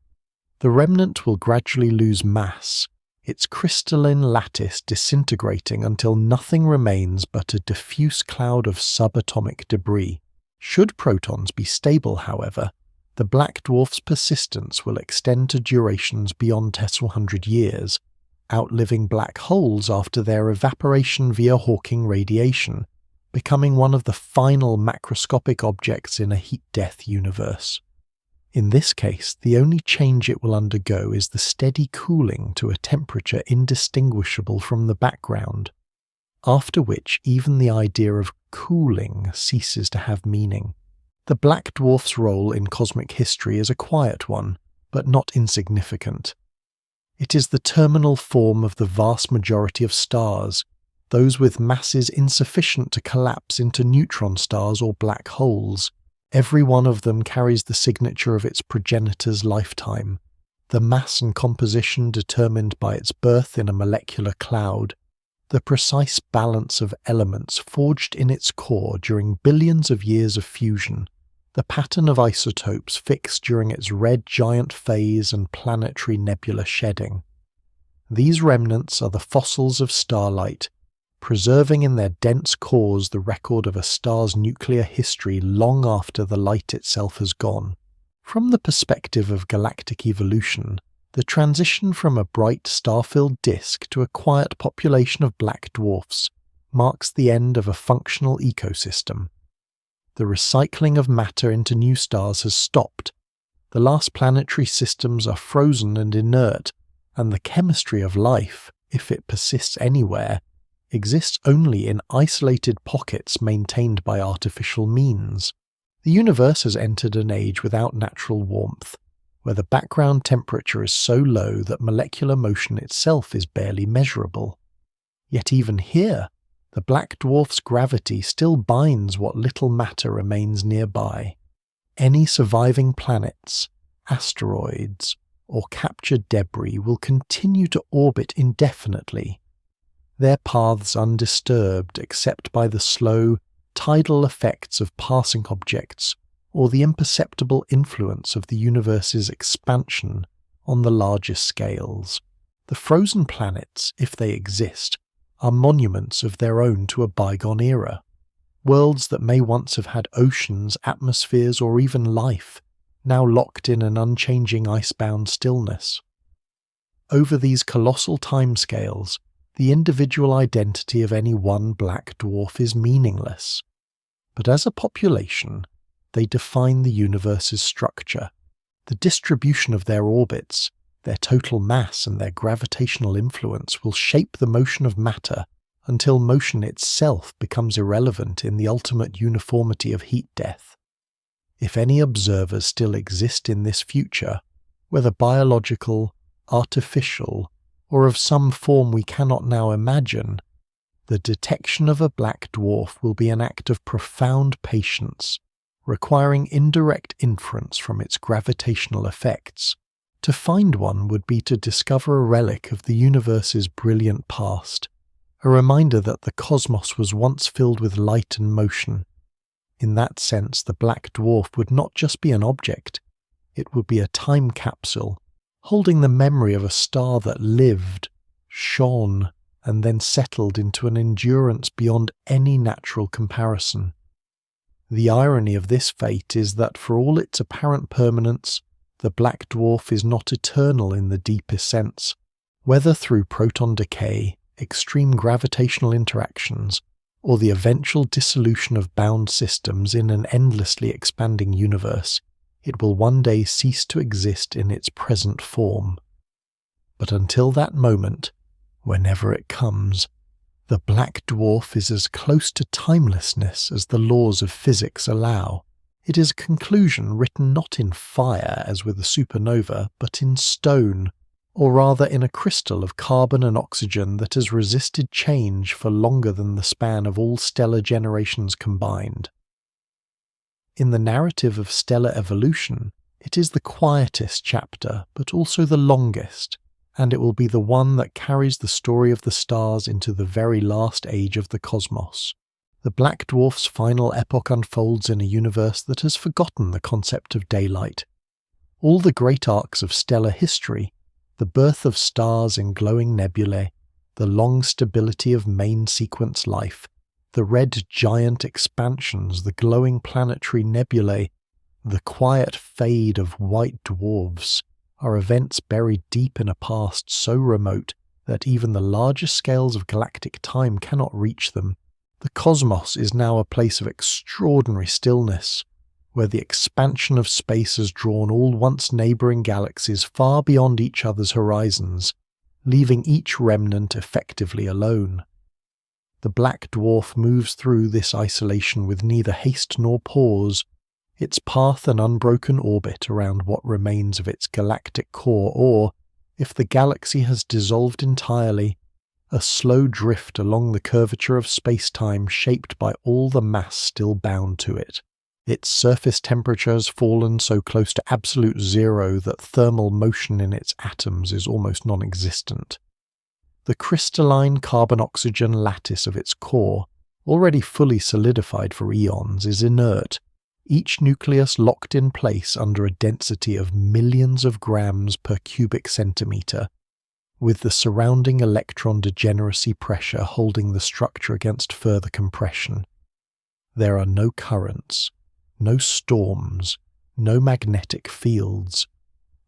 The remnant will gradually lose mass, its crystalline lattice disintegrating until nothing remains but a diffuse cloud of subatomic debris. Should protons be stable, however, the black dwarf's persistence will extend to durations beyond several hundred years, outliving black holes after their evaporation via Hawking radiation, becoming one of the final macroscopic objects in a heat-death universe. In this case, the only change it will undergo is the steady cooling to a temperature indistinguishable from the background, after which even the idea of cooling ceases to have meaning. The black dwarf's role in cosmic history is a quiet one, but not insignificant. It is the terminal form of the vast majority of stars, those with masses insufficient to collapse into neutron stars or black holes. Every one of them carries the signature of its progenitor's lifetime, the mass and composition determined by its birth in a molecular cloud, the precise balance of elements forged in its core during billions of years of fusion, the pattern of isotopes fixed during its red giant phase and planetary nebula shedding. These remnants are the fossils of starlight, preserving in their dense cores the record of a star's nuclear history long after the light itself has gone. From the perspective of galactic evolution, the transition from a bright star-filled disk to a quiet population of black dwarfs marks the end of a functional ecosystem. The recycling of matter into new stars has stopped, the last planetary systems are frozen and inert, and the chemistry of life, if it persists anywhere, exists only in isolated pockets maintained by artificial means. The universe has entered an age without natural warmth, where the background temperature is so low that molecular motion itself is barely measurable. Yet even here, the black dwarf's gravity still binds what little matter remains nearby. Any surviving planets, asteroids, or captured debris will continue to orbit indefinitely, their paths undisturbed except by the slow, tidal effects of passing objects or the imperceptible influence of the universe's expansion on the largest scales. The frozen planets, if they exist, are monuments of their own to a bygone era. Worlds that may once have had oceans, atmospheres, or even life, now locked in an unchanging icebound stillness. Over these colossal timescales, the individual identity of any one black dwarf is meaningless. But as a population, they define the universe's structure. The distribution of their orbits, their total mass and their gravitational influence will shape the motion of matter until motion itself becomes irrelevant in the ultimate uniformity of heat death. If any observers still exist in this future, whether biological, artificial, or of some form we cannot now imagine, the detection of a black dwarf will be an act of profound patience, requiring indirect inference from its gravitational effects. To find one would be to discover a relic of the universe's brilliant past, a reminder that the cosmos was once filled with light and motion. In that sense, the black dwarf would not just be an object, it would be a time capsule, holding the memory of a star that lived, shone, and then settled into an endurance beyond any natural comparison. The irony of this fate is that for all its apparent permanence, the black dwarf is not eternal in the deepest sense, whether through proton decay, extreme gravitational interactions, or the eventual dissolution of bound systems in an endlessly expanding universe. It will one day cease to exist in its present form. But until that moment, whenever it comes, the black dwarf is as close to timelessness as the laws of physics allow. It is a conclusion written not in fire as with a supernova, but in stone, or rather in a crystal of carbon and oxygen that has resisted change for longer than the span of all stellar generations combined. In the narrative of stellar evolution, it is the quietest chapter, but also the longest, and it will be the one that carries the story of the stars into the very last age of the cosmos. The black dwarf's final epoch unfolds in a universe that has forgotten the concept of daylight. All the great arcs of stellar history, the birth of stars in glowing nebulae, the long stability of main sequence life, the red giant expansions, the glowing planetary nebulae, the quiet fade of white dwarfs, are events buried deep in a past so remote that even the largest scales of galactic time cannot reach them. The cosmos is now a place of extraordinary stillness, where the expansion of space has drawn all once neighbouring galaxies far beyond each other's horizons, leaving each remnant effectively alone. The black dwarf moves through this isolation with neither haste nor pause, its path an unbroken orbit around what remains of its galactic core, or, if the galaxy has dissolved entirely, a slow drift along the curvature of space-time shaped by all the mass still bound to it. Its surface temperature has fallen so close to absolute zero that thermal motion in its atoms is almost non-existent. The crystalline carbon-oxygen lattice of its core, already fully solidified for eons, is inert, each nucleus locked in place under a density of millions of grams per cubic centimetre, with the surrounding electron degeneracy pressure holding the structure against further compression. There are no currents, no storms, no magnetic fields,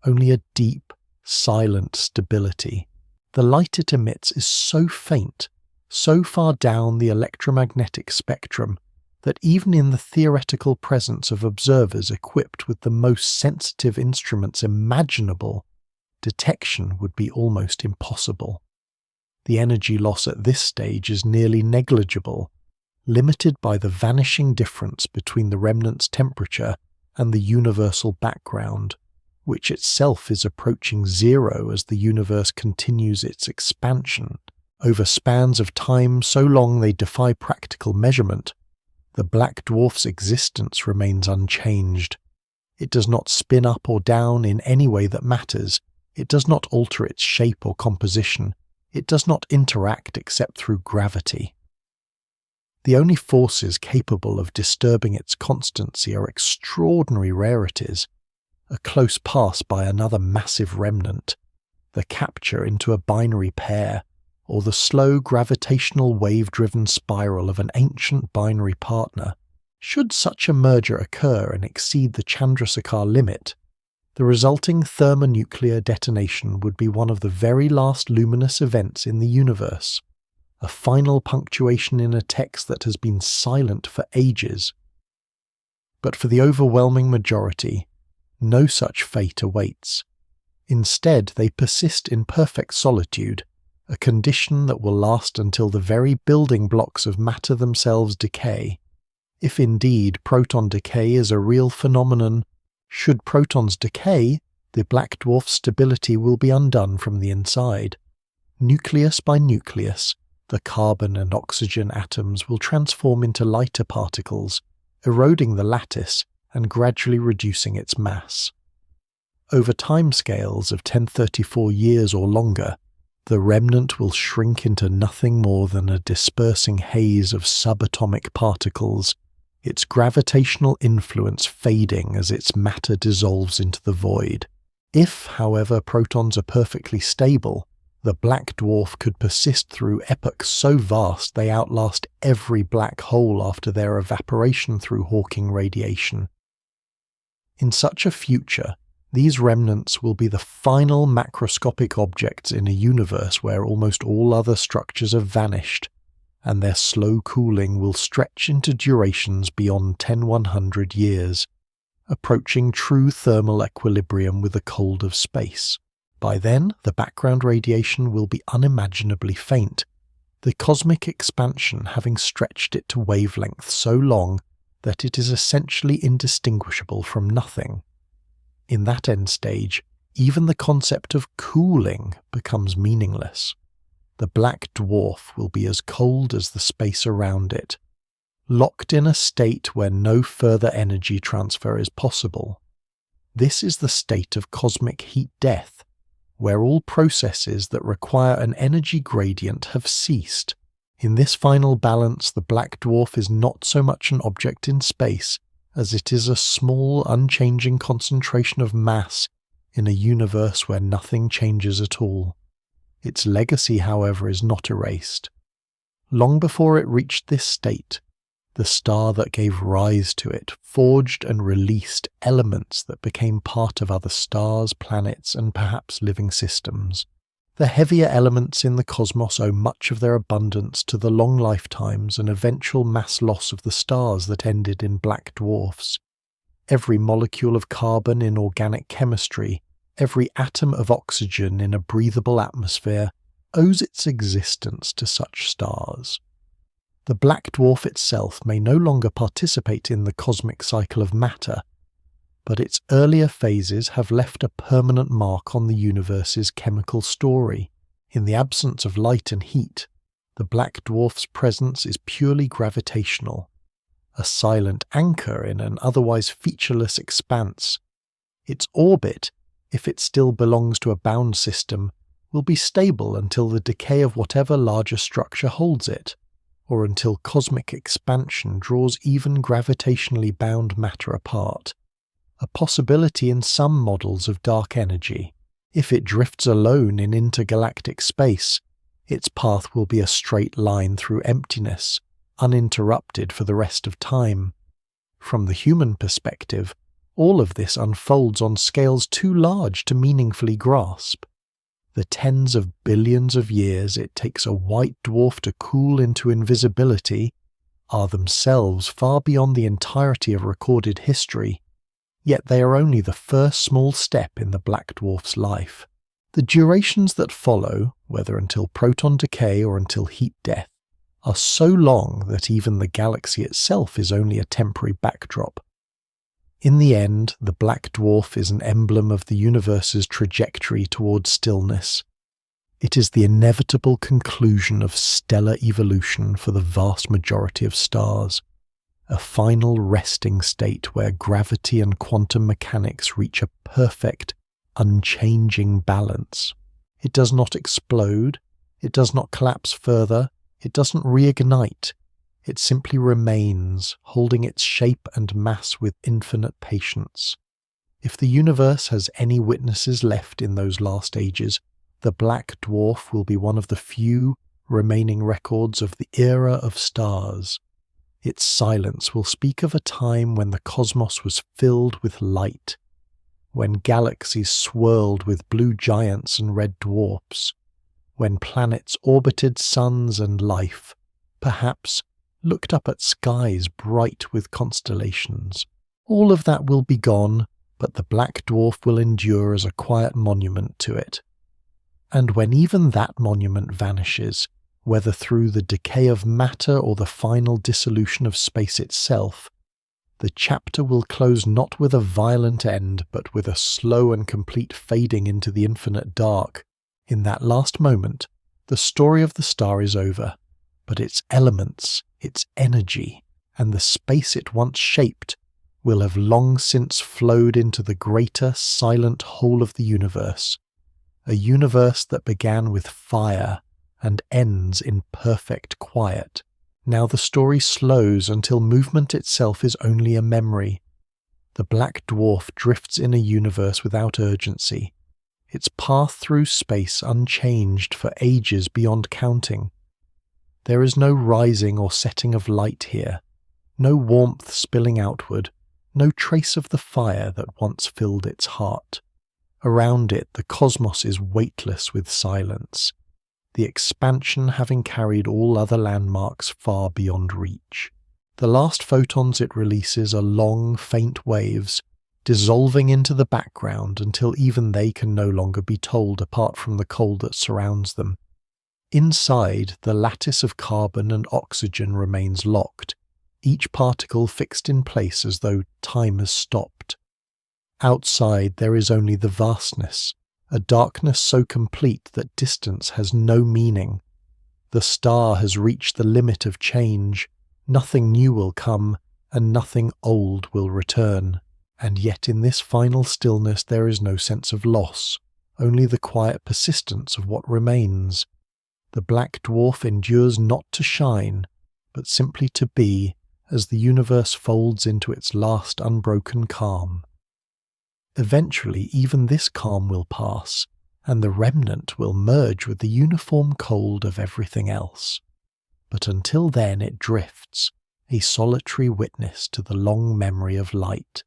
only a deep, silent stability. The light it emits is so faint, so far down the electromagnetic spectrum, that even in the theoretical presence of observers equipped with the most sensitive instruments imaginable, detection would be almost impossible. The energy loss at this stage is nearly negligible, limited by the vanishing difference between the remnant's temperature and the universal background, which itself is approaching zero as the universe continues its expansion. Over spans of time so long they defy practical measurement, the black dwarf's existence remains unchanged. It does not spin up or down in any way that matters. It does not alter its shape or composition. It does not interact except through gravity. The only forces capable of disturbing its constancy are extraordinary rarities, a close pass by another massive remnant, the capture into a binary pair, or the slow gravitational wave-driven spiral of an ancient binary partner. Should such a merger occur and exceed the Chandrasekhar limit, the resulting thermonuclear detonation would be one of the very last luminous events in the universe, a final punctuation in a text that has been silent for ages. But for the overwhelming majority, no such fate awaits. Instead, they persist in perfect solitude, a condition that will last until the very building blocks of matter themselves decay. If indeed proton decay is a real phenomenon, should protons decay, the black dwarf's stability will be undone from the inside. Nucleus by nucleus, the carbon and oxygen atoms will transform into lighter particles, eroding the lattice and gradually reducing its mass. Over timescales of 1034 years or longer, the remnant will shrink into nothing more than a dispersing haze of subatomic particles, its gravitational influence fading as its matter dissolves into the void. If, however, protons are perfectly stable, the black dwarf could persist through epochs so vast they outlast every black hole after their evaporation through Hawking radiation. In such a future, These remnants will be the final macroscopic objects in a universe where almost all other structures have vanished, and their slow cooling will stretch into durations beyond 10-100 years, approaching true thermal equilibrium with the cold of space. By then, the background radiation will be unimaginably faint, the cosmic expansion having stretched it to wavelengths so long that it is essentially indistinguishable from nothing. In that end stage, even the concept of cooling becomes meaningless. The black dwarf will be as cold as the space around it, locked in a state where no further energy transfer is possible. This is the state of cosmic heat death, where all processes that require an energy gradient have ceased. In this final balance, the black dwarf is not so much an object in space as it is a small, unchanging concentration of mass in a universe where nothing changes at all. Its legacy, however, is not erased. Long before it reached this state, the star that gave rise to it forged and released elements that became part of other stars, planets, and perhaps living systems. The heavier elements in the cosmos owe much of their abundance to the long lifetimes and eventual mass loss of the stars that ended in black dwarfs. Every molecule of carbon in organic chemistry, every atom of oxygen in a breathable atmosphere, owes its existence to such stars. The black dwarf itself may no longer participate in the cosmic cycle of matter, but its earlier phases have left a permanent mark on the universe's chemical story. In the absence of light and heat, the black dwarf's presence is purely gravitational, a silent anchor in an otherwise featureless expanse. Its orbit, if it still belongs to a bound system, will be stable until the decay of whatever larger structure holds it, or until cosmic expansion draws even gravitationally bound matter apart. A possibility in some models of dark energy. If it drifts alone in intergalactic space, its path will be a straight line through emptiness, uninterrupted for the rest of time. From the human perspective, all of this unfolds on scales too large to meaningfully grasp. The tens of billions of years it takes a white dwarf to cool into invisibility are themselves far beyond the entirety of recorded history, yet they are only the first small step in the black dwarf's life. The durations that follow, whether until proton decay or until heat death, are so long that even the galaxy itself is only a temporary backdrop. In the end, the black dwarf is an emblem of the universe's trajectory towards stillness. It is the inevitable conclusion of stellar evolution for the vast majority of stars, a final resting state where gravity and quantum mechanics reach a perfect, unchanging balance. It does not explode, it does not collapse further, it doesn't reignite. It simply remains, holding its shape and mass with infinite patience. If the universe has any witnesses left in those last ages, the black dwarf will be one of the few remaining records of the era of stars. Its silence will speak of a time when the cosmos was filled with light, when galaxies swirled with blue giants and red dwarfs, when planets orbited suns and life, perhaps looked up at skies bright with constellations. All of that will be gone, but the black dwarf will endure as a quiet monument to it. And when even that monument vanishes, whether through the decay of matter or the final dissolution of space itself, the chapter will close not with a violent end, but with a slow and complete fading into the infinite dark. In that last moment, the story of the star is over, but its elements, its energy, and the space it once shaped will have long since flowed into the greater, silent whole of the universe, a universe that began with fire and ends in perfect quiet. Now the story slows until movement itself is only a memory. The black dwarf drifts in a universe without urgency, its path through space unchanged for ages beyond counting. There is no rising or setting of light here, no warmth spilling outward, no trace of the fire that once filled its heart. Around it, the cosmos is weightless with silence, the expansion having carried all other landmarks far beyond reach. The last photons it releases are long, faint waves, dissolving into the background until even they can no longer be told apart from the cold that surrounds them. Inside, the lattice of carbon and oxygen remains locked, each particle fixed in place as though time has stopped. Outside, there is only the vastness, a darkness so complete that distance has no meaning. The star has reached the limit of change, nothing new will come, and nothing old will return. And yet in this final stillness there is no sense of loss, only the quiet persistence of what remains. The black dwarf endures not to shine, but simply to be, as the universe folds into its last unbroken calm. Eventually even this calm will pass, and the remnant will merge with the uniform cold of everything else. But until then it drifts, a solitary witness to the long memory of light.